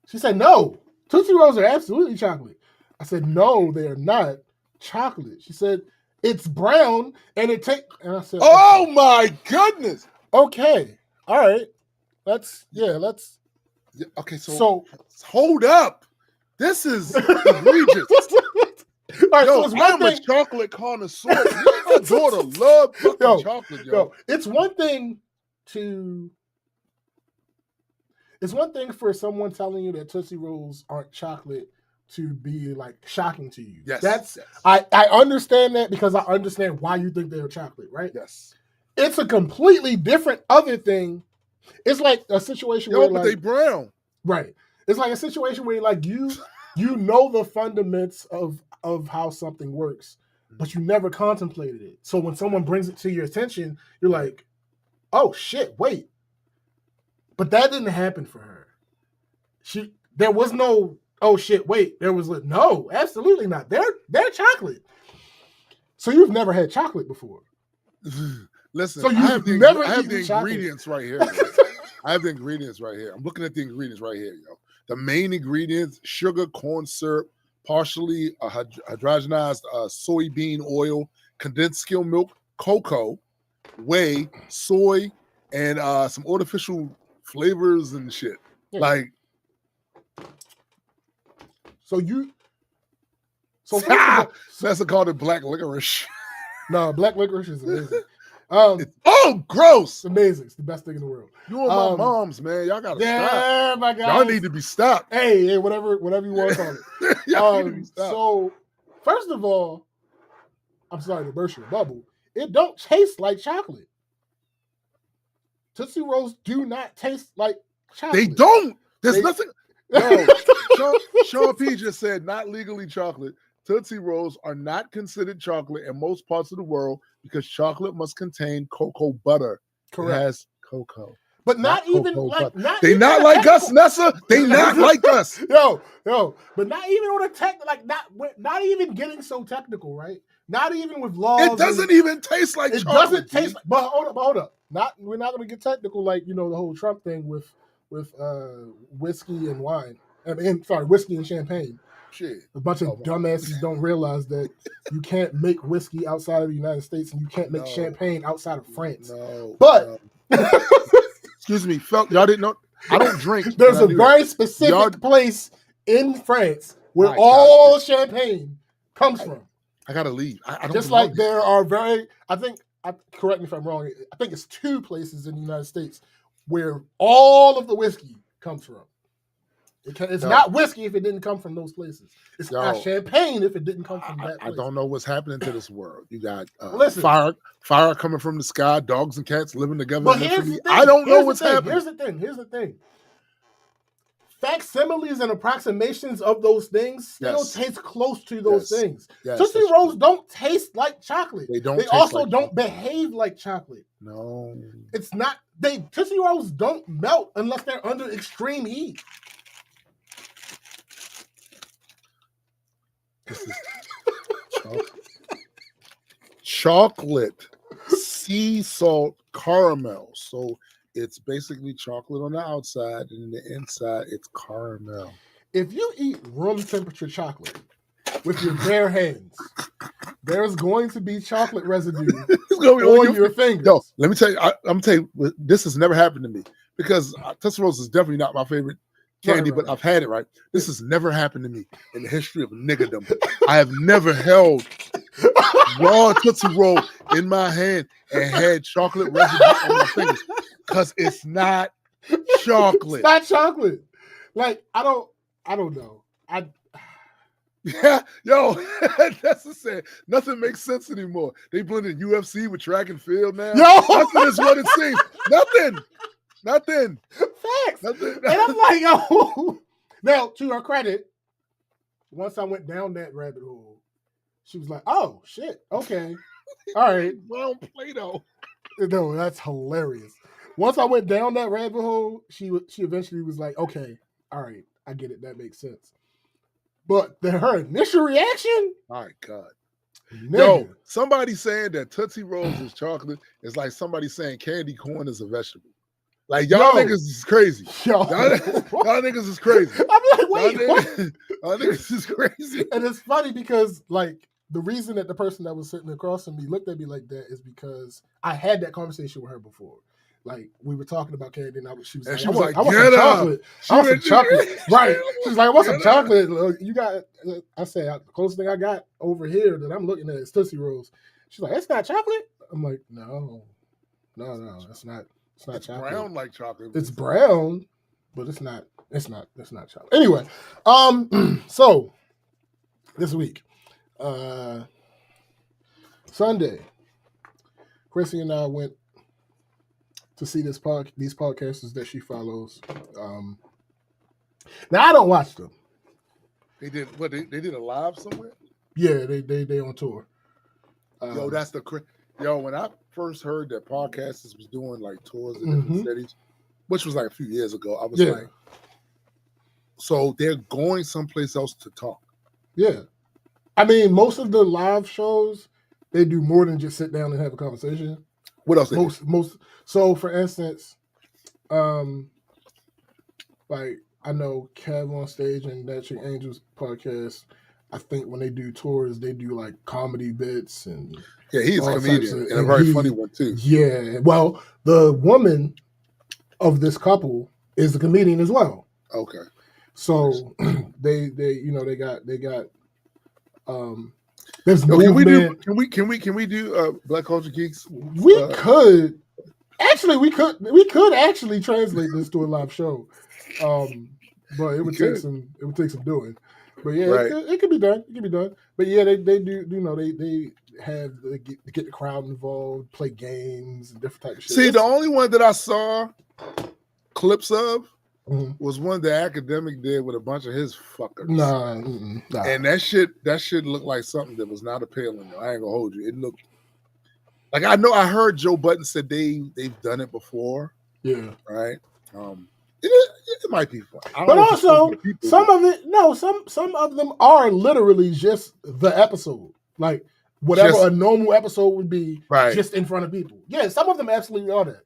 She said, no, Tootsie Rolls are absolutely chocolate. I said, no, they are not chocolate. She said, it's brown, and it take. And I said, "Oh my goodness." Okay, all right. Let's. Okay, so hold up. This is egregious. Right, yo, so I'm a chocolate connoisseur. My daughter loves fucking chocolate, yo. It's one thing for someone telling you that Tootsie Rolls aren't chocolate to be like shocking to you. Yes. I understand that because I understand why you think they're chocolate, right? Yes. It's a completely different other thing. It's like a situation where but they brown. Right. It's like a situation where like you know the fundamentals of how something works, but you never contemplated it. So when someone brings it to your attention, you're like, oh shit, wait. But that didn't happen for her. There was no, oh shit, wait. There was no, absolutely not. They're chocolate. So you've never had chocolate before. Listen, so I have the ingredients right here. I have the ingredients right here. I'm looking at the ingredients right here, yo. The main ingredients: sugar, corn syrup, partially hydrogenized soybean oil, condensed skim milk, cocoa, whey, soy, and some artificial flavors and shit. Yeah. Like, that's called it black licorice. No, black licorice is amazing. Gross! It's amazing. It's the best thing in the world. You and my moms, man. Y'all gotta stop. Yeah, my God. Y'all need to be stopped. Hey, whatever you want to call it. Y'all need to be stopped. So, first of all, I'm sorry to burst your bubble. It don't taste like chocolate. Tootsie Rolls do not taste like chocolate. They don't. There's nothing. No, Sean P just said not legally chocolate. Tootsie Rolls are not considered chocolate in most parts of the world because chocolate must contain cocoa butter. Correct. It has cocoa. But not even like they not like us, Nessa. They not like us. Yo. But not even on a not even getting so technical, right? Not even with laws. It doesn't even taste like chocolate. It doesn't taste. But hold up. We're not going to get technical like the whole Trump thing with whiskey and wine. Whiskey and champagne. Shit. A bunch of dumbasses don't realize that you can't make whiskey outside of the United States and you can't make champagne outside of France. But excuse me, y'all didn't know. I don't drink. There's a very specific place in France where all champagne comes from. I gotta leave. I don't just like there are correct me if I'm wrong. I think it's 2 places in the United States where all of the whiskey comes from. It's not whiskey if it didn't come from those places. It's not champagne if it didn't come from that place. I don't know what's happening to this world. You got fire coming from the sky, dogs and cats living together. But here's the thing. I don't know what's happening. Here's the thing. Facsimiles and approximations of those things still taste close to those things. Yes, Tootsie Rolls don't taste like chocolate. They also don't behave like chocolate. No. It's not. Tootsie Rolls don't melt unless they're under extreme heat. This is chocolate sea salt caramel. So it's basically chocolate on the outside, and in the inside, it's caramel. If you eat room temperature chocolate with your bare hands, there's going to be chocolate residue on your fingers. No, let me tell you. I'm gonna tell you, this has never happened to me because Tootsie Rolls is definitely not my favorite candy, but I've had it, right? This has never happened to me in the history of niggerdom. I have never held raw Tootsie Roll in my hand and had chocolate residue on my fingers because it's not chocolate. It's not chocolate. Like, I don't know. That's the saying. Nothing makes sense anymore. They blended UFC with track and field now. Nothing is what it seems. Nothing. Facts. And I'm like, Now, to her credit, once I went down that rabbit hole, she was like, oh, shit. Okay. All right. Brown Play-Doh. No, that's hilarious. Once I went down that rabbit hole, she eventually was like, okay, all right, I get it. That makes sense. But her initial reaction? My God. Nigga. Yo, somebody saying that Tootsie Rolls is chocolate is like somebody saying candy corn is a vegetable. Like, y'all niggas is crazy. Y'all niggas is crazy. I'm like, wait, what? Y'all niggas is crazy. And it's funny because, like, the reason that the person that was sitting across from me looked at me like that is because I had that conversation with her before. Like, we were talking about candy, and she was like, I want some chocolate. I want some chocolate. Right. She was like, I want some chocolate. You got, I said, the closest thing I got over here that I'm looking at is Tootsie Rolls. She's like, that's not chocolate? I'm like, no, it's not chocolate. Brown like chocolate. It's brown, but it's not chocolate. Anyway, so this week, Sunday, Chrissy and I went to see these podcasters that she follows. Now I don't watch them. They did what? They did a live somewhere? Yeah, they on tour. Yo, that's when I first heard that podcasters was doing like tours in different cities, which was like a few years ago, I was like, so they're going someplace else to talk. Yeah. I mean, most of the live shows, they do more than just sit down and have a conversation. What else? Most. So, for instance, like I know Kev on stage and That Chick Angels podcast. I think when they do tours, they do like comedy bits and he's a comedian and a very funny one too. Yeah, well, the woman of this couple is a comedian as well. Okay, so they got there's movement. Can we do Black Culture Geeks? We could actually translate this to a live show, but it would take some doing. But yeah, it could be done. It could be done. But yeah, they do. They get the crowd involved, play games and different types of shit. See, the only one that I saw clips of was one that Academic did with a bunch of his fuckers. Nah. And that shit looked like something that was not appealing. Though. I ain't gonna hold you. It looked like I heard Joe Budden said they've done it before. Yeah. Right. It might be fun. But also, some of them are literally just the episode. Like, whatever a normal episode would be, just in front of people. Yeah, some of them absolutely are that.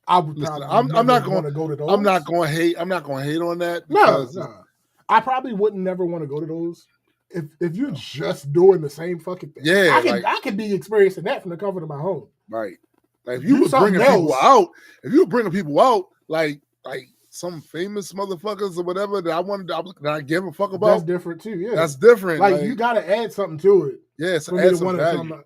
I would I'm not going to go to those. I'm not going to hate on that. No. I probably wouldn't never want to go to those. If you're just doing the same fucking thing. Yeah. I could be experiencing that from the comfort of my home. Right. Like, if you were bringing people out, like some famous motherfuckers or whatever that I give a fuck about. That's different too. Yeah, that's different. Like you got to add something to it. Yeah, so add some value.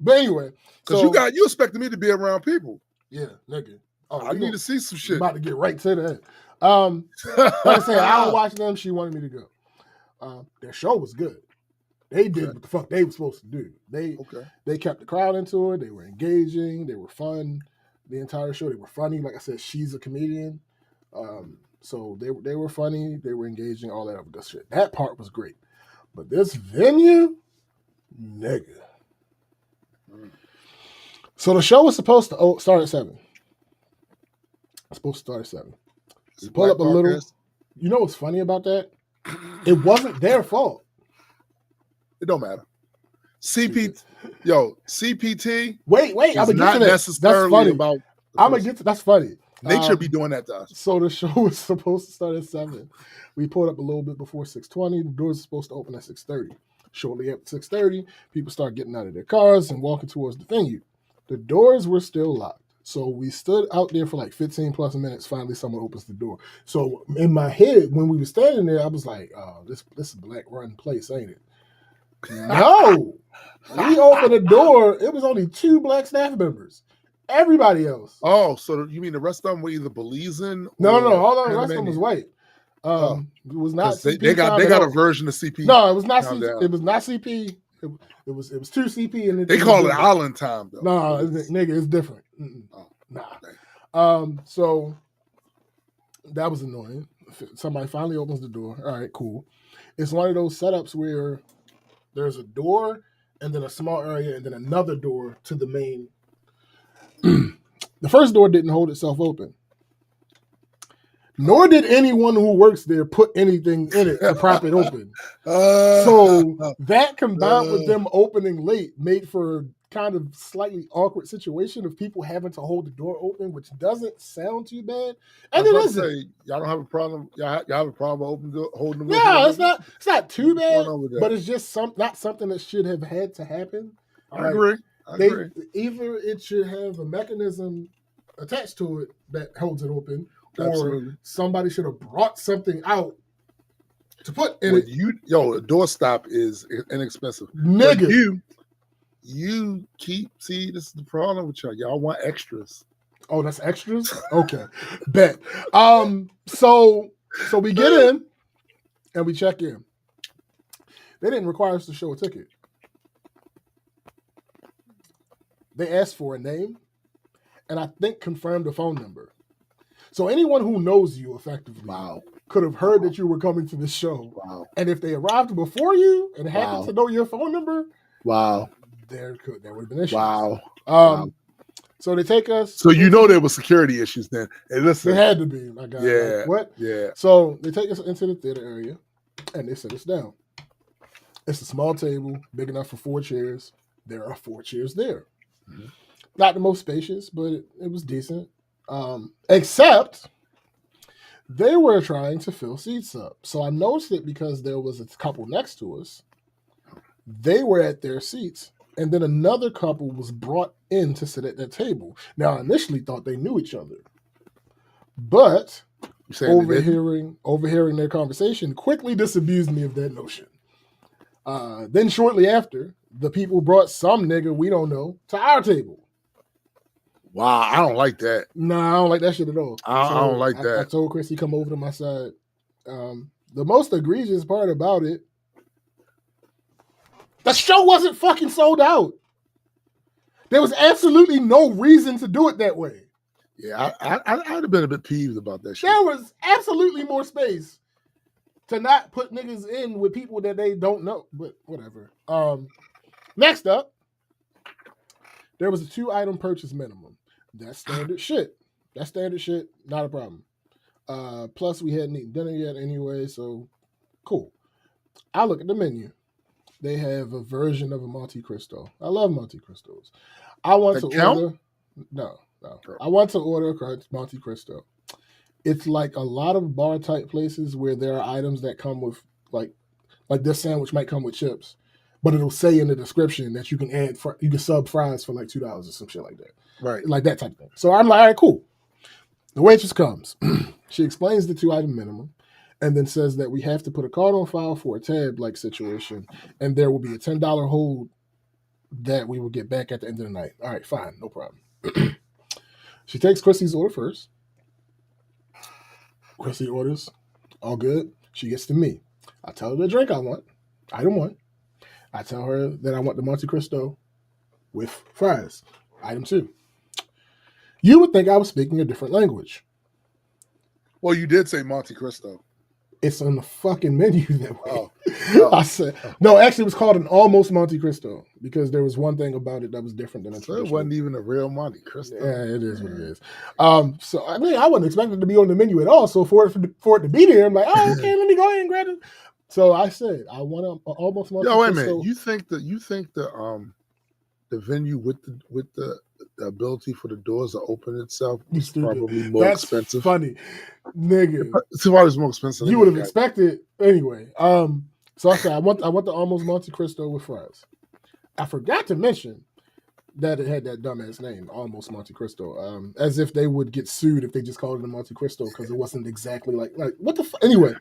But anyway, because you expected me to be around people. Yeah, nigga. I need to see some shit. About to get right to that. Like I said, I don't watch them. She wanted me to go. Their show was good. They did what the fuck they were supposed to do. They kept the crowd into it. They were engaging. They were fun. The entire show, they were funny. Like I said, she's a comedian. So they were funny. They were engaging, all that other good shit. That part was great. But this venue, nigga. So the show was supposed to start at 7. It's supposed to start at 7. You pull up a little. You know what's funny about that? It wasn't their fault. It don't matter. CPT. Wait. I'm gonna get to that. That's funny. I'm gonna get to. That's funny. Nature be doing that to us. So the show was supposed to start at 7. We pulled up a little bit before 6:20. The doors are supposed to open at 6:30. Shortly after 6:30, people start getting out of their cars and walking towards the venue. The doors were still locked. So we stood out there for like 15 plus minutes. Finally, someone opens the door. So in my head, when we were standing there, I was like, "Oh, this is a black run place, ain't it?" No, we opened the door. It was only 2 black staff members. Everybody else. Oh, so you mean the rest of them were either Belizean? No. All the rest of them was white. It was not. CP they got a version of CP. No, it was not. It was not CP. It was 2 CP and they call it island time though. No, nigga, it's different. So that was annoying. Somebody finally opens the door. All right, cool. It's one of those setups where there's a door and then a small area and then another door to the main. The first door didn't hold itself open. Nor did anyone who works there put anything in it to prop it open. So that combined with them opening late made for kind of slightly awkward situation of people having to hold the door open, which doesn't sound too bad. And it isn't. Y'all don't have a problem. Y'all have a problem holding the door. No, it's not too bad, but it's just not something that should have had to happen. I agree. Either it should have a mechanism attached to it that holds it open, Absolutely. or somebody should have brought something out to put in it. A doorstop is inexpensive. Nigga. You see, this is the problem with y'all. Y'all want extras. Oh, that's extras? Okay. Bet. So we get in and we check in. They didn't require us to show a ticket. They asked for a name and I think confirmed a phone number. So anyone who knows you effectively could have heard that you were coming to the show. Wow. And if they arrived before you and happened to know your phone number, there would have been issues. Wow. So they take us. So there were security issues then. Hey, listen. There had to be, my guy. Yeah. Like, what? Yeah. So they take us into the theater area and they sit us down. It's a small table, big enough for 4 chairs. There are 4 chairs there. Mm-hmm. Not the most spacious, but it was decent. Except they were trying to fill seats up. So I noticed it because there was a couple next to us. They were at their seats. And then another couple was brought in to sit at that table. Now, I initially thought they knew each other. But overhearing their conversation quickly disabused me of that notion. Then shortly after, the people brought some nigga we don't know to our table. Wow, I don't like that. No, I don't like that shit at all. I don't like that. I told Chris he come over to my side. The most egregious part about it, the show wasn't fucking sold out. There was absolutely no reason to do it that way. Yeah, I'd have been a bit peeved about that shit. There was absolutely more space to not put niggas in with people that they don't know, but whatever. Next up, there was a 2-item purchase minimum. That's standard shit. Not a problem. Plus, we hadn't eaten dinner yet anyway, so cool. I look at the menu. They have a version of a Monte Cristo. I love Monte Cristos. I want to order. No. I want to order a Monte Cristo. It's like a lot of bar type places where there are items that come with like this sandwich might come with chips, but it'll say in the description that you can you can sub fries for like $2 or some shit like that. Right. Like that type of thing. So I'm like, all right, cool. The waitress comes. She explains the 2-item minimum and then says that we have to put a card on file for a tab-like situation, and there will be a $10 hold that we will get back at the end of the night. All right, fine, no problem. She takes Chrissy's order first. Chrissy orders, all good. She gets to me. I tell her the drink I want, item 1. I tell her that I want the Monte Cristo with fries, item 2. You would think I was speaking a different language. Well, you did say Monte Cristo. It's on the fucking menu that way. Oh. I said, no, actually it was called an almost Monte Cristo because there was one thing about it that was different than a traditional. It wasn't even a real Monte Cristo. Yeah, it is what it is. So I mean, I wasn't expecting it to be on the menu at all. So for it to be there, I'm like, oh, okay, let me go ahead and grab it. So I said, I want an almost Monte Cristo. Wait a minute. You think the venue with the ability for the doors to open itself is probably more expensive? Funny, nigga. It's probably more expensive. You would have expected anyway. So I said I want the almost Monte Cristo with fries. I forgot to mention that it had that dumbass name, almost Monte Cristo. As if they would get sued if they just called it a Monte Cristo because it wasn't exactly like what the fuck. Anyway,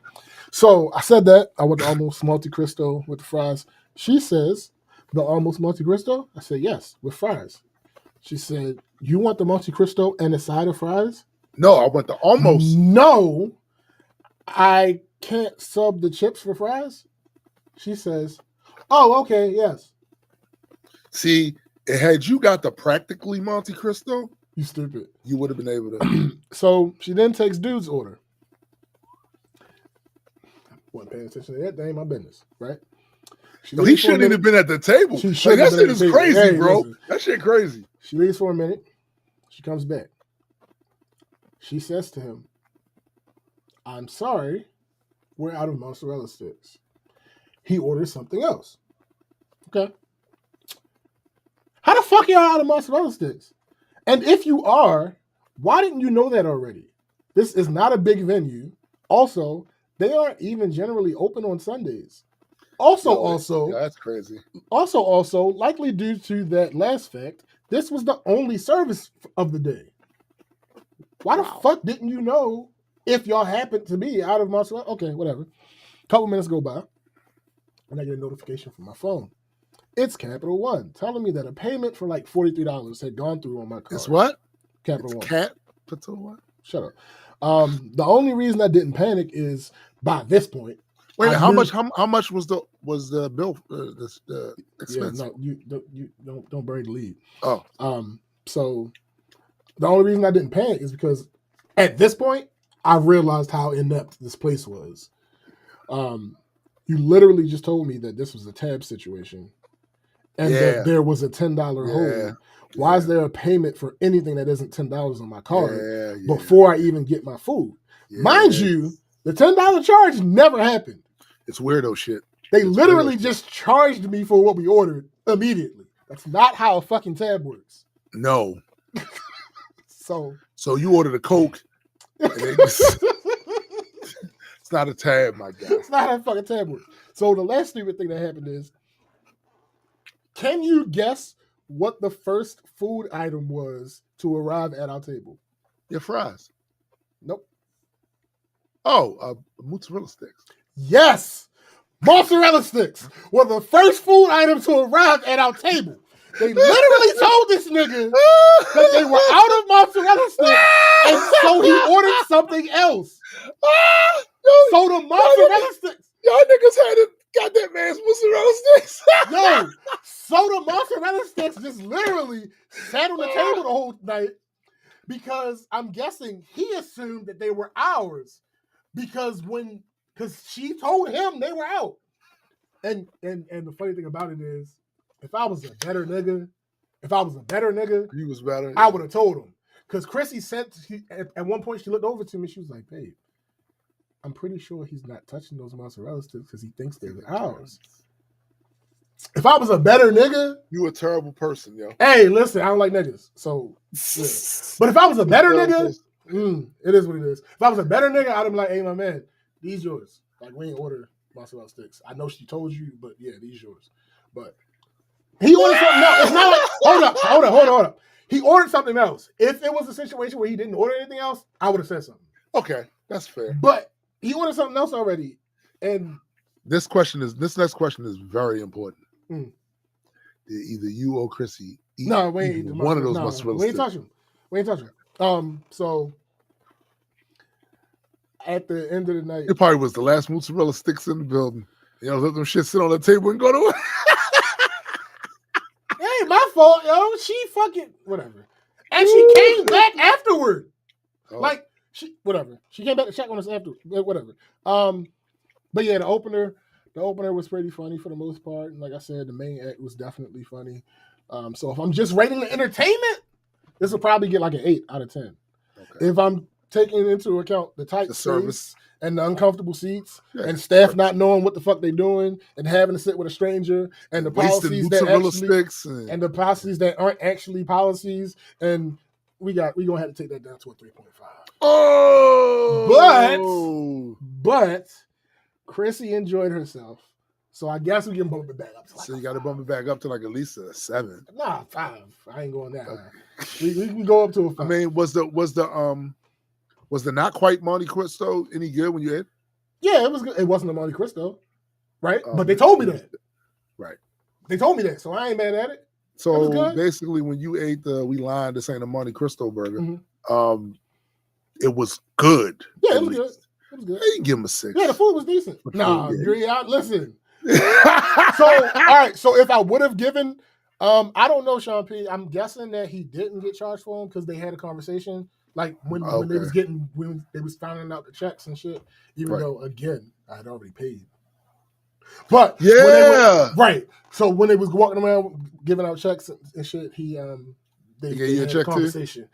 so I said that I want the almost Monte Cristo with the fries. She says the almost Monte Cristo. I said yes with fries. She said, you want the Monte Cristo and a side of fries? No, I want the almost. No, I can't sub the chips for fries. She says, oh, okay, yes. See, had you got the practically Monte Cristo, you stupid, you would have been able to. So she then takes dude's order. Wasn't paying attention to that. That ain't my business, right? He shouldn't even have been at the table. That shit is crazy, bro. Listen. That shit crazy. She leaves for a minute. She comes back. She says to him, I'm sorry, we're out of mozzarella sticks. He orders something else. Okay. How the fuck y'all out of mozzarella sticks? And if you are, why didn't you know that already? This is not a big venue. Also, they aren't even generally open on Sundays. Also, that's crazy. Also, likely due to that last fact, this was the only service of the day. Why the fuck didn't you know if y'all happened to be out of mozzarella? Okay, whatever. Couple minutes go by, and I get a notification from my phone. It's Capital One telling me that a payment for like $43 had gone through on my card. It's what? Capital One. Capital One? Shut up. The only reason I didn't panic is by this point. Wait, how much was the bill? The expense? Yeah, no, you don't bury the lead. Oh, so the only reason I didn't panic is because at this point I realized how inept this place was. You literally just told me that this was a tab situation, and that there was a $10 hold. Why is there a payment for anything that isn't $10 on my card before I even get my food? Mind you, the $10 charge never happened. It's weirdo shit. They literally just charged me for what we ordered immediately. That's not how a fucking tab works. No. So you ordered a Coke. And it's not a tab, my guy. It's not how a fucking tab works. So the last stupid thing that happened is, can you guess what the first food item was to arrive at our table? Your fries. Nope. Oh, mozzarella sticks. Yes! Mozzarella sticks were the first food item to arrive at our table. They literally told this nigga that they were out of mozzarella sticks, and so he ordered something else. So the mozzarella sticks. Y'all niggas had it. Got that man's mozzarella sticks. Yo, so the mozzarella sticks just literally sat on the table the whole night because I'm guessing he assumed that they were ours because she told him they were out. And the funny thing about it is, if I was a better nigga, He was better. I would have told him. Because Chrissy said, at one point she looked over to me, she was like, babe, I'm pretty sure he's not touching those mozzarella sticks because he thinks they're ours. If I was a better nigga, you a terrible person, yo. Hey, listen, I don't like niggas. So, yeah. But if I was a better nigga, it is what it is. If I was a better nigga, I'd be like, hey, my man, these yours. Like, we ain't order mozzarella sticks. I know she told you, but yeah, these yours. But he ordered something else. It's not like, hold up. He ordered something else. If it was a situation where he didn't order anything else, I would have said something. Okay, that's fair. But he ordered something else already. And this next question is very important. Did either you or Chrissy eat one of those mozzarella sticks? We ain't touching them. So at the end of the night, it probably was the last mozzarella sticks in the building. You know, let them shit sit on the table and go to work. It ain't my fault, yo. She fucking whatever. And she came back afterward. Oh. Like whatever. She came back to check on us after whatever. But yeah, the opener was pretty funny for the most part. And like I said, the main act was definitely funny. So if I'm just rating the entertainment, this will probably get like an 8 out of 10. Okay. If I'm taking into account the tight service and the uncomfortable seats and staff not knowing what the fuck they're doing and having to sit with a stranger and the policies and the policies that aren't actually policies, and we're gonna have to take that down to a 3.5. Oh, but Chrissy enjoyed herself, so I guess we can bump it back up. So you got to bump it back up to like at least a 7. Nah, 5. I ain't going that high. We can go up to a 5. I mean, was the not quite Monte Cristo any good when you ate? Yeah, it was good. It wasn't a Monte Cristo, right? But they told me that. Right. They told me that, so I ain't mad at it. So basically, when you ate we lied, this ain't a Monte Cristo burger. Mm-hmm. It was good. Yeah, it was good. It was good. You can give him a 6. Yeah, the food was decent. Listen. So, all right. So if I would have given, I don't know, Sean P. I'm guessing that he didn't get charged for him because they had a conversation. Like when they was finding out the checks and shit, even though again I had already paid. But right. So when they was walking around giving out checks and shit, they gave you a check conversation. Too?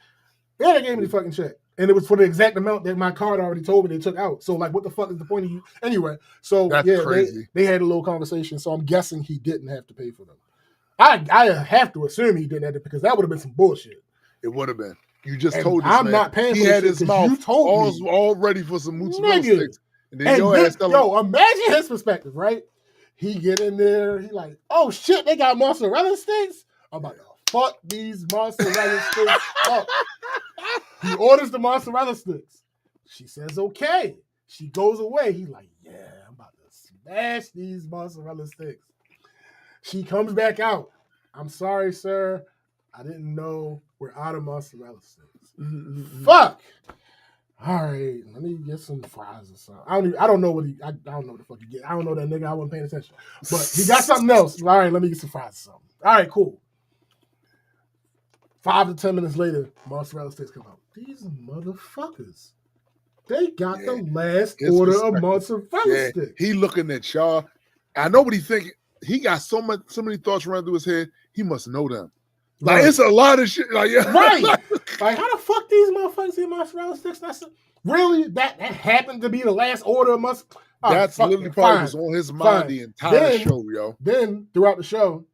Yeah, they gave me the fucking check, and it was for the exact amount that my card already told me they took out. So like, what the fuck is the point of you anyway? So that's crazy. They had a little conversation. So I'm guessing he didn't have to pay for them. I have to assume he did that because that would have been some bullshit. It would have been. You just And told us, I'm man. not paying He for had this his shit 'cause mouth you told me. all ready for some mozzarella Nigga. sticks. And then And your then, ass tell him, imagine his perspective, right? He get in there, he like, oh shit, they got mozzarella sticks? I'm about to fuck these mozzarella sticks up. He orders the mozzarella sticks. She says, okay. She goes away. He's like, yeah, I'm about to smash these mozzarella sticks. She comes back out. I'm sorry, sir. I didn't know we're out of mozzarella sticks. Fuck. All right, let me get some fries or something. I don't know what I don't know what the fuck he get. I don't know that nigga. I wasn't paying attention. But he got something else. All right, let me get some fries or something. All right, cool. 5 to 10 minutes later, mozzarella sticks come out. These motherfuckers. They got the last order of mozzarella sticks. He looking at y'all. I know what he thinking. He got so many thoughts running through his head. He must know them. Like, it's a lot of shit. Like, yeah. Right. Like, how the fuck these motherfuckers eat mozzarella sticks? That's really that happened to be the last order of mozzarella. That's literally probably was on his mind the entire show, yo. Then throughout the show,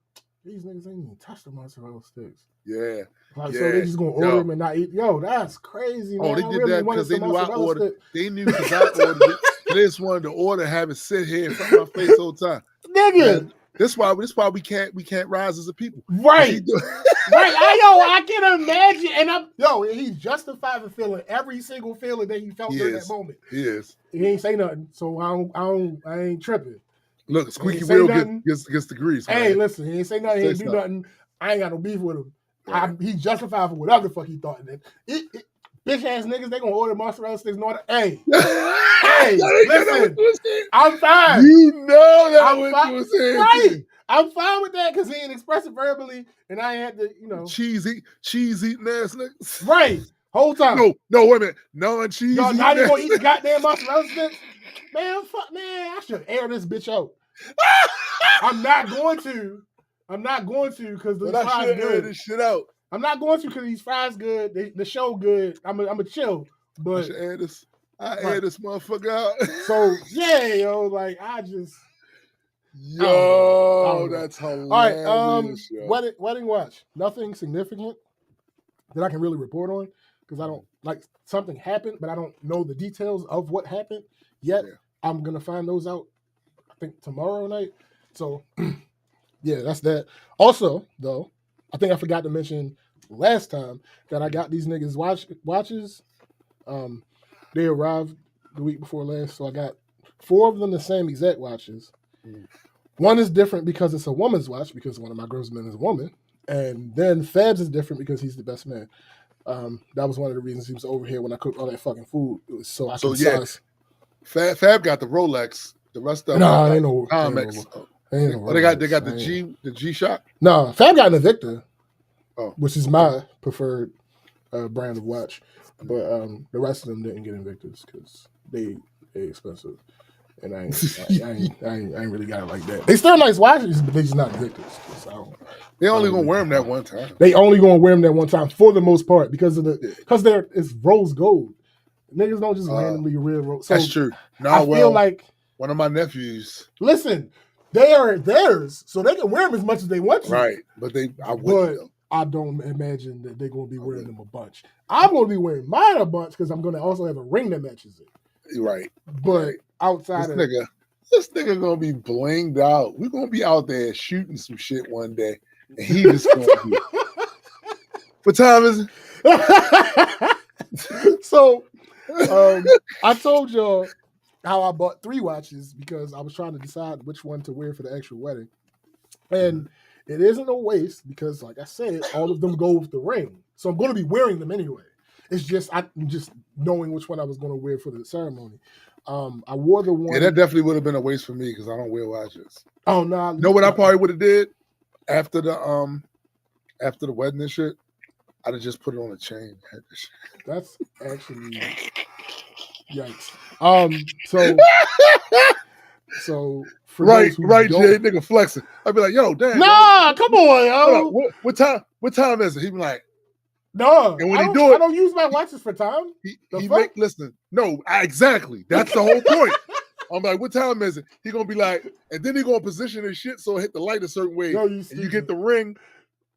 these niggas ain't even touch the mozzarella sticks. Yeah. Like, so they just gonna order them and not eat. Yo, that's crazy, man. Oh, they did that because they knew I ordered. They knew because I ordered it. They just wanted to order, have it sit here in front of my face the whole time. Nigga. Man, this why we can't rise as a people. Right. Right. I can imagine. And he's justified for feeling every single feeling that he felt during that moment. He is. He ain't say nothing, so I ain't tripping. Look, squeaky wheel gets the grease. Hey, listen, he ain't say nothing, he ain't do nothing. I ain't got no beef with him. Right. He's justified for whatever the fuck he thought. Bitch ass niggas, they gonna order mozzarella sticks. Hey, listen, I'm fine. You know that what you was saying. Right. I'm fine with that because he ain't expressed it verbally, and I ain't had to, cheese eating ass niggas. Right. Whole time. No, wait a minute. Non-cheese. Y'all not even gonna eat the goddamn mozzarella sticks? Man, fuck, man, I should air this bitch out. I'm not going to because the fries good. This shit out. I'm not going to because these fries good. The show good. I'm a chill. But I should air this. Air this motherfucker out. So yeah, yo, like I just. Yo, that's hilarious. All right, wedding watch. Nothing significant that I can really report on because I don't like something happened, but I don't know the details of what happened yet. Yeah. I'm gonna find those out. I think tomorrow night. So yeah, that's that. Also, though, I think I forgot to mention last time that I got these niggas watches. They arrived the week before last, so I got 4 of them the same exact watches. One is different because it's a woman's watch because one of my groomsmen is a woman, and then Fab's is different because he's the best man. That was one of the reasons he was over here when I cooked all that fucking food. So I could size. Fab got the Rolex. The rest of them, ain't no Timex. They got the G-Shock. No, Fab got an Invicta, which is my preferred brand of watch. But the rest of them didn't get Invictus because they expensive. And I ain't really got it like that. They still nice watches, but they just not Invictus. They only gonna wear them that one time. They only gonna wear them that one time for the most part because it's rose gold. Niggas don't just randomly wear rose. So that's true. No, I feel like one of my nephews. Listen, they are theirs, so they can wear them as much as they want to. Right, but I don't imagine that they're gonna be wearing them a bunch. I'm gonna be wearing mine a bunch because I'm gonna also have a ring that matches it. Right, but outside this nigga gonna be blinged out. We're gonna be out there shooting some shit one day, and he just gonna be. What time is it? So, I told y'all how I bought 3 watches because I was trying to decide which one to wear for the actual wedding, and it isn't a waste because, like I said, all of them go with the ring, so I'm going to be wearing them anyway. It's just I'm just knowing which one I was going to wear for the ceremony. I wore the one. Yeah, that definitely would have been a waste for me because I don't wear watches. Oh no! You know what I probably would have did after the wedding and shit? I'd have just put it on a chain. That's actually yikes. So for right, Jay, nigga flexing. I'd be like, yo, damn. Nah, come on, yo. What time is it? He'd be like, no. And when I don't use my watches for time. Listen, no, exactly. That's the whole point. I'm like, what time is it? He gonna be like, and then he gonna position his shit so it hit the light a certain way. Yo, and you get the ring.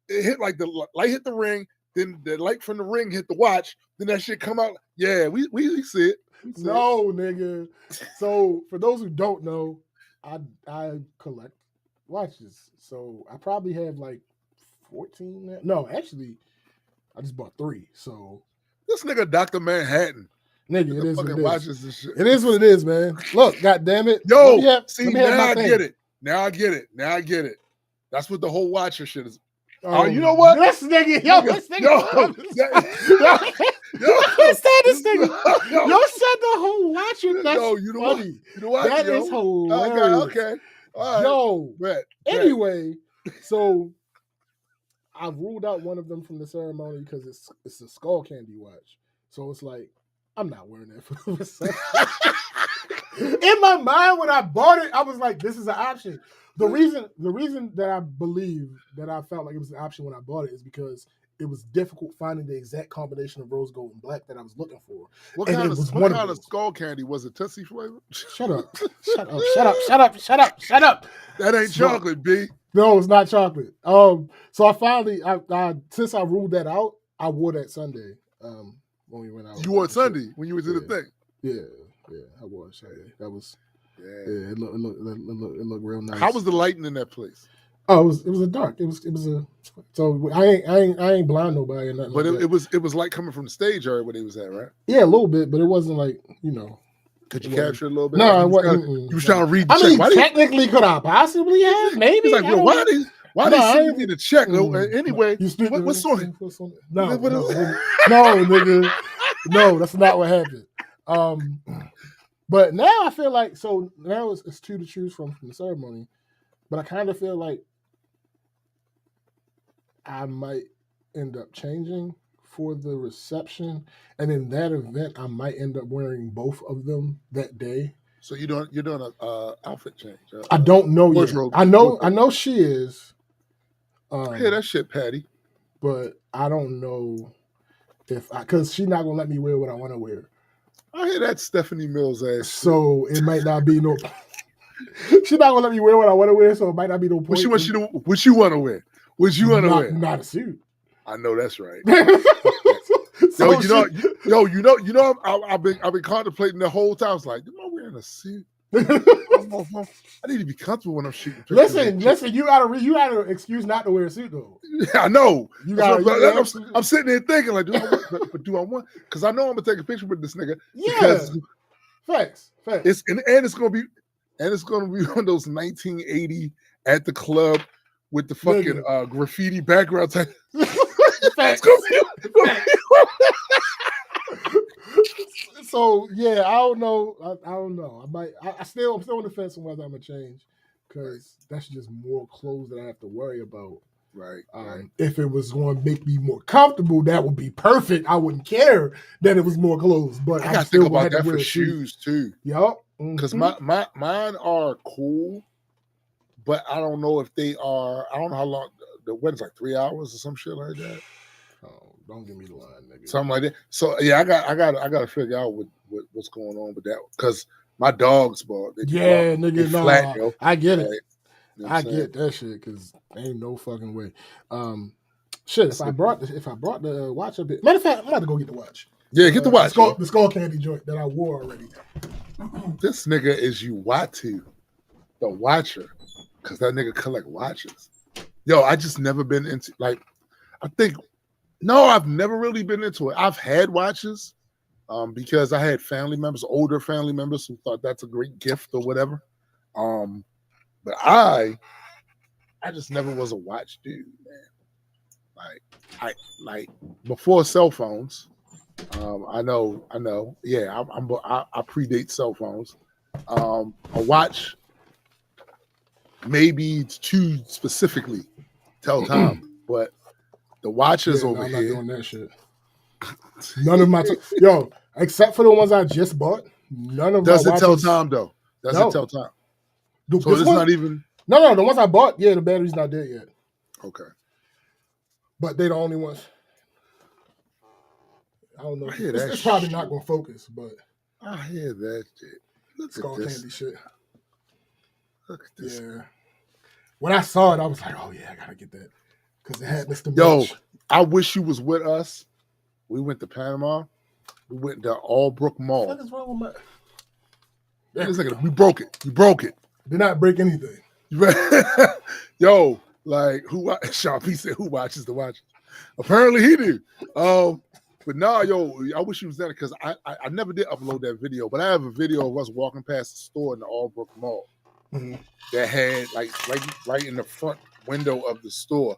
It hit like the light hit the ring. Then the light from the ring hit the watch. Then that shit come out. Yeah, we see it. No, nigga. So for those who don't know, I collect watches. So I probably have like 14 now. No, actually, I just bought 3. So this nigga Dr. Manhattan. Nigga, it is what it is. Watches and shit. It is what it is, man. Look, goddamn it. Yo, now I get it. Now I get it. That's what the whole watcher shit is. Oh, you know what? This nigga, this nigga. This nigga. Yo said the whole watcher. That's you know funny. You know what? That is hilarious. Okay. All right. Yo. Anyway, so I ruled out one of them from the ceremony because it's a skull candy watch. So it's like, I'm not wearing that for the reception. In my mind, when I bought it, I was like, this is an option. The reason that I believe that I felt like it was an option when I bought it is because it was difficult finding the exact combination of rose gold and black that I was looking for. What kind of skull candy was it? Tootsie flavor? Shut up. That ain't chocolate, B. No, it's not chocolate. So I finally, I since I ruled that out, I wore that Sunday. When we went out. You wore it Sunday when you was in the thing. Yeah, I wore it Sunday. That was it looked real nice. How was the lighting in that place? Oh, it was a dark. It was a. So I ain't blind nobody or nothing. But like it was like coming from the stage area where they was at, right? Yeah, a little bit, but it wasn't like Could you capture a little bit? No, you was trying to read the check. check. Technically, could I possibly have? Maybe. He's like, well, why they send me the check? Anyway, what's on it? No, nigga. No, that's not what happened. But now I feel like now it's 2 to choose from the ceremony, but I kind of feel like I might end up changing for the reception, and in that event, I might end up wearing both of them that day. So you're doing a outfit change? I don't know yet. I know she is. I hear that shit, Patty. But I don't know because she's not gonna let me wear what I want to wear. I hear that Stephanie Mills ass. So it might not be no. She's not gonna let me wear what I want to wear, so it might not be no point. What you want to wear? What you want to wear? Not a suit. I know that's right. I've been contemplating the whole time. I was like, am I wearing a suit? I need to be comfortable when I'm shooting pictures. Listen. You gotta excuse not to wear a suit though. Yeah, I know. I'm sitting there thinking like, do I want? Because I know I'm gonna take a picture with this nigga. Yeah. Facts. It's gonna be one of those 1980 at the club with the fucking graffiti background type. Facts. So yeah, I don't know. I'm still on the fence on whether I'm gonna change because that's just more clothes that I have to worry about. Right. If it was going to make me more comfortable, that would be perfect. I wouldn't care that it was more clothes, but I gotta think about that for shoes too. Yup. Because mine are cool, but I don't know if they are. I don't know how long the wedding's like 3 hours or some shit like that. Oh, don't give me the line, nigga. Something like that. So yeah, I got to figure out what's going on with that because my dogs bought. Nigga, no, flat, yo. I get it. You know I get that shit because ain't no fucking way. Shit, if I brought the watch a bit. Matter of fact, I'm about to go get the watch. Yeah, get the watch. The skull candy joint that I wore already. This nigga is Uatu, the watcher, because that nigga collect watches. Yo, I just never been into I've never really been into it. I've had watches because I had older family members who thought that's a great gift or whatever. But I just never was a watch dude, man. Like before cell phones. I know. Yeah, I predate cell phones. A watch, maybe to specifically tell time, but the watches over here. I'm not doing that shit. None of my except for the ones I just bought. None of does my it tell time though? Does it tell time? So it's not even. No. The ones I bought, the battery's not dead yet. Okay. But they the only ones. I don't know. I hear that it's probably not going to focus, but I hear that shit. Skull Candy shit. Look at this. Yeah. When I saw it, I was like, oh yeah, I gotta get that. Because it had Mr. Yo, Mitch. I wish you was with us. We went to Panama. We went to Albrook Mall. What is wrong with We broke it. You broke it. Did not break anything. Yo, like Sean P said, who watches the watches? Apparently he did. But nah, yo, I wish he was there because I never did upload that video, but I have a video of us walking past the store in the Albrook Mall that had like right in the front window of the store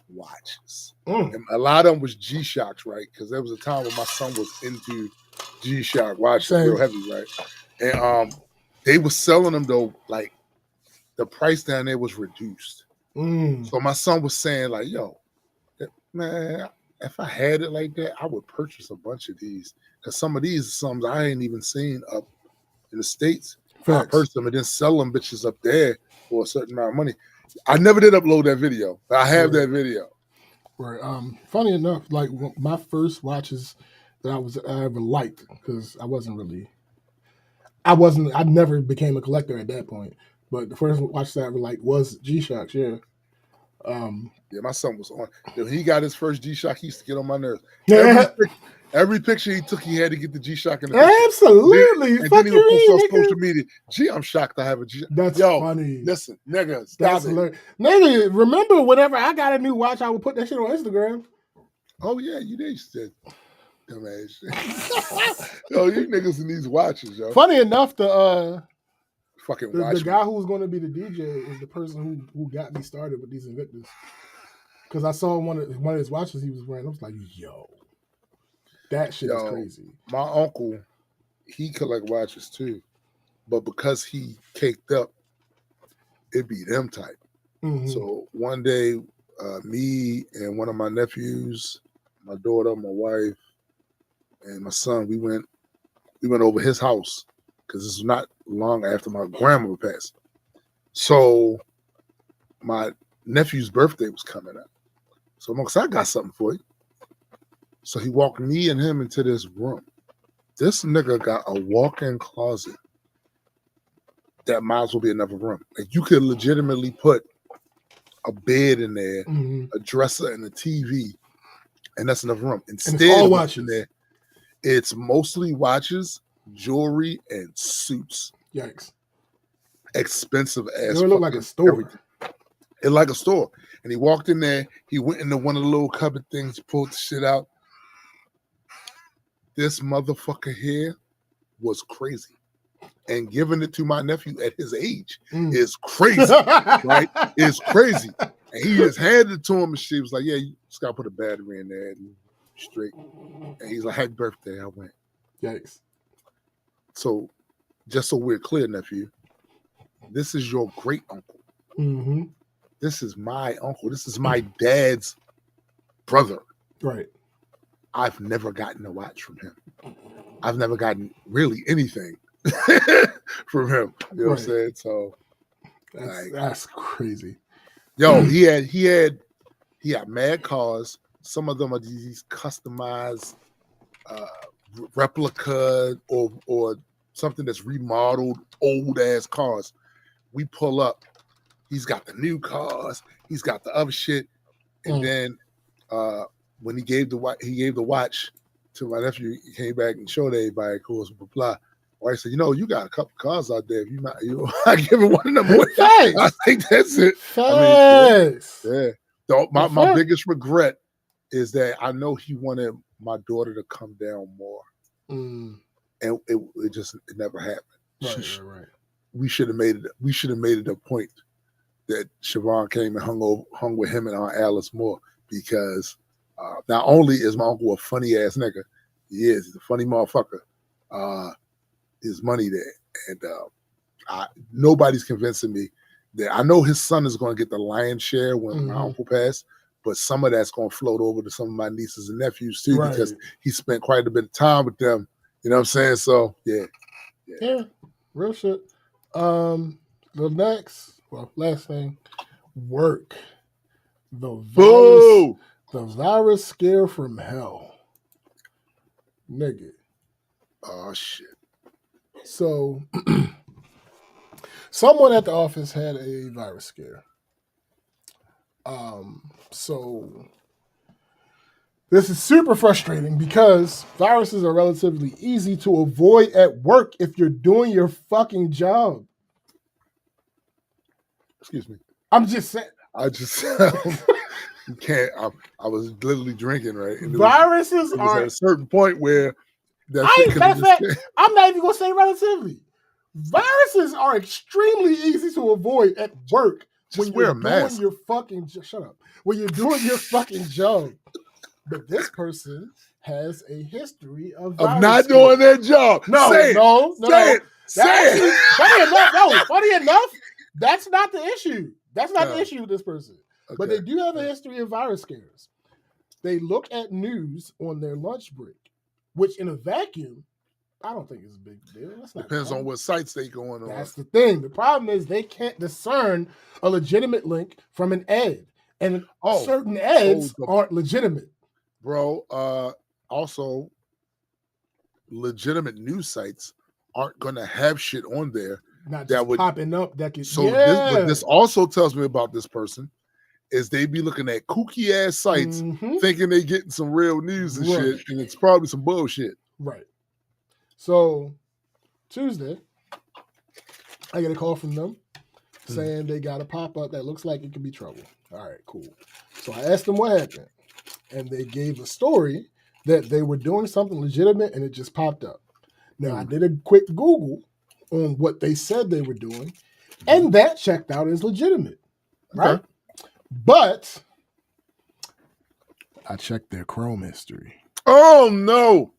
watches. And a lot of them was G-Shocks, right? Because there was a time when my son was into G-Shock watches, real heavy, right? And they were selling them though, like the price down there was reduced. So my son was saying, like, yo, man, if I had it like that, I would purchase a bunch of these. Because some of these are some I ain't even seen up in the States. I purchased them and then sell them bitches up there for a certain amount of money. I never did upload that video, but I have that video. Right. Funny enough, like my first watches that I ever liked, because I never became a collector at that point. But the first watch that I ever liked was G-Shocks, yeah. Yeah, my son was on. When he got his first G-Shock, he used to get on my nerves. Every picture he took, he had to get the G-Shock in the picture. Absolutely. And then he would post on social media. Gee, I'm shocked I have a G-Shock. That's funny. Listen, nigga, stop it. Nigga, remember whenever I got a new watch, I would put that shit on Instagram. Oh, yeah, you did. You said, dumbass shit. Yo, you niggas in these watches, yo. Funny enough, the guy who was going to be the DJ is the person who got me started with these Invictus. Because I saw one of his watches he was wearing. I was like, yo, that shit is crazy. My uncle, he collect watches too. But because he caked up, it be them type. So one day, me and one of my nephews, my daughter, my wife, and my son, we went over his house because this was not long after my grandmother passed. So my nephew's birthday was coming up. So I'm like, I got something for you. So he walked me and him into this room. This nigga got a walk-in closet that might as well be another room. Like you could legitimately put a bed in there, a dresser, and a TV, and that's another room. Instead of watching there, it's mostly watches, jewelry, and suits. Yikes! Expensive ass. It looked like a store. Everything. It like a store. And he walked in there. He went into one of the little cupboard things, pulled the shit out. This motherfucker here was crazy. And giving it to my nephew at his age is crazy, right? It's crazy. And he just handed it to him, and she was like, yeah, you just got to put a battery in there and straight. And he's like, happy birthday. I went. Yikes. So, just so we're clear, nephew, this is your great uncle. This is my uncle. This is my dad's brother. Right. I've never gotten a watch from him. I've never gotten really anything from him. You know what I'm saying? So that's crazy. Yo, he had mad cars. Some of them are these customized replica or something that's remodeled old ass cars. We pull up. He's got the new cars. He's got the other shit. And then when he gave the watch to my nephew, he came back and showed everybody, of course, blah, blah. Well, I said, you got a couple cars out there. If you might, I give it one of them away. I think that's it. My biggest regret is that I know he wanted my daughter to come down more. And it never happened. Right. We should have made it a point that Siobhan came and hung with him and Aunt Alice more, because not only is my uncle a funny ass nigga, he's a funny motherfucker. His money there, and nobody's convincing me that I know his son is going to get the lion's share when my uncle passed, but some of that's going to float over to some of my nieces and nephews too, because he spent quite a bit of time with them. You know what I'm saying? So yeah, real shit. The last thing, work. The virus scare from hell, nigga. Oh shit. So, someone at the office had a virus scare. So this is super frustrating because viruses are relatively easy to avoid at work if you're doing your fucking job. Excuse me. I'm just saying. You can't. I was literally drinking, right? And viruses it was are at a certain point where that I'm not even gonna say relatively. Viruses are extremely easy to avoid at work. Just wear a mask. Shut up. When you're doing your fucking job. But this person has a history of not doing their job. Say it. Funny enough, that's not the issue. That's not the issue with this person. Okay. But they do have a history of virus scares. They look at news on their lunch break, which in a vacuum, I don't think it's a big deal. Depends on what sites they go on. That's the thing. The problem is they can't discern a legitimate link from an ad. And certain ads aren't legitimate. Bro, also, legitimate news sites aren't going to have shit on there popping up. That could, but this also tells me about this person is they be looking at kooky ass sites thinking they getting some real news and shit, and it's probably some bullshit. Right. So Tuesday, I get a call from them saying they got a pop-up that looks like it could be trouble. All right, cool. So I asked them what happened, and they gave a story that they were doing something legitimate, and it just popped up. Now, I did a quick Google on what they said they were doing, and that checked out as legitimate, right? Okay. But I checked their Chrome history. Oh, no.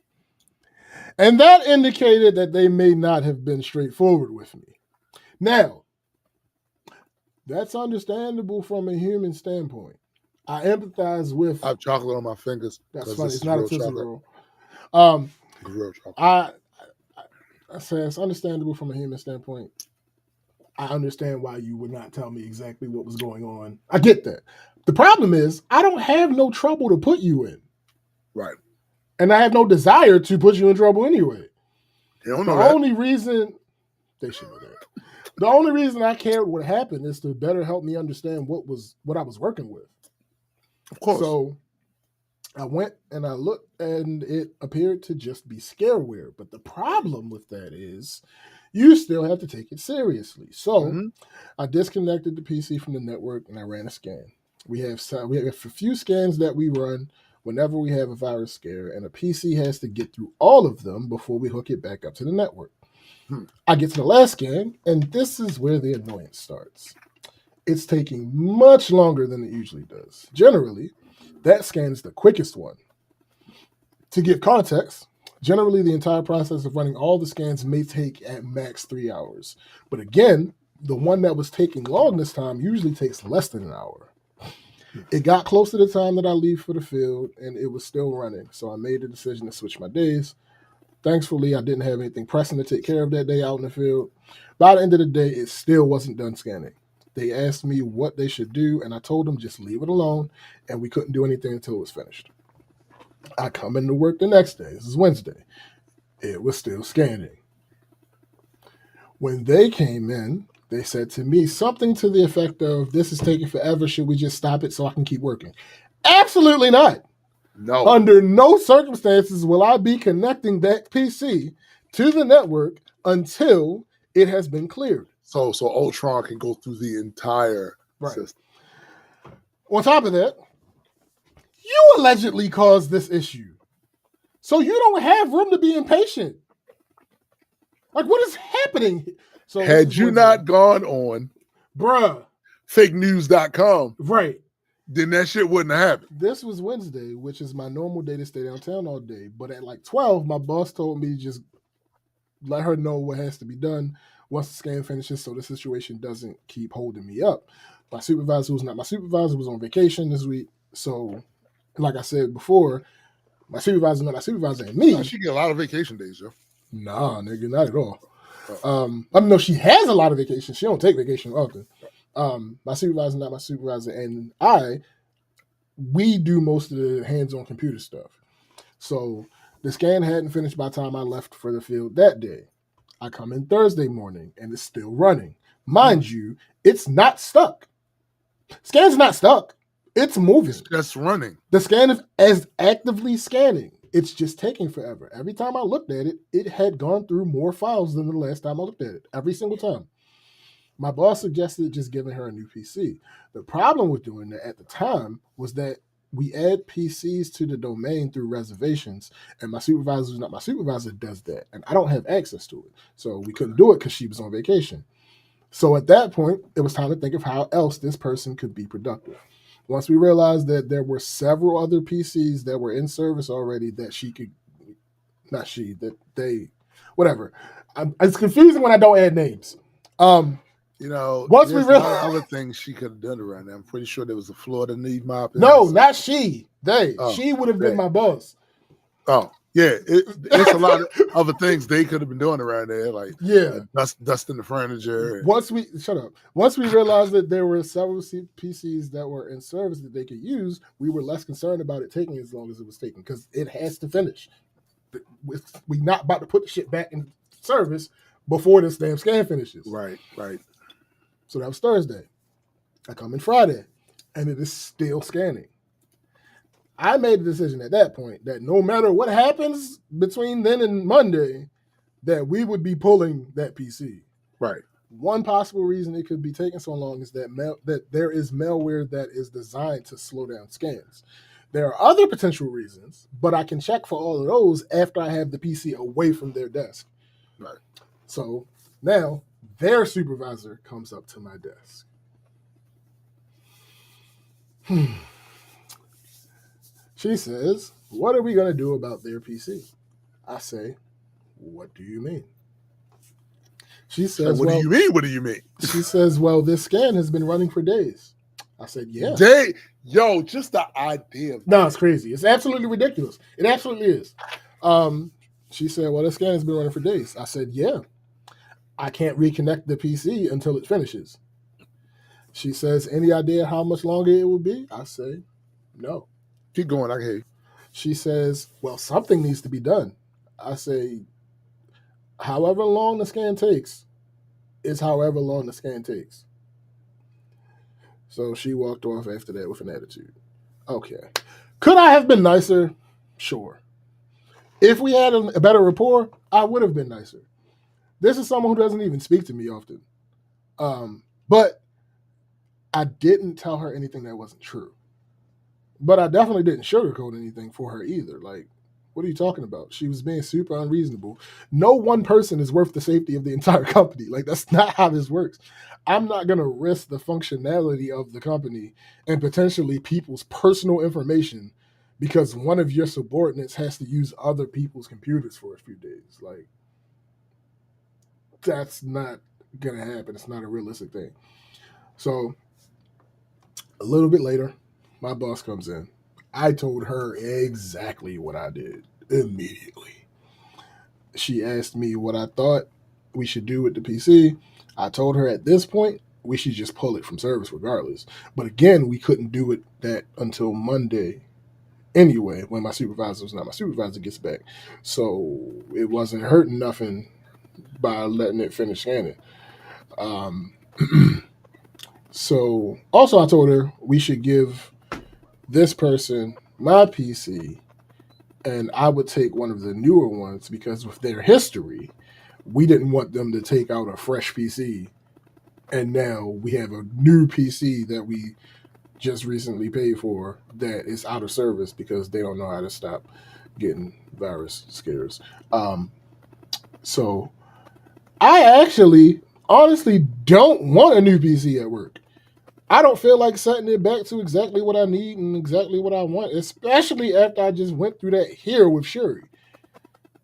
And that indicated that they may not have been straightforward with me. Now, that's understandable from a human standpoint. I empathize with. I have chocolate on my fingers. That's funny. It's not a Tootsie Roll. Real chocolate. I say it's understandable from a human standpoint. I understand why you would not tell me exactly what was going on. I get that. The problem is I don't have no trouble to put you in. Right. And I have no desire to put you in trouble anyway. They don't know that. Only reason they should know that. The only reason I cared what happened is to better help me understand what I was working with. Of course. So I went and I looked, and it appeared to just be scareware. But the problem with that is you still have to take it seriously. So I disconnected the PC from the network and I ran a scan. We have a few scans that we run whenever we have a virus scare, and a PC has to get through all of them before we hook it back up to the network. I get to the last scan, and this is where the annoyance starts. It's taking much longer than it usually does. Generally, that scan is the quickest one. To give context, generally the entire process of running all the scans may take at max 3 hours. But again, the one that was taking long this time usually takes less than an hour. It got close to the time that I leave for the field, and it was still running. So I made the decision to switch my days. Thankfully, I didn't have anything pressing to take care of that day out in the field. By the end of the day, it still wasn't done scanning. They asked me what they should do, and I told them just leave it alone, and we couldn't do anything until it was finished. I come into work the next day. This is Wednesday. It was still scanning. When they came in, they said to me something to the effect of, "This is taking forever. Should we just stop it so I can keep working?" Absolutely not. No. Under no circumstances will I be connecting that PC to the network until it has been cleared. So Ultron can go through the entire system. On top of that, you allegedly caused this issue. So you don't have room to be impatient. Like, what is happening? So had you not gone on fakenews.com, right, then that shit wouldn't have happened. This was Wednesday, which is my normal day to stay downtown all day. But at like 12, my boss told me just let her know what has to be done once the scan finishes so the situation doesn't keep holding me up. My supervisor, who's not my supervisor, was on vacation this week. So, like I said before, my supervisor, not my supervisor, and me. She get a lot of vacation days, yo. Nah, nigga, not at all. No, she has a lot of vacation. She don't take vacation often. My supervisor, not my supervisor, and we do most of the hands-on computer stuff. So the scan hadn't finished by the time I left for the field that day. I come in Thursday morning and it's still running. Mind you, it's not stuck. Scan's not stuck. It's moving. It's just running. The scan is as actively scanning. It's just taking forever. Every time I looked at it, it had gone through more files than the last time I looked at it. Every single time. My boss suggested just giving her a new PC. The problem with doing that at the time was that we add PCs to the domain through reservations, and my supervisor, who's not my supervisor, does that. And I don't have access to it. So we couldn't do it because she was on vacation. So at that point, it was time to think of how else this person could be productive. Once we realized that there were several other PCs that were in service already that she could, not she, that they, whatever. It's confusing when I don't add names. You know, once we realized other things she could have done around there. I'm pretty sure there was a floor that need mopping. No, not she. They. She would have been my boss. Oh, yeah. It's a lot of other things they could have been doing around there, like dusting the furniture. Once we realized that there were several PCs that were in service that they could use, we were less concerned about it taking as long as it was taking because it has to finish. We're not about to put the shit back in service before this damn scan finishes. Right. So that was Thursday. I come in Friday, and it is still scanning. I made the decision at that point that no matter what happens between then and Monday, that we would be pulling that PC. Right. One possible reason it could be taking so long is that there is malware that is designed to slow down scans. There are other potential reasons, but I can check for all of those after I have the PC away from their desk. Right. So now their supervisor comes up to my desk. She says, "What are we going to do about their PC?" I say, "What do you mean?" She says, "What do you mean? What do you mean?" She says, "Well, this scan has been running for days." I said, "Yeah." Yo, just the idea. No, it's crazy. It's absolutely ridiculous. It absolutely is. She said, "Well, this scan has been running for days." I said, "Yeah. I can't reconnect the PC until it finishes." She says, "Any idea how much longer it will be?" I say, "No." Keep going. I can hear you. She says, "Well, something needs to be done." I say, "However long the scan takes is however long the scan takes." So she walked off after that with an attitude. Okay. Could I have been nicer? Sure. If we had a better rapport, I would have been nicer. This is someone who doesn't even speak to me often. But I didn't tell her anything that wasn't true. But I definitely didn't sugarcoat anything for her either. Like, what are you talking about? She was being super unreasonable. No one person is worth the safety of the entire company. Like, that's not how this works. I'm not going to risk the functionality of the company and potentially people's personal information because one of your subordinates has to use other people's computers for a few days. Like, that's not going to happen. It's not a realistic thing. So, a little bit later, my boss comes in. I told her exactly what I did immediately. She asked me what I thought we should do with the PC. I told her at this point, we should just pull it from service regardless. But again, we couldn't do that until Monday anyway, when my supervisor gets back. So it wasn't hurting nothing by letting it finish scanning. So also I told her we should give this person my PC and I would take one of the newer ones because with their history, we didn't want them to take out a fresh PC and now we have a new PC that we just recently paid for that is out of service because they don't know how to stop getting virus scares. So I actually honestly don't want a new PC at work. I don't feel like setting it back to exactly what I need and exactly what I want, especially after I just went through that here with Shuri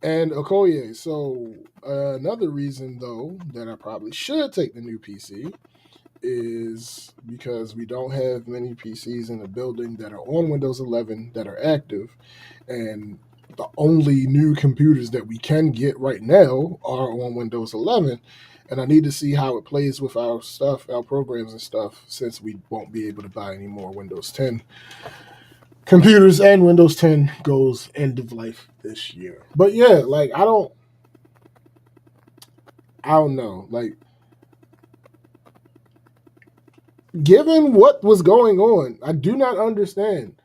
and Okoye. So another reason, though, that I probably should take the new PC is because we don't have many PCs in the building that are on Windows 11 that are active, and the only new computers that we can get right now are on Windows 11. And I need to see how it plays with our stuff, our programs and stuff, since we won't be able to buy any more Windows 10 computers, and Windows 10 goes end of life this year. But yeah, like I don't know. Like, given what was going on, I do not understand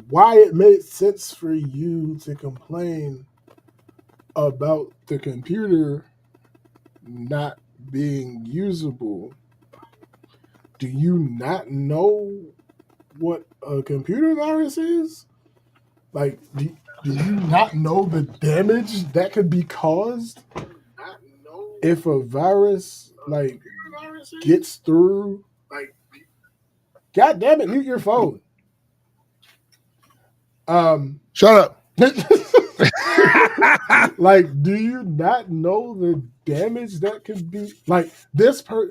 why it made sense for you to complain about the computer not being usable. Do you not know what a computer virus is? Like, do you not know the damage that could be caused if a virus like gets through? Like, God damn it, mute your phone. Shut up. Like, do you not know the damage that could be? Like,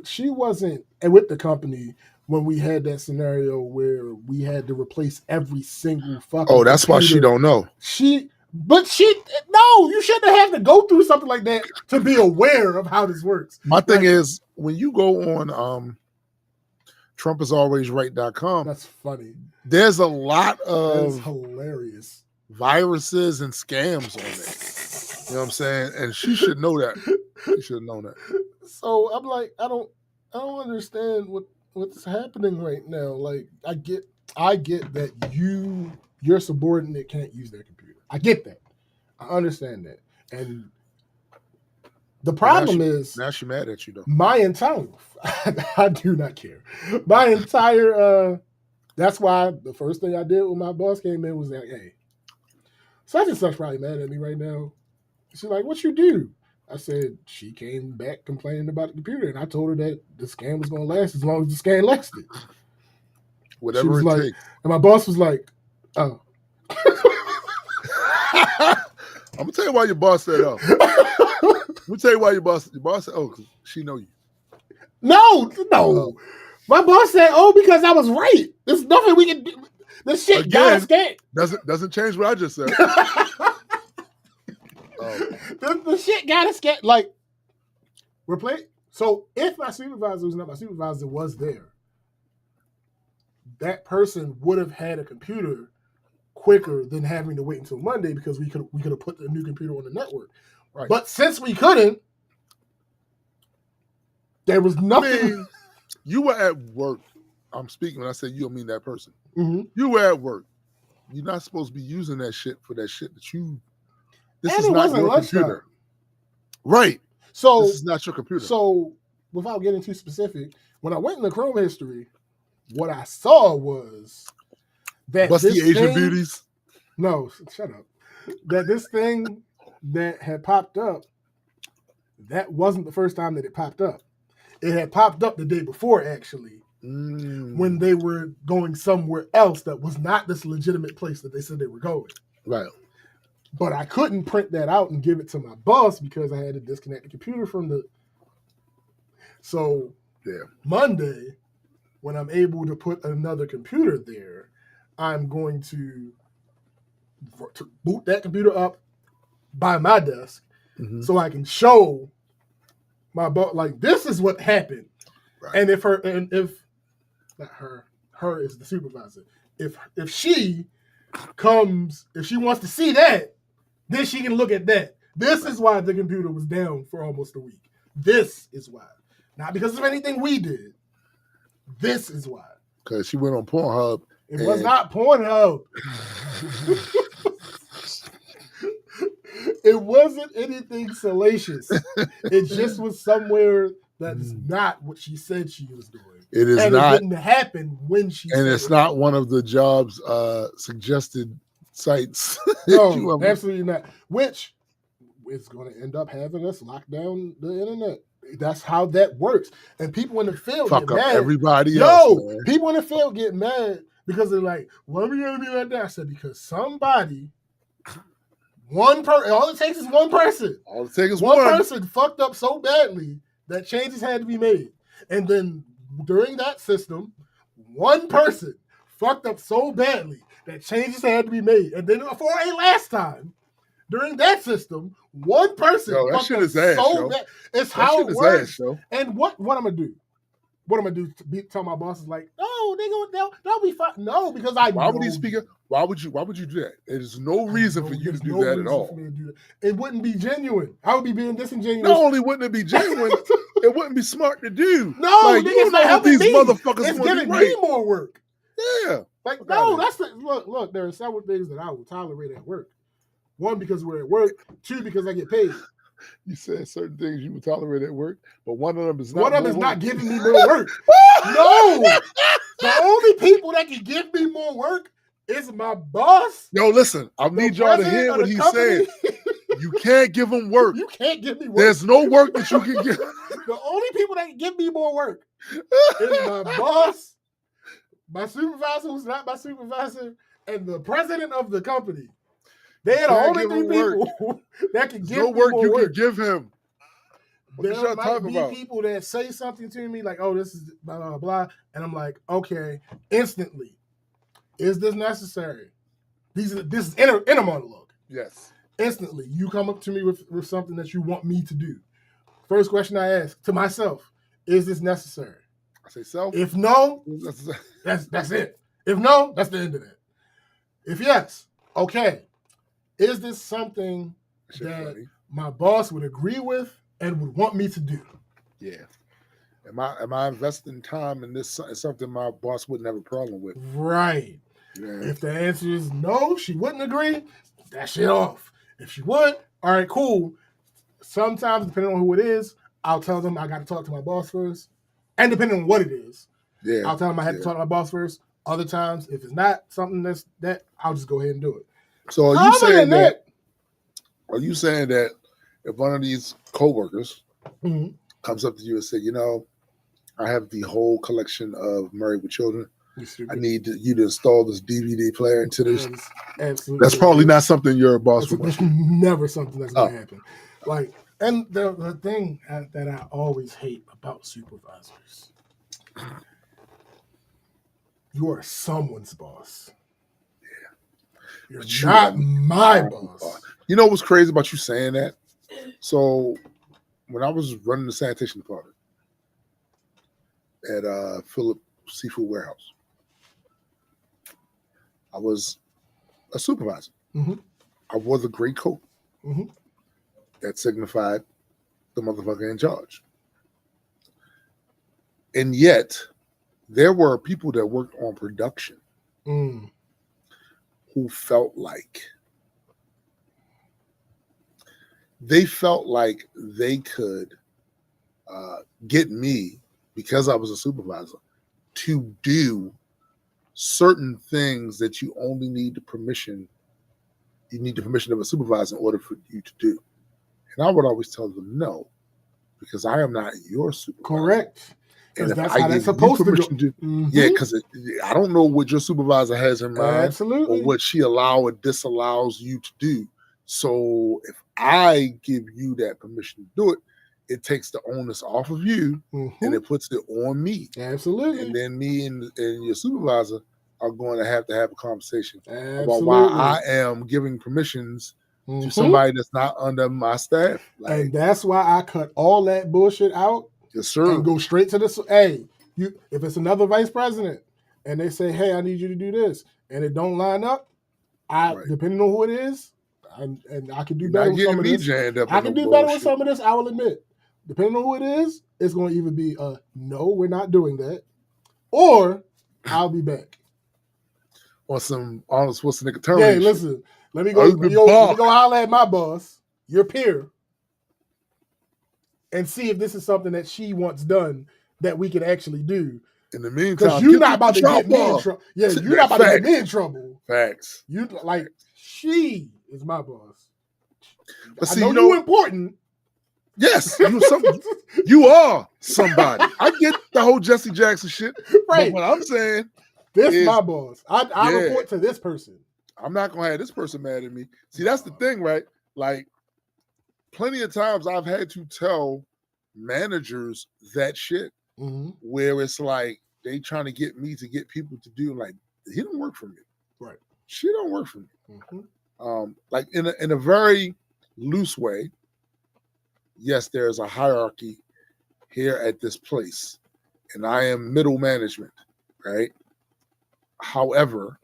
she wasn't with the company when we had that scenario where we had to replace every single fucking. Oh, that's why she don't know. No, you shouldn't have to go through something like that to be aware of how this works. My thing is, when you go on TrumpisAlwaysRight.com, that's funny. There's a lot That's of hilarious viruses and scams on there. You know what I'm saying? And she should know that. She should have known that. So I'm like, I don't understand what's happening right now. Like, I get that your subordinate can't use their computer. I get that. I understand that. And the problem is now she's mad at you though. My entire I do not care. My entire that's why the first thing I did when my boss came in was like, hey, such and such probably mad at me right now. She's like, what you do? I said, she came back complaining about the computer, and I told her that the scan was going to last as long as the scan lasted. Whatever it takes. And my boss was like, oh. I'm going to tell you why your boss said, oh. I'm going to tell you why your boss said, oh, because she know you. No. My boss said, oh, because I was right. There's nothing we can do. This shit got scared. Doesn't change what I just said. The shit got us scared. Like, we're playing. So if my supervisor was not my supervisor was there, that person would have had a computer quicker than having to wait until Monday because we could have put the new computer on the network. Right. But since we couldn't, there was nothing. I mean, you were at work. I'm speaking when I say you don't mean that person. Mm-hmm. You were at work. You're not supposed to be using that shit for that shit that you. This and is not your computer. Right. So this is not your computer. So without getting too specific, when I went in the Chrome history, what I saw was that What's the Asian beauties? No, shut up. That this thing that had popped up, that wasn't the first time that it popped up. It had popped up the day before, actually, when they were going somewhere else that was not this legitimate place that they said they were going. Right. But I couldn't print that out and give it to my boss because I had to disconnect the computer from the. So Monday, when I'm able to put another computer there, I'm going to boot that computer up by my desk so I can show my boss, like, this is what happened. Right. And if not her is the supervisor. If she comes, if she wants to see that, then she can look at that. This is why the computer was down for almost a week. This is why. Not because of anything we did. This is why. Because she went on Pornhub. It was not Pornhub. It wasn't anything salacious. It just was somewhere that's not what she said she was doing. It is and not. It didn't happen when she and it's not one of the jobs suggested sites. No, absolutely not. Which is going to end up having us lock down the internet. That's how that works. And people in the field fuck get up mad. everybody else. Man. People in the field get mad because they're like, "Why are we going to be like that?" I said, "Because somebody, one person. All it takes is one person. All it takes is one person fucked up so badly that changes had to be made. And then during that system, one person fucked up so badly that changes had to be made. And then for a last time, during that system, one person that fucked shit up is ass, so bad. It's how it works. Ass, and what I'm gonna do? What am I do? Tell my bosses like, oh, they'll be fine. No, because I. Why would he speak? Why would you do that? There's no reason for you to do that at all. It wouldn't be genuine. I would be being disingenuous. Not only wouldn't it be genuine, it wouldn't be smart to do. No, like, you know how these motherfuckers it's giving me more work. Yeah. Like, no, that's the look. There are several things that I will tolerate at work. One, because we're at work. Two, because I get paid. You said certain things you would tolerate at work, but one of them is not giving me more work. No, the only people that can give me more work is my boss. Yo, listen, I need y'all to hear what he said. You can't give him work. You can't give me work. There's no work that you can give. The only people that can give me more work is my boss, my supervisor, who's not my supervisor, and the president of the company. They're the only three people that can give me more work. You can give him. There might be people that say something to me like, oh, this is blah, blah, blah. And I'm like, okay, instantly. Is this necessary? This is inner monologue. Yes. Instantly, you come up to me with something that you want me to do. First question I ask to myself, is this necessary? I say self. If no, that's it. If no, that's the end of that. If yes, okay. Is this something that my boss would agree with and would want me to do? Yeah. Am I investing time in this? It's something my boss wouldn't have a problem with. Right. Yeah. If the answer is no, she wouldn't agree, that shit off. If she would, all right, cool. Sometimes, depending on who it is, I'll tell them I got to talk to my boss first. And depending on what it is, I'll tell them I had to talk to my boss first. Other times, if it's not something that I'll just go ahead and do it. So are you saying that? Are you saying that if one of these coworkers comes up to you and say, I have the whole collection of Married with Children. I need you to install this DVD player into this. Absolutely. That's probably not something your boss would That's never something that's going to happen. Like, and the thing that I always hate about supervisors, you are someone's boss. You're not my boss. You know what's crazy about you saying that? So when I was running the sanitation department at Philip Seafood Warehouse, I was a supervisor. Mm-hmm. I wore the gray coat. Mm-hmm. That signified the motherfucker in charge. And yet, there were people that worked on production who felt like they could get me, because I was a supervisor, to do certain things that you only need the permission. You need the permission of a supervisor in order for you to do. And I would always tell them no, because I am not your supervisor. Correct. Because that's how that's supposed to go. Yeah, because I don't know what your supervisor has in mind. Absolutely. Or what she or disallows you to do. So if I give you that permission to do it, it takes the onus off of you and it puts it on me. Absolutely. And then me and your supervisor are going to have a conversation about why I am giving permissions to somebody that's not under my staff. And that's why I cut all that bullshit out. Yes, sir. And go straight to this. Hey, if it's another vice president and they say, hey, I need you to do this, and it don't line up, depending on who it is, and I can do better with some of this. I can do better with some of this, I will admit. Depending on who it is, it's going to either be a no, we're not doing that, or I'll be back. Or some Arnold Schwarzenegger term. Hey, listen, let me go holler at my boss, your peer, and see if this is something that she wants done that we can actually do. In the meantime, because you're not about to get me in trouble. Yeah, you're not about to get me in trouble. Facts. You like she is my boss. But see, I know you're important. Yes, you are somebody. I get the whole Jesse Jackson shit. Right. But what I'm saying, this is my boss. I report to this person. I'm not gonna have this person mad at me. See, that's the thing, right? Like, plenty of times I've had to tell managers that shit where it's like they trying to get me to get people to do, like, he don't work for me. Right. She don't work for me. Like in a very loose way. Yes, there's a hierarchy here at this place, and I am middle management, right? However,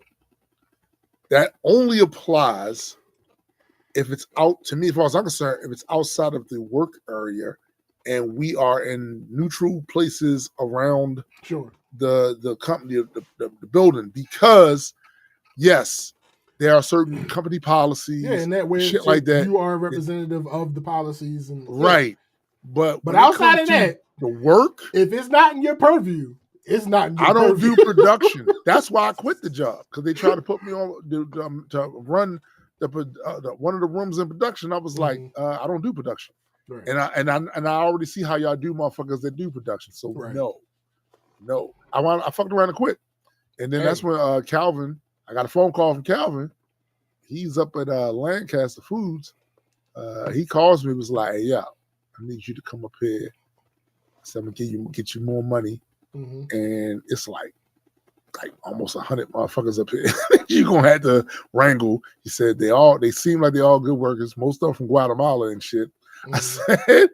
that only applies if it's out, to me, as far as I'm concerned, if it's outside of the work area and we are in neutral places around the company, the building, because yes, there are certain company policies, and that way, shit like that. You are a representative of the policies, and right. But outside of that, the work, if it's not in your purview, it's not in your I don't purview. do production. That's why I quit the job, because they tried to put me on to run one of the rooms in production. I was like, I don't do production, right. and I already see how y'all do motherfuckers that do production. So no, I fucked around and quit. And then that's when Calvin, I got a phone call from Calvin. He's up at Lancaster Foods. He calls me, was like, hey, yeah, I need you to come up here. So I'm gonna get you more money. And it's like almost 100 motherfuckers up here. You're gonna have to wrangle. He said they seem like they're all good workers, most of them from Guatemala and shit. I said,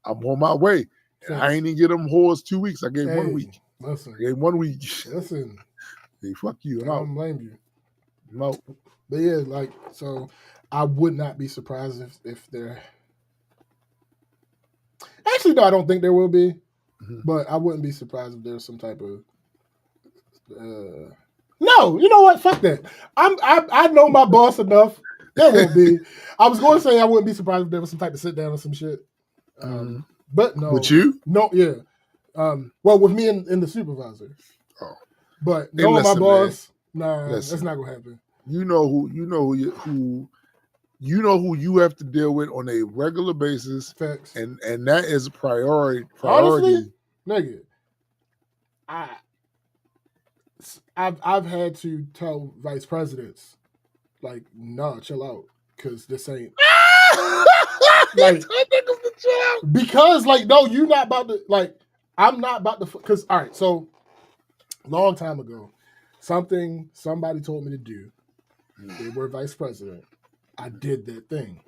I'm on my way. And I ain't even get them whores 2 weeks. I gave 1 week. Listen. I gave 1 week. Listen. Hey, fuck you. I don't blame you. No. But yeah, so I would not be surprised if there. Actually, no, I don't think there will be. But I wouldn't be surprised if there's some type of. No, you know what? Fuck that. I know my boss enough. There won't be. I was going to say I wouldn't be surprised if there was some type of sit down or some shit. But no. With you? No, yeah. Well, with me and the supervisor. Oh. But knowing my boss, that's not gonna happen. You know who you have to deal with on a regular basis. Facts. And that is a priority. Honestly, nigga, I've had to tell vice presidents, like, nah, chill out, because this ain't like, because like, no, you're not about to, like, I'm not about to, because all right, so long time ago, somebody told me to do. They were vice president. I did that thing.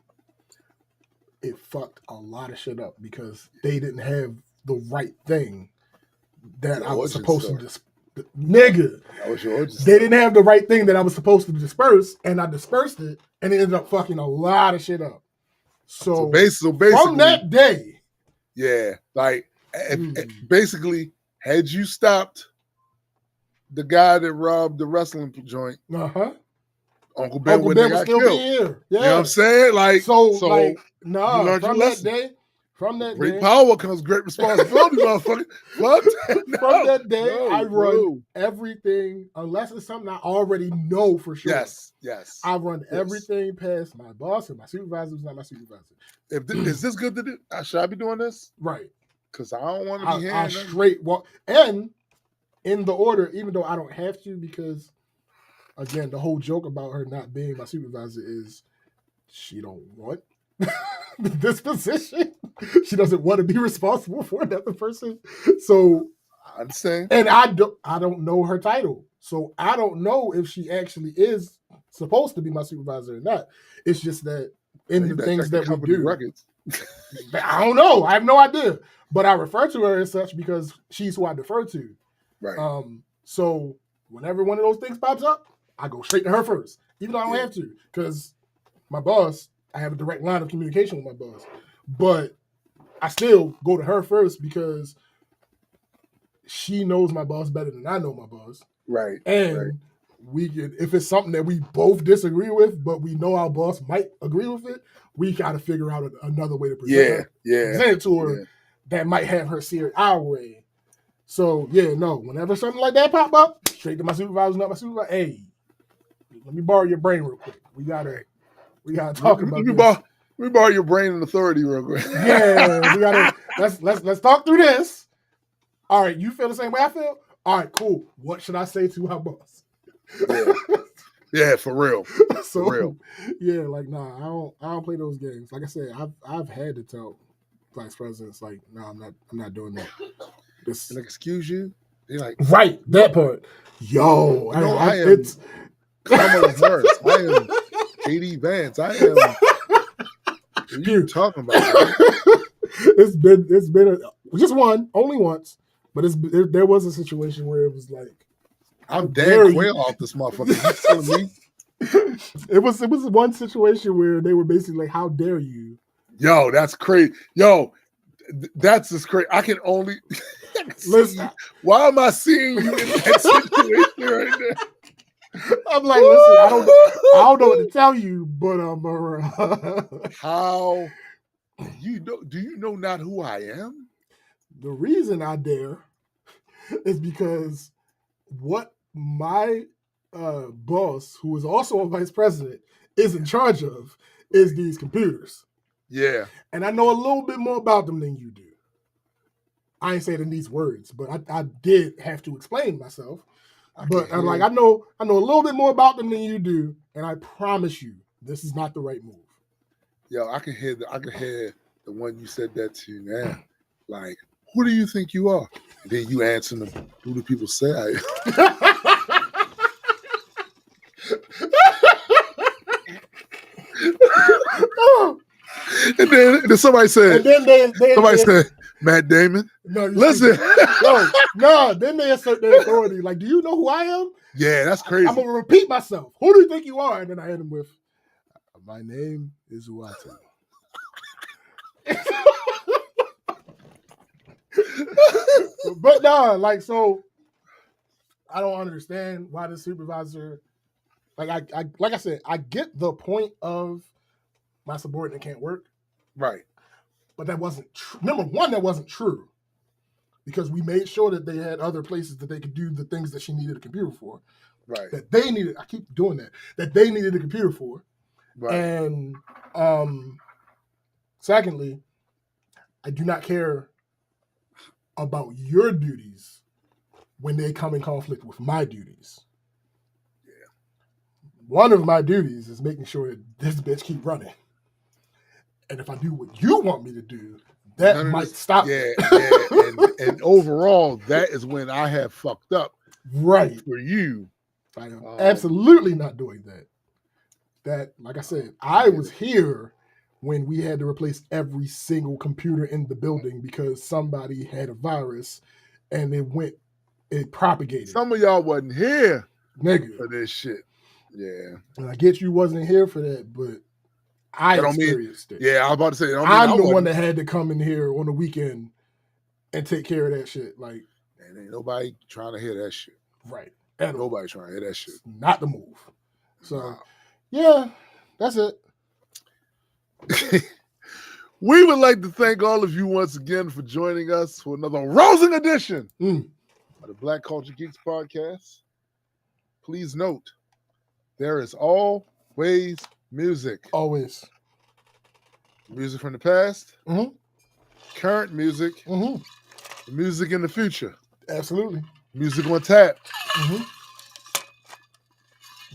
It fucked a lot of shit up because they didn't have the right thing that I was supposed to nigga. That was your origin. They didn't have the right thing that I was supposed to disperse, and I dispersed it, and it ended up fucking a lot of shit up. So basically, from that day, yeah, like basically, had you stopped the guy that robbed the wrestling joint, Uncle Ben would still killed. Be here. Yeah. You know what I'm saying? Like, so like, nah, from that great day, power comes great responsibility, motherfucker. What? From that day, I run everything, unless it's something I already know for sure. Yes. I run everything past my boss, and my supervisor is not my supervisor. Is this good to do? Should I be doing this? Right. Because I don't want to be I straight walk. And in the order, even though I don't have to, because, again, the whole joke about her not being my supervisor is she don't want this position. She doesn't want to be responsible for another person. So I understand. And I don't know her title. So I don't know if she actually is supposed to be my supervisor or not. It's just that in the things that we do. Records. I don't know. I have no idea. But I refer to her as such because she's who I defer to. Right. So whenever one of those things pops up, I go straight to her first, even though I don't have to, because my boss, I have a direct line of communication with my boss, but I still go to her first because she knows my boss better than I know my boss. Right. And we can, if it's something that we both disagree with, but we know our boss might agree with it, we got to figure out another way to present it to her that might have her see it our way. So whenever something like that pop up, straight to my supervisor, not my supervisor. Hey, let me borrow your brain real quick. We gotta talk about this. Let me borrow your brain and authority real quick. Yeah, we gotta let's talk through this. All right, you feel the same way I feel? All right, cool. What should I say to our boss? Yeah, for real. So, for real. Yeah, like nah, I don't play those games. Like I said, I've had to tell vice presidents like, no, I'm not doing that. This, like, excuse you? They're like, right, that part. Yo, it's Kamala Harris. I am J.D. Vance. I am. What are you talking about? It's been just only once, But there was a situation where it was like, I'm Dan Quayle off this motherfucker. You telling me? It was one situation where they were basically like, "How dare you?" Yo, that's crazy. Yo, that's just crazy. I can only listen. Why am I seeing you in that situation right now? I'm like, listen, I don't know what to tell you, but how do you know not who I am? The reason I dare is because what my boss, who is also a vice president, is in charge of is these computers. Yeah. And I know a little bit more about them than you do. I ain't saying in these words, but I did have to explain myself. But I'm like, I know a little bit more about them than you do, and I promise you, this is not the right move. Yo, I can hear the one you said that to now. Like, who do you think you are? And then you answer them, who do people say I am? And then somebody said, somebody said, Matt Damon. No, listen. No, then they assert their authority. Like, do you know who I am? Yeah, that's crazy. I'm going to repeat myself. Who do you think you are? And then I hit him with, my name is Uatu. But no, like, so I don't understand why the supervisor, like I said, I get the point of my subordinate can't work. Right. But that wasn't true. Number one, that wasn't true. Because we made sure that they had other places that they could do the things that she needed a computer for. Right. That they needed, I keep doing that they needed a computer for. Right. And secondly, I do not care about your duties when they come in conflict with my duties. Yeah. One of my duties is making sure that this bitch keep running. And if I do what you want me to do, that might stop. Yeah. And overall, that is when I have fucked up. Right. For you. I am absolutely not doing that. That, like I said, I was here when we had to replace every single computer in the building because somebody had a virus and it propagated. Some of y'all wasn't here, nigga, for this shit. Yeah. And I get you wasn't here for that, but I experienced it. Yeah, I was about to say, I'm the one that had to come in here on the weekend and take care of that shit. Like, and ain't nobody trying to hear that shit. Right. Nobody trying to hear that shit. Not the move. So, yeah, that's it. We would like to thank all of you once again for joining us for another rousing edition of the Black Culture Geeks podcast. Please note, there is always music. Always. Music from the past, mm-hmm. current music, mm-hmm. music in the future. Absolutely. Music on tap. Mm-hmm.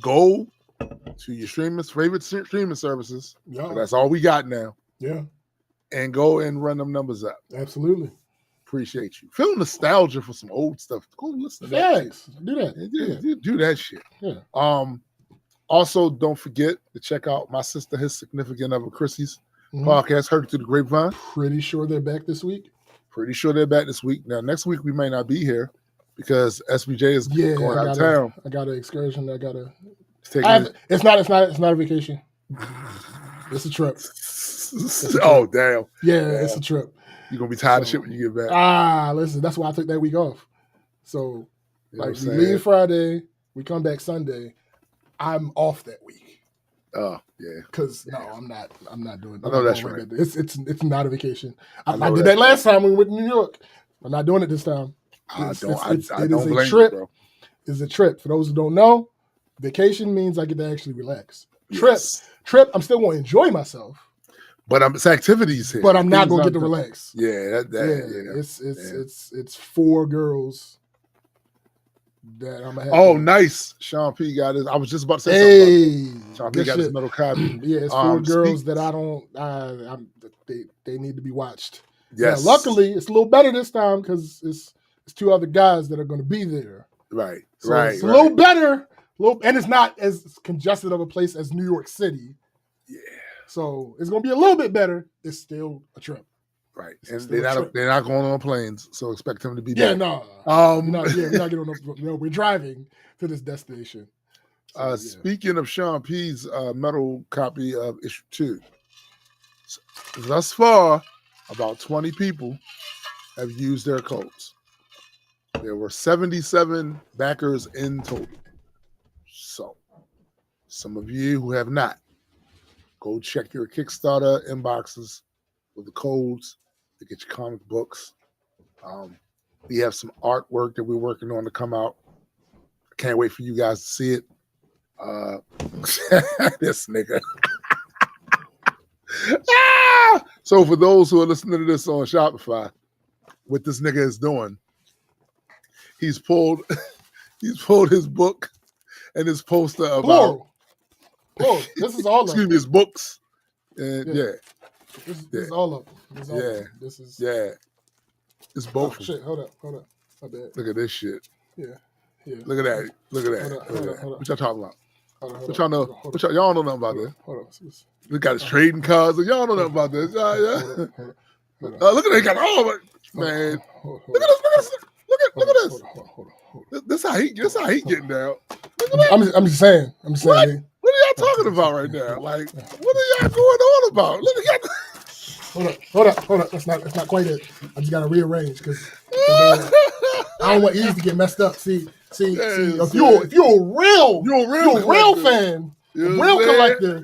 Go to your favorite streaming services. Yeah. That's all we got now. Yeah. And go and run them numbers up. Absolutely. Appreciate you. Feel nostalgia for some old stuff. Go listen to that. Yes. Do that. Do that shit. Yeah. Also, don't forget to check out my sister, his significant other, Chrissy's podcast, Heard It Through the Grapevine. Pretty sure they're back this week. Now, next week we may not be here because SBJ is going out of town. I got an excursion. It's not a vacation. It's a trip. Oh, damn. Yeah, it's a trip. You're going to be tired of shit when you get back. Listen, that's why I took that week off. So, we leave Friday, we come back Sunday. I'm off that week. Oh, yeah. Because I'm not doing that. I know that's right. It's not a vacation. I did that last time when we went to New York. I'm not doing it this time. I don't blame you, bro. It's a trip. For those who don't know, vacation means I get to actually relax. Yes. Trip, I'm still going to enjoy myself. But it's activities here. But I'm not going to get to relax. Yeah, it's 4 girls that I'm gonna have. Oh, nice. Sean P got his. I was just about to say something. Sean P got his metal copy. Yeah, it's 4 girls that I don't. They need to be watched. Yes. Now, luckily, it's a little better this time because it's 2 other guys that are going to be there. Right. So it's a little better. And it's not as congested of a place as New York City. Yeah. So it's going to be a little bit better. It's still a trip. Right, and they're not going on planes, so expect them to be there. back. No, we're not getting on. No, we're driving to this destination. So, Speaking of Sean P's metal copy of issue 2, thus far, about 20 people have used their codes. There were 77 backers in total. So, some of you who have not, go check your Kickstarter inboxes with the codes to get your comic books. We have some artwork that we're working on to come out. Can't wait for you guys to see it. This nigga. So for those who are listening to this on Shopify, what this nigga is doing, he's pulled his book and his poster about. Plural. This is all of excuse me, his books. And This is all of them. This is it's both. Oh, shit, hold up. My bad. Look at this shit. Yeah. Look at that. Hold up. What y'all talking about? What y'all know? Y'all don't know nothing about this. Hold on. We got his trading cards. Y'all don't know nothing about this. Hold on. Look at that. He got all of it, man. Look at this. Look at this. Hold on. This how he getting down. I'm just saying. What are y'all talking about right now? Like, what are y'all going on about? Look at that. Hold up. That's not quite it. I just gotta rearrange because I don't want these to get messed up. See, if you're a real fan, a real collector,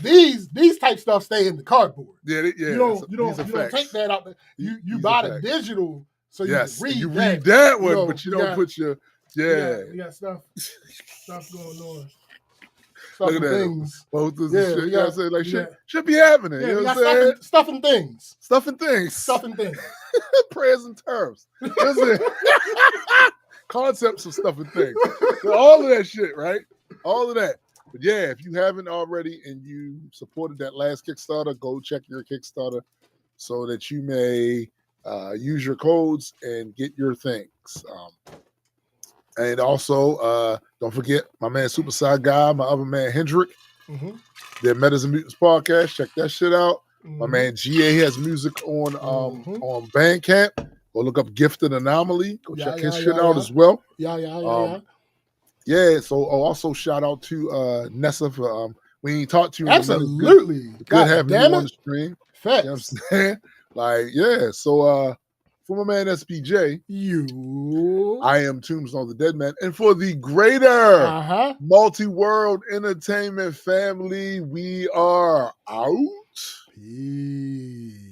these type stuff stay in the cardboard. Yeah. You don't take that out. You buy the digital, so you read that one, but you don't put your You got stuff going on. Look at things. Both of the shit. You know what I'm saying? Like should be happening. You know what I'm saying? Stuff and things. Prayers and terms. Concepts of stuff and things. So all of that shit, right? All of that. But yeah, if you haven't already and you supported that last Kickstarter, go check your Kickstarter so that you may use your codes and get your things. And also, don't forget my man Super Side Guy, my other man Hendrick. Mm-hmm. Their Metas and Mutants podcast. Check that shit out. Mm-hmm. My man GA has music on Bandcamp. Go look up Gifted Anomaly. Go check his shit out as well. Yeah. So also shout out to Nessa for we ain't talked to you. Absolutely. Good having you on the stream. Facts. You know what I'm saying? Like, yeah. So for my man SPJ, I am Tombstone the Dead Man. And for the greater multi-world entertainment family, we are out. Peace.